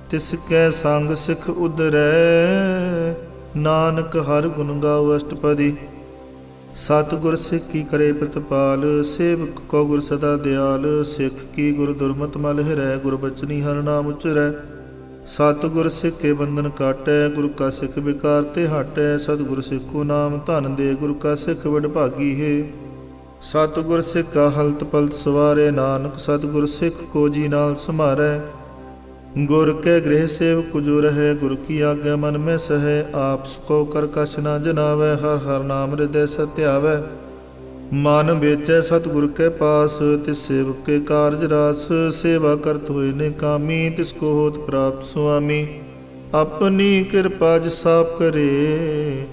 ਤਿਸ ਕੈ ਸੰਗ ਸਿਖ ਉਦਰੈ, ਨਾਨਕ ਹਰ ਗੁਣ ਗਾਉ ਅਸ਼ਟਪਦੀ। ਸਤ ਗੁਰ ਸਿੱਖ ਕੀ ਕਰੇ ਪ੍ਰਤਪਾਲ, ਸੇਵਕ ਕੋ ਗੁਰ ਸਦਾ ਦਿਆਲ। ਸਿੱਖ ਕੀ ਗੁਰ ਦੁਰਮਤ ਮਲ ਹਿਰੈ, ਗੁਰ ਬਚਨੀ ਹਰ ਨਾਮ ਉਚਰੈ। ਸਤ ਗੁਰ ਸਿੱਖ ਕੇ ਬੰਧਨ ਕਾਟੈ, ਗੁਰ ਕਾ ਸਿੱਖ ਵਿਕਾਰ ਤੇ ਹਟੈ। ਸਤਿ ਗੁਰ ਸਿੱਖੋ ਨਾਮ ਧਨ ਦੇ, ਗੁਰ ਕਾ ਸਿੱਖ ਵਡ ਭਾਗੀ ਹੈ। ਸਤਿ ਗੁਰ ਸਿੱਖ ਕਾ ਹਲਤ ਪਲਤ ਸਵਾਰੇ, ਨਾਨਕ ਸਤਿ ਗੁਰ ਸਿੱਖ ਕੋ ਜੀ ਨਾਲ ਸਮਾਰੈ। ਗੁਰ ਕੇ ਗ੍ਰਹਿ ਸੇਵਕ ਜੋ ਰਹੈ, ਗੁਰ ਕੀ ਆਗਿਆ ਮਨ ਮੈਂ ਸਹੈ। ਆਪਸ ਕੋ ਕਰ ਕਛ ਨ ਜਨਾਵੈ, ਹਰ ਹਰ ਨਾਮ ਹਿਰਦੈ ਸਤਿਆਵੈ। ਮਨ ਵੇਚੈ ਸਤਿਗੁਰ ਕੇ ਪਾਸ, ਤਿਸ ਸੇਵਕ ਕੇ ਕਾਰਜ ਰਾਸ। ਸੇਵਾ ਕਰਤ ਹੋਏ ਨੇ ਕਾਮੀ, ਤਿਸ ਕੋ ਹੋਤ ਪ੍ਰਾਪਤ ਸੁਆਮੀ। ਆਪਣੀ ਕਿਰਪਾ ਜਿਸ ਆਪ ਕਰੇ,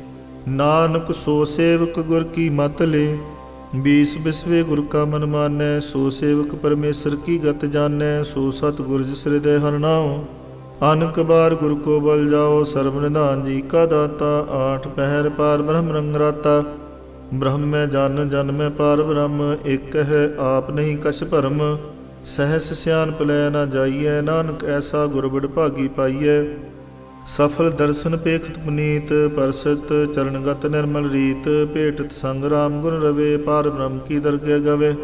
ਨਾਨਕ ਸੋ ਸੇਵਕ ਗੁਰ ਕੀ ਮਤ ਲੇ। ਬੀਸ ਬਿਸਵੇ ਗੁਰ ਕਾ ਮਨ ਮਾਨੈ, ਸੋ ਸੇਵਕ ਪਰਮੇਸ਼ਰ ਕੀ ਗਤ ਜਾਣੈ। ਸੋ ਸਤਿਗੁਰ ਜਿਸ ਹਿਰਦੈ ਹਰਿ ਨਾਉ, ਅਨਕ ਬਾਰ ਗੁਰ ਕੋ ਬਲ ਜਾਓ। ਸਰਬ ਨਿਧਾਨ ਜੀ ਕਾ ਦਾਤਾ, ਆਠ ਪਹਿਰ ਪਾਰ ਬ੍ਰਹਮ ਰੰਗ ਰਾਤਾ। ਬ੍ਰਹਮੈ ਜਨ ਜਨ ਮੈਂ ਪਾਰ ਬ੍ਰਹਮ, ਇਕ ਹੈ ਆਪ ਨਹੀਂ ਕਛ ਭਰਮ। ਸਹਿਸ ਸਿਆਣਪ ਲੈ ਨਾ ਜਾਈਐ, ਨਾਨਕ ਐਸਾ ਗੁਰ ਵਡ ਭਾਗੀ ਪਾਈਐ। ਸਫਲ ਦਰਸ਼ਨ ਪੇਖਤ ਪੁਨੀਤ, ਪਰਸਤ ਚਰਨਗਤ ਨਿਰਮਲ ਰੀਤ। ਭੇਟਤ ਸੰਗ ਰਾਮ ਗੁਣ ਰਵੇ, ਪਾਰ ਬ੍ਰਹਮ ਕੀ ਦਰਗਹਿ ਗਵੇ।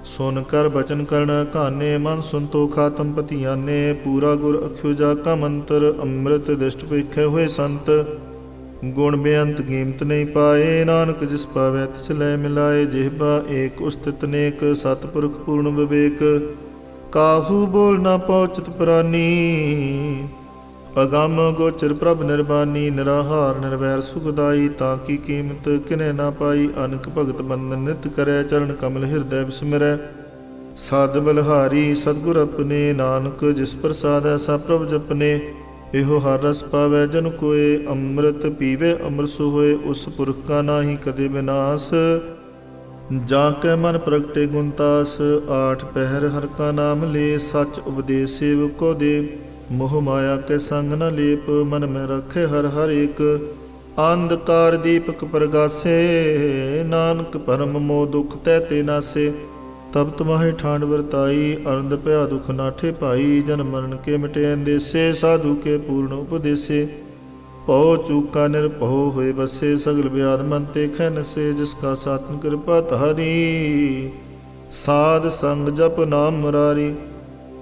ਸੁਨ ਕਰ ਬਚਨ ਕਰਨ ਕਾਨੇ, ਮਨ ਸੁਨਤੋ ਖਾਤਮ ਪਤੀਆਨੇ। ਪੂਰਾ ਗੁਰ ਅਖਿਓ ਜਾ ਕਾ ਮੰਤਰ, ਅੰਮ੍ਰਿਤ ਦਿਸ਼ਟ ਵੇਖੈ ਹੋਏ ਸੰਤ। ਗੁਣ ਬੇਅੰਤ ਕੀਮਤ ਨਹੀਂ ਪਾਏ, ਨਾਨਕ ਜਿਸ ਪਾਵੈ ਤਿਸ ਲੈ ਮਿਲਾਏ। ਜਿਹਬਾ ਏਕ ਉਸਤਿਤ ਨੇਕ, ਸਤਿਪੁਰਖ ਪੂਰਨ ਵਿਵੇਕ। ਕਾਹੂ ਬੋਲ ਨਾ ਪਹੁੰਚਤ ਪ੍ਰਾਨੀ, ਅਗੰਮ ਗੋਚਰ ਪ੍ਰਭ ਨਿਰਬਾਨੀ। ਨਿਰਾਹਾਰ ਨਿਰਵੈਰ ਸੁਖਦਾਈ, ਤਾਂ ਕੀ ਕੀਮਤ ਕਿਨੇ ਨਾ ਪਾਈ। ਅਨਕ ਭਗਤ ਬੰਦਨ ਨਿਤ ਕਰੈ, ਚਰਨ ਕਮਲ ਹਿਰਦੈ ਬਿਸਮਰੈ। ਸਦ ਬਲਹਾਰੀ ਸਤਿਗੁਰ ਆਪਣੇ, ਨਾਨਕ ਜਿਸ ਪ੍ਰਸਾਦ ਐਸਾ ਪ੍ਰਭ ਜਪਨੇ। ਇਹੋ ਹਰ ਰਸ ਪਾਵੈ ਜਨ ਕੋਏ, ਅੰਮ੍ਰਿਤ ਪੀਵੇ ਅੰਮ੍ਰਿਤ ਹੋਏ। ਉਸ ਪੁਰਖ ਕਾ ਨਾਹੀ ਕਦੇ ਵਿਨਾਸ਼, ਜਾਂ ਕੈ ਮਨ ਪ੍ਰਗਟੇ ਗੁਣਤਾਸ। ਆਠ ਪਹਿਰ ਹਰ ਕਾ ਨਾਮ ਲੇ, ਸੱਚ ਉਪਦੇਸ ਸੇਵਕ ਕੋ ਦੇ। ਮੋਹ ਮਾਇਆ ਕੇ ਸੰਗ ਨ ਲੇਪ, ਮਨ ਮੈਂ ਰਖੇ ਹਰ ਹਰ ਏਕ। ਅੰਧਕਾਰ ਦੀਪਕ ਪ੍ਰਗਾਸੇ, ਨਾਨਕ ਪਰਮ ਮੋਹ ਦੁਖ ਤੈ ਤੇ ਨਾਸੇ। ਤਬ ਤੁਮਾਹੇ ਠਾਂਡ ਵਰਤਾਈ, ਅਰੰਦ ਭਇਆ ਦੁਖ ਨਾਠੇ ਭਾਈ। ਜਨ ਮਰਨ ਕੇ ਮਿਟੇ ਅੰਦੇਸੇ, ਸਾਧੂ ਕੇ ਪੂਰਨ ਉਪਦੇਸੇ। ਭਉ ਚੂਕਾ ਨਿਰਭਉ ਹੋਏ ਬਸੇ, ਸਗਲ ਵਿਆਦ ਮਨ ਤੇ ਖੈ ਨਸੇ। ਜਿਸ ਕਾ ਸਾਤਨ ਕਿਰਪਾ ਧਾਰੀ, ਸਾਧ ਸੰਗ ਜਪ ਨਾਮ ਮੁਰਾਰੀ।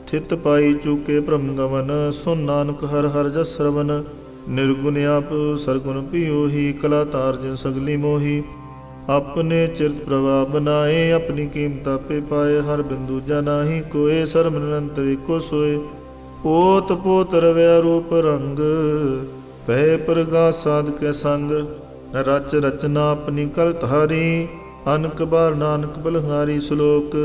ਥਿਤ ਪਾਈ ਚੂਕੇ ਭ੍ਰਮ ਗਮਨ, ਸੁਨ ਨਾਨਕ ਹਰ ਹਰ ਜਸ ਸਰਵਨ। ਨਿਰਗੁਣ ਆਪ ਸਰਗੁਣ ਪਿਓਹੀ, ਕਲਾ ਤਾਰ ਜਿਨ ਸਗਲੀ ਮੋਹੀ। ਆਪਣੇ ਚਿਰਤ ਪ੍ਰਭਾ ਬਨਾਏ, ਆਪਣੀ ਕੀਮਤ ਆਪੇ ਪਾਏ। ਹਰ ਬਿੰਦੂ ਜਨਾਹੀ ਕੋਏ, ਸਰਬ ਨਿਰੰਤਰ ਏਕੋ ਸੋਏ। ਓਤ ਪੋਤ ਰਵਿਆ ਰੂਪ ਰੰਗ, ਭੈ ਪ੍ਰਗਾਸ ਸਾਧ ਕੇ ਸੰਗ। ਰਚ ਰਚਨਾ ਆਪਣੀ ਕਰ ਧਾਰੀ, ਅਨਕ ਬਾਰ ਨਾਨਕ ਬਲਹਾਰੀ। ਸ਼ਲੋਕ।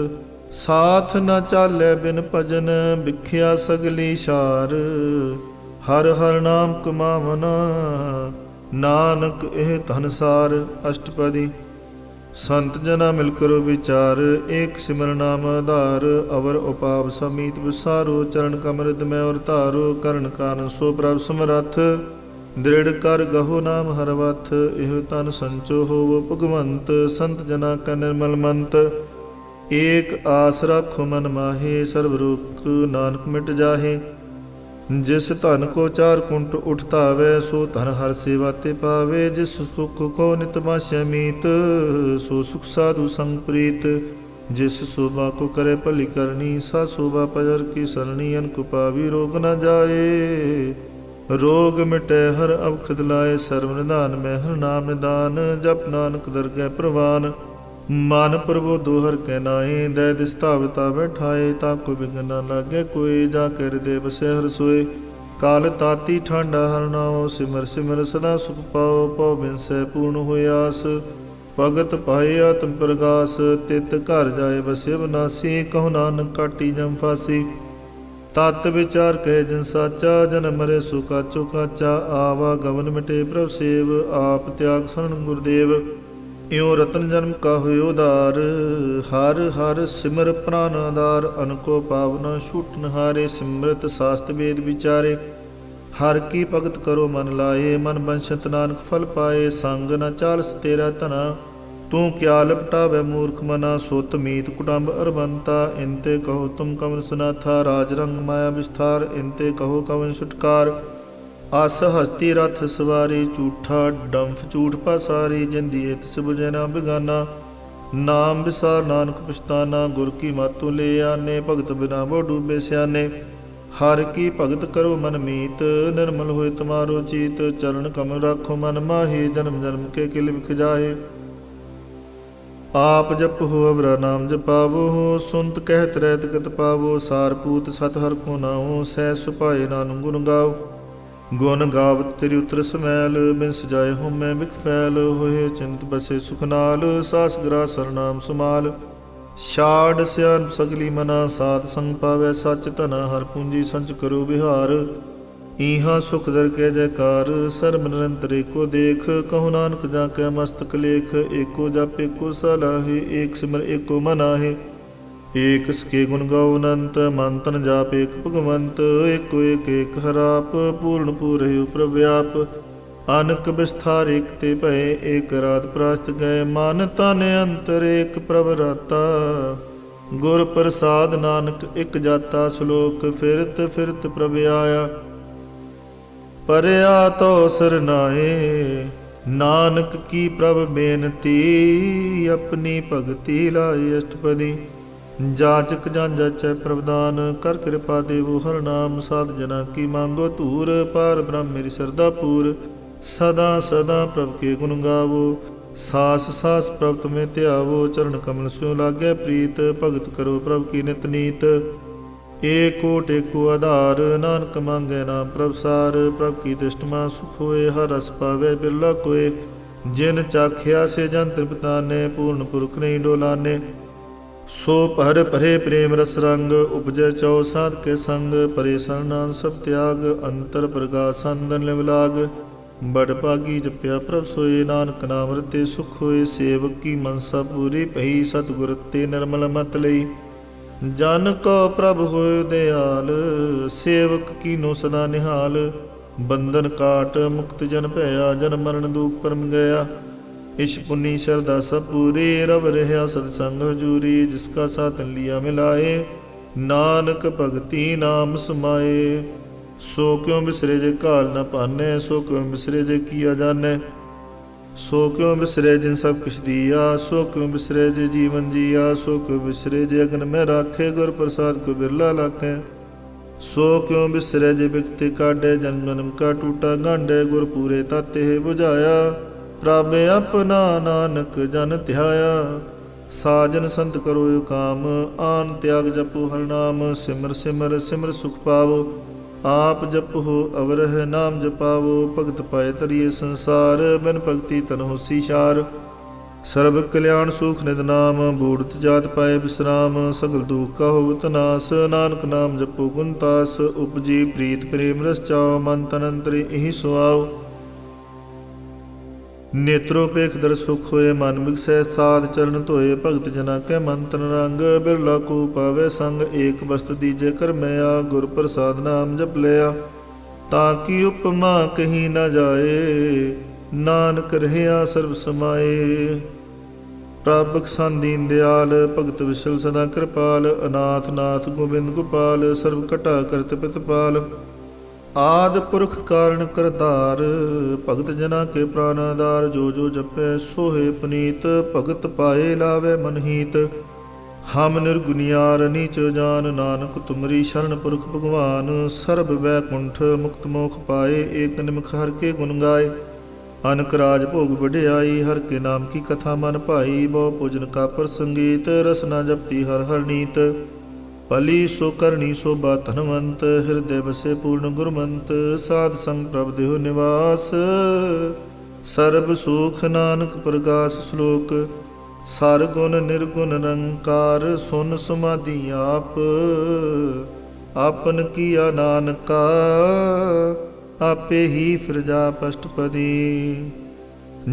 ਸਾਥ ਨ ਚਾਲੈ ਬਿਨ ਭਜਨ, ਵਿਖਿਆ ਸਗਲੀ ਛਾਰ। ਹਰ ਹਰ ਨਾਮ ਕਮਾਵਨਾ, ਨਾਨਕ ਇਹ ਧਨਸਾਰ। ਅਸ਼ਟਪਦੀ। संत जना मिल करो विचार, एक सिमर नाम आधार। अवर उपाव समीत विसारो, चरण कमृत में और तारो। करण कान सो प्रभ समरथ, दृढ़ कर गहो नाम हरवथ। एहो तन संचो होवो भगवंत, संत जना का निर्मल मंत। एक आस राखो मन माहे, सर्व रोग नानक मिट जाहे। जिस धन को चार कुंट उठतावे, सो धन हर सेवा ते पावे। जिस सुख को नित बाश्य मीत, सो सुख साधु संग प्रीत। जिस शोभा को करे भली करनी, सा शोभा पजर की सरणी। अनक पावी रोग न जाए, रोग मिटे हर अवखद लाए। सर्व निदान में हर नाम निदान, जप नानक दरगह प्रवान। मन प्रबोधो हर कै नाए, दय दिस धावता बैठाए। ताको बिघन न लागे कोई, जाके हृदय बसे हर सोए। काल ताती ठांडा हर नाओ, सिमर सिमर सदा सुख पाओ। पौ बिन सै पूर्ण होय आस, भगत पाए आत्म प्रगास। तित घर जाए बसे विनासी, कहो नानक काटी जम फासी। तत् विचार कहे जन साचा, जन मरे सो काचो काचा। आवा गवन मिटे प्रभ सेव, आप त्याग शरण गुरुदेव। इਉ रतन जन्म का होय उधार, हर हर सिमर प्राण आधार। अनको पावना छूट नहारे, सिमरत शास्त्र वेद विचारे। हर की भगत करो मन लाए, मन बंशत नानक फल पाए। संग न चालस तेरा तना, तू क्या लपटावे मूर्ख मना। सुत मीत कुटुंब अरबंता, इनते कहो तुम कवन सुनाथा। राज रंग माया विस्तार, इनते कहो कवन छुटकार। आस हस्ती रथ सवारी, झूठा डंफ झूठ पासारी। जिंदी तिस बुझे ना बिगाना, नाम विसार नानक पछताना। गुर की मातों ले आने, भगत बिना वो डूबे स्याने। हर की भगत करो मन मीत, निर्मल होए तुम्हारो चीत। चरण कमल राखो मन माहे, जन्म जन्म के किल बिख जाहे। आप जप हो अवरा नाम जपावो, सुनत कहत रहत गत पावो। सारपूत सत हर को नाओ, सह सुपाए नानक गुण गाओ। गुण गावत तेरी उतर समैल, बिन सजाए हो मैं बिख फैल। होए चिंत बसे सुख नाल, सास ग्रा सरनाम सुमाल। छाड़ सियान सगली मना, साध संग पावै सच धना। हर पूंजी संच करो बिहार, ईहा सुख दर के जयकार। सर्ब निरंतर एको देख, कहो नानक जाके मस्तक लेख। एको जप एको सलाहे, एक सिमर एको मन आहे। एक सके गुण गाओ अनंत, मन तन जाप एक भगवंत। एको एक एक हराप, पूर्ण पूरे प्रव्याप। अनक विस्तार एक ते भय, एक रात प्रास्त गए। मन तन अंतर एक प्रभ राता, गुर प्रसाद नानक एक जाता। श्लोक फिरत फिरत प्रभ आया, परया तो सरनाए। नानक की प्रभ बेनती, अपनी भगति लाए अष्टपदी। जाचक जान जाचै प्रभदान, कर कृपा देवो हर नाम। साध जना की मांगो धूर, पार ब्रह्म मेरी सरदा पूर। सदा सदा प्रभ के गुण गावो, सास सास प्रभ तुम्हें त्यावो। चरण कमल स्यों लागै प्रीत, भगत करो प्रभ की नित नीत। एको टेको आधार, नानक मांगै नाम प्रभ सार। प्रभ की दृष्टमा सुख होए, हर रस पावै बिरला कोय। जिन चाख्या से जन तृप्ताने, पूर्ण पुरख नहीं डोलाने। सो पर परे प्रेम रस रंग, उपजै चौ साध के संग। परे सरनान सब त्याग, अंतर प्रकाश संदन लिव लाग। बड़ भागी जप्या प्रभ सोए, नानक नाम रते सुख होए। सेवक की मनसा पूरी भई, सतगुर ते निर्मल मत लई। जन को प्रभ होए दयाल, सेवक कीनो सदा निहाल। बंधन काट मुक्त जन भया, जन मरण दुख परम गया। इश पुनि शरदा सब पूरी, रव रहा सतसंग हजूरी। जिसका साथन लिया मिलाए, नानक भगति नाम समाए। सो क्यों बिसरे जे काल न पाने, सो क्यों बिसरे जे किया जाने। सो क्यों बिसरे जिन सब किछ दिया, सो क्यों बिसरे जे जीवन जिया। सो क्यों बिसरे जे अगन में राखे, गुर प्रसाद को बिरला लाखे। सो क्यों बिसरे जे बिकते काढे, जन्म जन्म का टूटा गांडे। गुर पूरे ताते है बुझाया, प्रभ अपना नानक जन ध्याया। साजन संत करो काम, आन त्याग जपो हर नाम। सिमर सिमर सिमर सुख पावो, आप जपो अवरह नाम जपावो। भगत पाए तरिए संसार, बिन भगति तन होसी शार। सर्व कल्याण सुख निध नाम, बूढ़त जात पाए विश्राम। सगल दुख का होवत नास, नानक नाम जपो गुण तास। उपजी प्रीत प्रेम रस चाओ, मन तन अंतरे यही सुआओ। नेत्रोपेख दर सुख होए मन बिगसै साध चरण धोए भगत जना कै मंत्र रंग बिरला को पावे संग एक बस्त दीजे कर मया गुर प्रसाद नाम जप लिया ताकि उपमा कहीं न जाए नानक रहया सर्व समाए। प्रभ बख्शान दीन दयाल भगत विशल सदा कृपाल अनाथ नाथ गोबिंद गोपाल सर्व कटा करत प्रतिपाल आद पुरख कारण करतार भगत जना के प्राणाधार जो जो जपै सोहे पुनीत भगत पाए लावे मनहीत हम निर्गुनियार नीच जान नानक तुमरी शरण पुरख भगवान सर्ब वैकुंठ मुक्त मोख पाए एक निमख हर के गुण गाए अनक राज भोग बढ़ियाई हर के नाम की कथा मन भाई बहु पूजन का प्रसंगीत रसना जपती हर हर नीत भली सो करनी शोभा धनवंत हृदय बसे पूर्ण गुरमंत साध संग प्रभ देह निवास सर्ब सुख नानक प्रकाश श्लोक सार गुण निर्गुण निरंकार सुन समाधि आप आपन किया नानका आपे ही फिर जा पष्टपदी।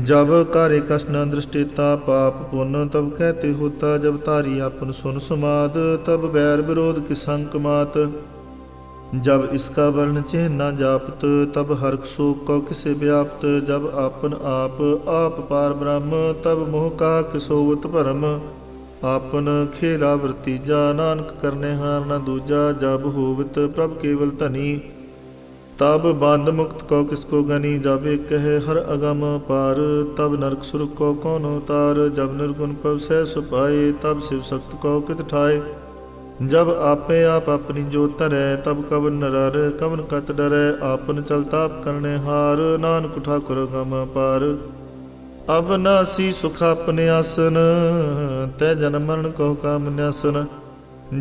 जब कार्य कष्ट न दृष्टिता पाप पुण्य तब कहते होता जब तारी आपन सुन समाद तब बैर विरोध की संक मात जब इसका वर्ण चिन्ह न जापत तब हर्क शोक को किसे व्याप्त जब आपन आप पार ब्रह्म तब मोह का किसोवत भरम आपन खेला वृत्तीजा नानक करने हार न दूजा जब होवत प्रभ केवल धनी तब बंद मुक्त को किसको गनी जब एक कहे हर अगम पार तब नरक सुर को कौन उतार जब निर्गुण प्रभ सह सुपाए तब शिव सख्त को कित ठाए जब आपे आप अपनी जो तरै तब कवन नरर कवन कत डरै आपन चलताप करने हार नानक ठाकुर गम पार अब नासी सुख अपने आसन तै जन्म मरण को काम न्यासन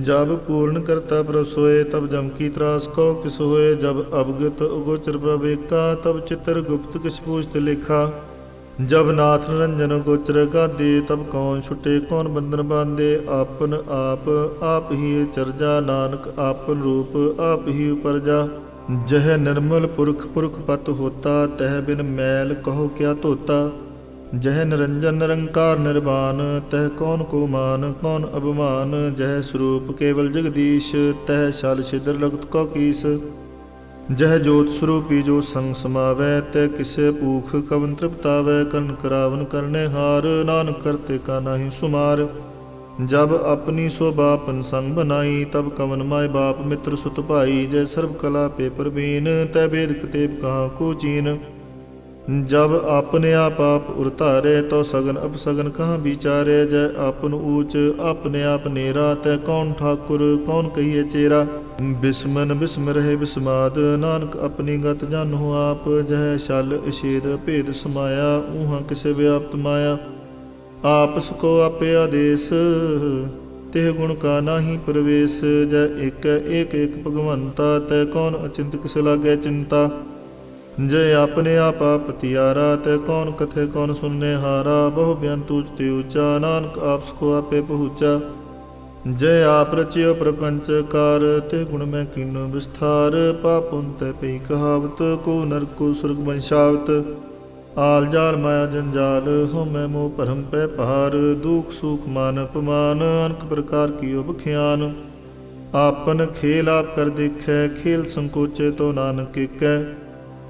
जब पूर्ण करता प्रभ सोए तब जम की त्रास को किस होए जब अवगत उगोचर प्रभ एका तब चित्र गुप्त किस पूछत लेखा जब नाथ निरंजन गोचर गादे तब कौन छुटे कौन बंधन बांधे आपन आप ही चरजा नानक आपन रूप आप ही उपरजा जह निर्मल पुरख पुरख पत होता तह बिन मैल कहो क्या धोता जह निरंजन निरंकार निर्वाण तह कौन को मान कौन अभिमान जह स्वरूप केवल जगदीश तह शाल छिद्र लगत को कीस जह जोत स्वरूपी जो संग समावै तह किसे भूख कवन तृप्तावै कर्ण करावन करने हार नानक करते का नाही सुमार जब अपनी शोभापन संग बनाई तब कवन माय बाप मित्र सुत भाई जय सर्व कला पे प्रवीण तह भेद कतेब कहाँ को चीन जब आपने आप उरतारे तो सगन अपसगन कहाँ विचारे जय आपन ऊंच अपने आप नेरा तय कौन ठाकुर कौन कहिए चेरा बिस्मन बिस्म रहे बिस्माद नानक अपनी गत जानो आप जह शल इषेद भेद समाया ऊहा किसे व्याप्त माया आपस को आपे आदेश तेह गुण का नाही प्रवेश जय एक एक भगवंता तय कौन अचिंत किस लागे चिंता जय अपने आप पतियारा तय कौन कथे कौन सुनने हारा बहु बेअंत ऊंचते ऊंचा नानक आप सको आपे पहुँचा जय आप रचियो प्रपंच कार ते गुण में कीनो विस्तार पापुन तय पई कहावत को नरक को स्वर्ग वंशावत आल जाल माया जंजाल हो मैं मोह भरम पै पहार दुख सुख मान अपमान अनेक प्रकार की बख्यान आपन खेल आप कर देखै खेल संकोचे तो नानक कै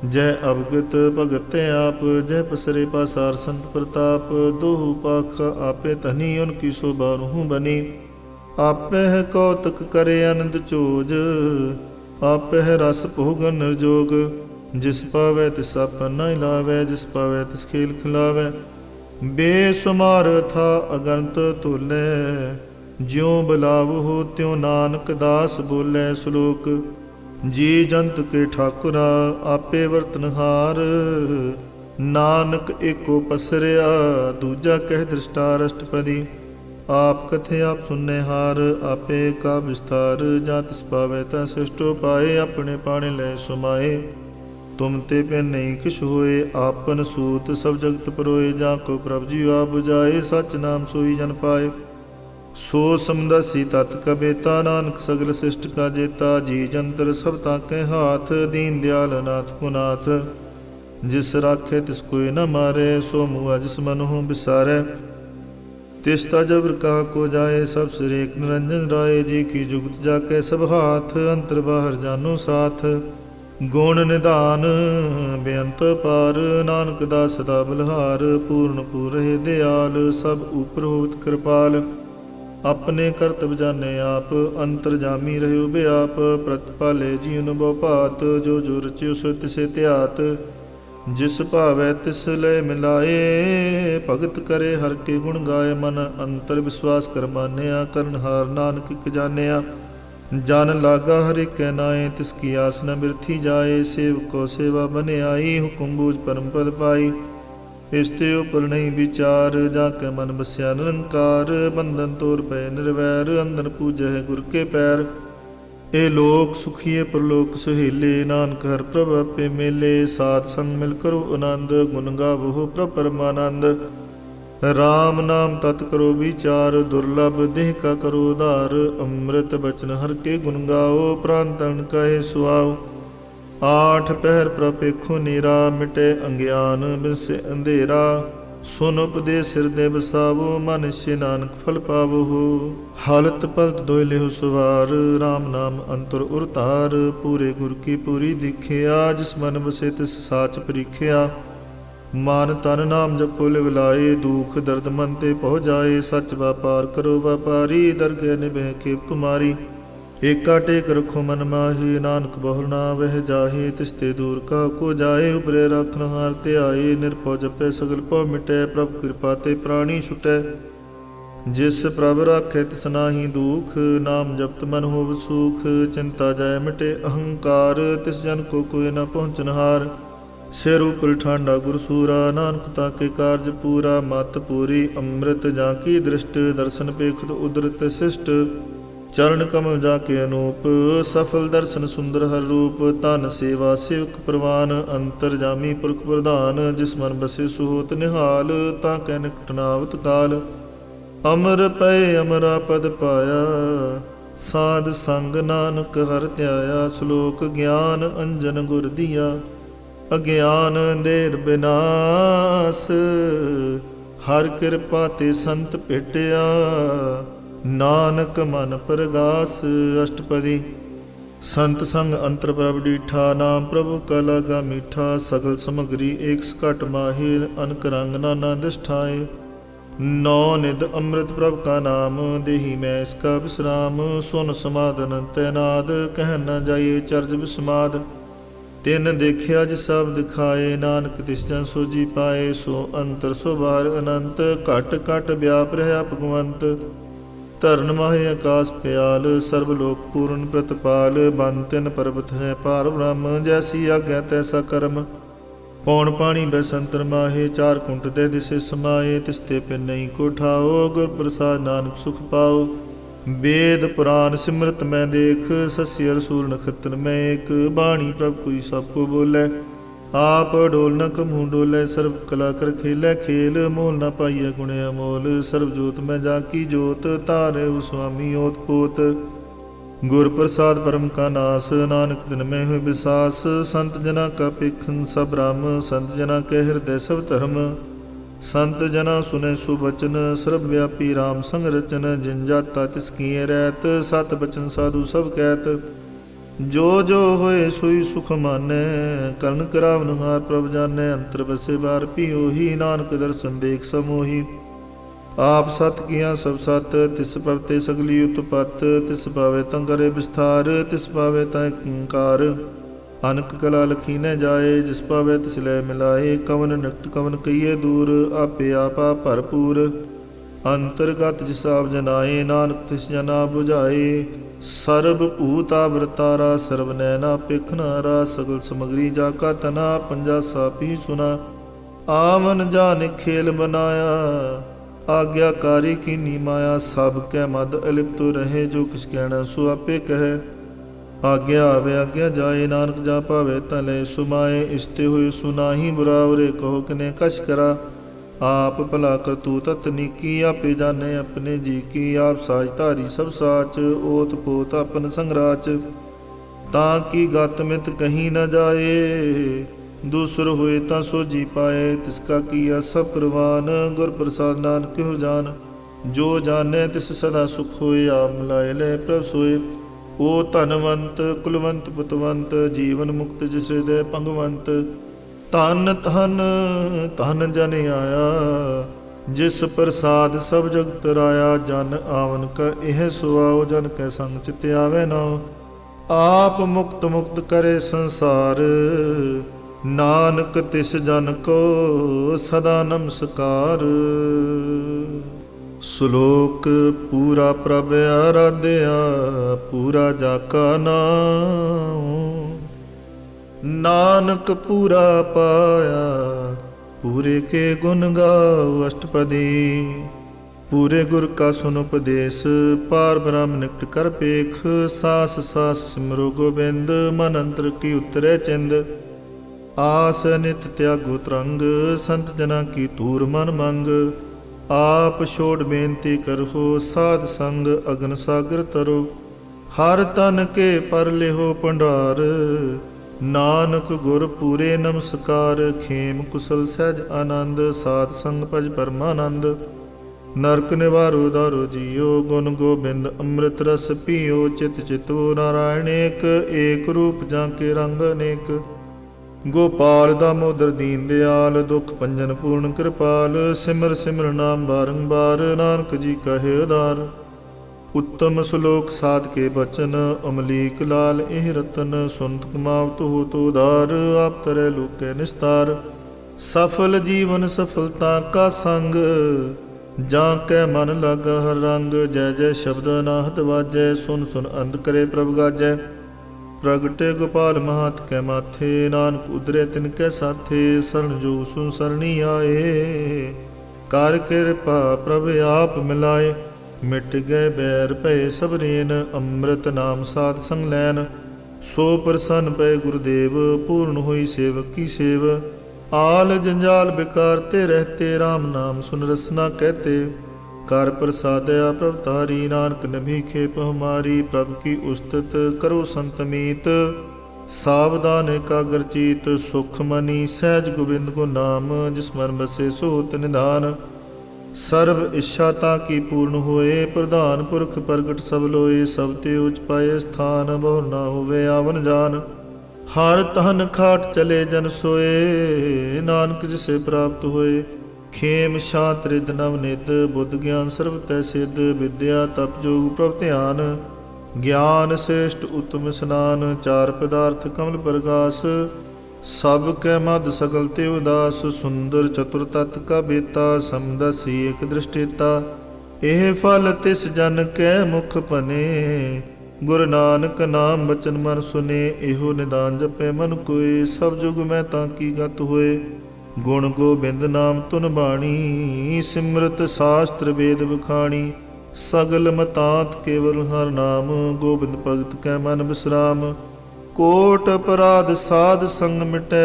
जय अवगत भगत आप जय पसरे पासार संत प्रताप दोहु पाख आपे धनी उनकी शोभा रूह बनी आपे है कौतक करे आनंद चोज आपे है रस भोग निर्जोग जिस पावे तिस आपन न लावे जिस पावे तिस खेल खिलावे बेसुमार था अगंत तुले ज्यों बिलाव हो त्यों नानक दास बोले श्लोक जी जंत के ठाकुरा आपे वर्तनहार नानक एको पसरिया दूजा कह दृष्टा अष्टपदी आप कथे आप सुनने हार आपे का विस्तार जा तिस पावे ता सृष्टो पाए अपने पाने ले सुमाए तुम ते पे नहीं किश होए आपन सूत सब जगत परोए जाको प्रभ जी आप बुझाए सच नाम सोई जन पाए सो समदसी तत् कबेता नानक सगल शिष्ट का जेता जी जंतर सब ताके हाथ दीन दयाल नाथ को नाथ जिस राखे तिस कोई न मारे, सो मुआ जिस मनहु बिसारे। तिस्ता जबर कहा को जाए, सब सिर एक निरंजन राय। जी की जुगत जाके सब हाथ, अंतर बाहर जानो साथ। गुण निधान बेअंत पार, नानक दास सदा बलहार। पूर्ण पूरहि दयाल, सब ऊपर होत कृपाल। अपने करतब जाने आप, अंतर जामी रहो बेआप। प्रतिपाले जीवन बहुपात, जो जो रचियो सो तिसे त्यात। जिस भावै तिस लय मिलाए, भगत करे हर के गुण गाए। मन अंतर विश्वास कर मानया, करनहार नानक इक जानया। जन लागा हरि कै नाए, तिसकी आस न बिरथी जाए। सेवको सेवा बन आई, हुकुम बूझ परम पद पाई। इसते उपर नहीं विचार, जाके मन बस्या निरंकार। बंधन तोड़ पए निर्वैर, अंधन पूजै गुर के पैर। ए लोक सुखीए परलोक सुहेले, नानक हर प्रभ आपे मेले। साध संग मिल करो आनंद, गुण गावो प्रभ परमानंद। राम नाम तत् करो विचार, दुर्लभ देह का करो उधार। अमृत बचन हर के गुण गाओ, प्राण तन कहे सुआओ। आठ पहर प्रपेखो नीरा, मिटे अंज्ञान बिनसे अंधेरा। सुन उपदेश हृदय बसावो, मन से नानक फल पावो हो। हालत पलत दोय लेहु सुवार, राम नाम अंतर उरतार। पूरे गुर की पूरी दिखिया, जिस मन बसे तिस साच परीखिया। मान तन नाम जपो लिव लाए, दुख दर्द मन ते पहुँ जाए। सच व्यापार करो व्यापारी, दरगह निभह के तुम्हारी। एका टेक रखो मन माहे, नानक बहुर ना वह जाहे। तिसते दूर का को जाए, उबरे राखन हार ते आए। निरपौ जपै सगल पौ मिटै, प्रभ कृपा ते प्राणी छुटै। जिस प्रभ राखै तिस नाहि दुख, नाम जपत मन होव सुख। चिंता जाय मिटे अहंकार, तिस जन को कोई न पहुँचन हार। सिर ऊपर ठांडा गुरसूरा, नानक ताके कारज पूरा। मत पूरी अमृत जाकी दृष्ट, दर्शन पेखत उदरत शिष्ट। चरण कमल जाके अनूप, सफल दर्शन सुंदर हर रूप। तन सेवा सेवक प्रवान, अंतर जामी पुरख प्रधान। जिस मन बसे सुहोत निहाल, ताकै निकट नावत काल। अमर पै अमरा पद पाया, साध संग नानक हर ध्याया। श्लोक ज्ञान अंजन गुर दिया, अज्ञान अंधेर विनाश। हर कृपा ते संत भेटिया, नानक मन प्रगास। अष्टपदी। संत संग अंतर प्रभ डीठा, नाम प्रभु का लागा मीठा। सगल समग्री एक सकट माहे, अनक रंग नाना दिष्ठाए। नौ निध अमृत प्रभ का नाम, देही मैं इसका विश्राम। सुन समाधन तैनाद, कह न जाइए चर्ज विस्माद। तिन देखिया जिस सब दिखाए, नानक तिस जन सोजी पाए। सो अंतर सो बाहर अनंत, घट घट व्याप रहा भगवंत। धरन माहे आकाश प्याल, सर्वलोक पूर्ण प्रतपाल। बन तिन पर्वत है पार ब्रह्म, जैसी आज्ञा तैसा कर्म। पौन पानी बैसंतर माहे, चार कुंट दे दिसे समाए। तिसते पिन नहीं को ठाओ, गुर प्रसाद नानक सुख पाओ। वेद पुराण सिमरत मैं देख, सस्य रसूल नखत्र में एक। बाणी प्रभ कोई सबको बोले, आप डोल न कमूँ डोलै। सर्व कला कर खेलै खेल, मोल न पाइय गुण अमोल। सर्व जोत में जाकी जोत, तारे स्वामी ओत पोत। गुर प्रसाद परम का नास, नानक दिन में हुए विसास। संत जना का पेखन सब राम, संत जना के हृदय सब धर्म। संत जना सुने सुवचन, सर्वव्यापी राम संग रचन। जिन जाता तिसकी रहत, सत बचन साधु सब कहत। जो जो होए सोई सुख मानै, करण करावन हार प्रभ जानै। अंतर बसे बार पियोही, नानक दर्शन देख समोही। आप सत किया सब सत, तिस पवते सगली उत्पत। तिस पावे तं करे विस्तार, तिस पावे तं कंकार। अनक कला लखी न जाए, जिस पावे तिस लय मिलाए। कवन निकट कवन कहिए दूर, आपे आपा भरपूर। अंतर्गत जिस आप जनाए, नानक तिस जना बुझाए। सर्व भूत आवरतारा, सर्व नैना पेखनारा। सगल समग्री जाका तना, पंजा सापी सुना। आमन जान खेल बनाया, आज्ञाकारी की नी माया। सब कै मद अलिप्त रहे, जो किस कहना सो आपे कहे। आज्ञा आवे आज्ञा जाए, नानक जा पावे तले सुमाए। इसते हुए सुनाही बुरा, उरे कहो किने कश करा। आप भला करतू ततनीकी, आपे जाने अपने जी की। आप साज धारी सब साच, ओत पोत अपन संगराच। ताकि गत मित कहीं न जाए, दूसर होए ता सो जी पाए, तिसका किया सब प्रवान। गुर प्रसाद नानक हो जान, जो जाने तिस सदा सुख होए। आप मिलाए ले प्रभ सोए। ओ धनवंत कुलवंत पुतवंत, जीवन मुक्त जिस हृदय भंगवंत। धन धन धन जन आया, जिस प्रसाद सब जगत राया। जन आवन का एह सुआओ, जन कै संग चित आवे नाओ। आप मुक्त मुक्त करे संसार, नानक तिस जन को सदा नमस्कार। श्लोक पूरा प्रभ आराध्या, पूरा जाका नाम। नानक पूरा पाया, पूरे के गुण गाओ अष्टपदी। पूरे गुर का सुन उपदेश, पार ब्रह्म निकट कर पेख। सास सास सिमरो गोबिंद, मन अंतर की उतरे चिंद। आस नित त्यागो तरंग, संत जना की तूर मन मंग। आप छोड़ बेनती करहो, साध संग अगन सागर तरो। हर तन के पर लेहो भंडार, नानक गुर पूरे नमस्कार। खेम कुशल सहज आनंद, साध संग भज परमानंद। नरक निवारो दारो जियो, गुण गोबिंद अमृत रस पियो। चित चितवो नारायण एक, एक रूप जाके रंग अनेक। गोपाल दामोदर दीन दयाल, दुख भंजन पूर्ण कृपाल। सिमर सिमर नाम बारंबार, नानक जी कहे उदार। उत्तम श्लोक साध के बचन, अमलीक लाल एह रतन। सुनत कमावत हो तो उधार, आप तरह लोके निस्तार। सफल जीवन सफलता का संग, ਜਾਂ ਕੈ ਮਨ ਲਾਗਾ ਹਰ ਰੰਗ। ਜੈ ਜੈ ਸ਼ਬਦ ਅਨਾਹਤ ਵਾਜੈ, ਸੁਨ ਸੁਨ ਅੰਧ ਕਰੇ ਪ੍ਰਭ ਗਾਜੈ। ਪ੍ਰਗਟੇ ਗੋਪਾਲ ਮਹਾਤ ਕੈ ਮਾਥੇ, ਨਾਨਕ ਉਦਰੇ ਤਿਨ ਕੈ ਸਾਥੇ। ਸਰਣ ਜੋ ਸੁਨ ਸਰਣੀ ਆਏ, ਕਰ ਕਿਰਪਾ ਪ੍ਰਭ ਆਪ ਮਿਲਾਏ। ਮਿਟ ਗਏ ਬੈਰ ਭਏ ਸਭ ਰੇਨ, ਅੰਮ੍ਰਿਤ ਨਾਮ ਸਾਧ ਸੰਗ ਲੈਨ। ਸੋ ਪ੍ਰਸੰਨ ਪਏ ਗੁਰਦੇਵ, ਪੂਰਨ ਹੋਈ ਸੇਵਕ ਕੀ ਸੇਵ। आल जंजाल बिकारते रहते, राम नाम सुन रसना कहते। कर प्रसादया प्रभ तारी, नानक नभी खेप हमारी। प्रभ की उस्तत करो संत मीत, सावधान एकाग्र चीत। सुख मनी सहज गोबिंद को नाम, जिस मन बसे सो होत निधान। सर्व इच्छा ताकी पूर्ण होए, प्रधान पुरख प्रगट सब लोए। सब ते उच पाए स्थान, बहु ना होवे आवन जान। हर तहन खाट चले जन सोए, नानक जिसे प्राप्त होए। खेम शांत रिद नव निद, बुद्ध ज्ञान सर्व तै सिद्ध। विद्या तप जोग प्रभ ध्यान, ज्ञान श्रेष्ठ उत्तम स्नान। चार पदार्थ कमल प्रगास, सब कै मद सकल ते उदास। सुंदर चतुर तत् का बेता, समदसी एक दृष्टिता। एह फल तिस जन कै मुख पने, गुरु नानक नाम बचन मन सुने। एहो निदान जपे मन कोय, सब जुग मैं ताकी गत होए। गुण गोबिंद नाम तुन बाणी, सिमरत शास्त्र वेद बखाणी। सगल मतांत केवल हर नाम, गोबिंद भगत कै मन विश्राम। कोट अपराध साध संग मिटै,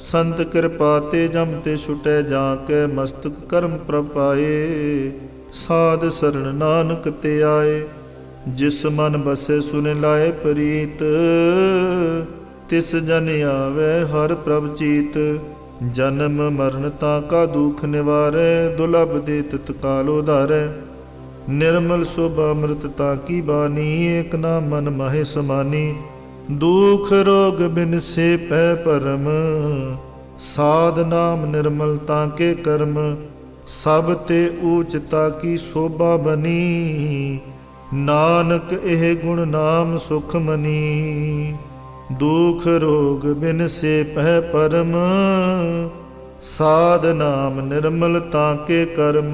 संत कृपा ते जम ते छुटै। जाके मस्तक कर्म प्रभ पाए, साध शरण नानक ते आए। जिस मन बसे सुन लाए प्रीत, तिस जन आवे हर प्रभ चीत। जन्म मरण ताका दुख निवारै, दुर्लभ दे तत्काल उधारै। निर्मल शोभा अमृतता की बानी, एक नाम मन माहे समानी। दुख रोग बिन से पै परम, साध नाम निर्मलता के कर्म। सब ते ऊचता की शोभा बनी, नानक एह गुण नाम सुख मनी। दुख रोग बिन से पह परम, साध नाम निर्मलता के कर्म।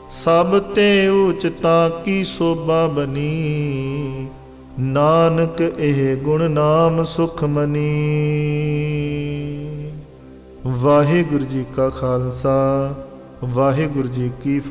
सब ते ऊचता की शोभा बनी, नानक एह गुण नाम सुख मनी। वाहिगुरु जी का खालसा, वाहिगुरु जी की फतेह।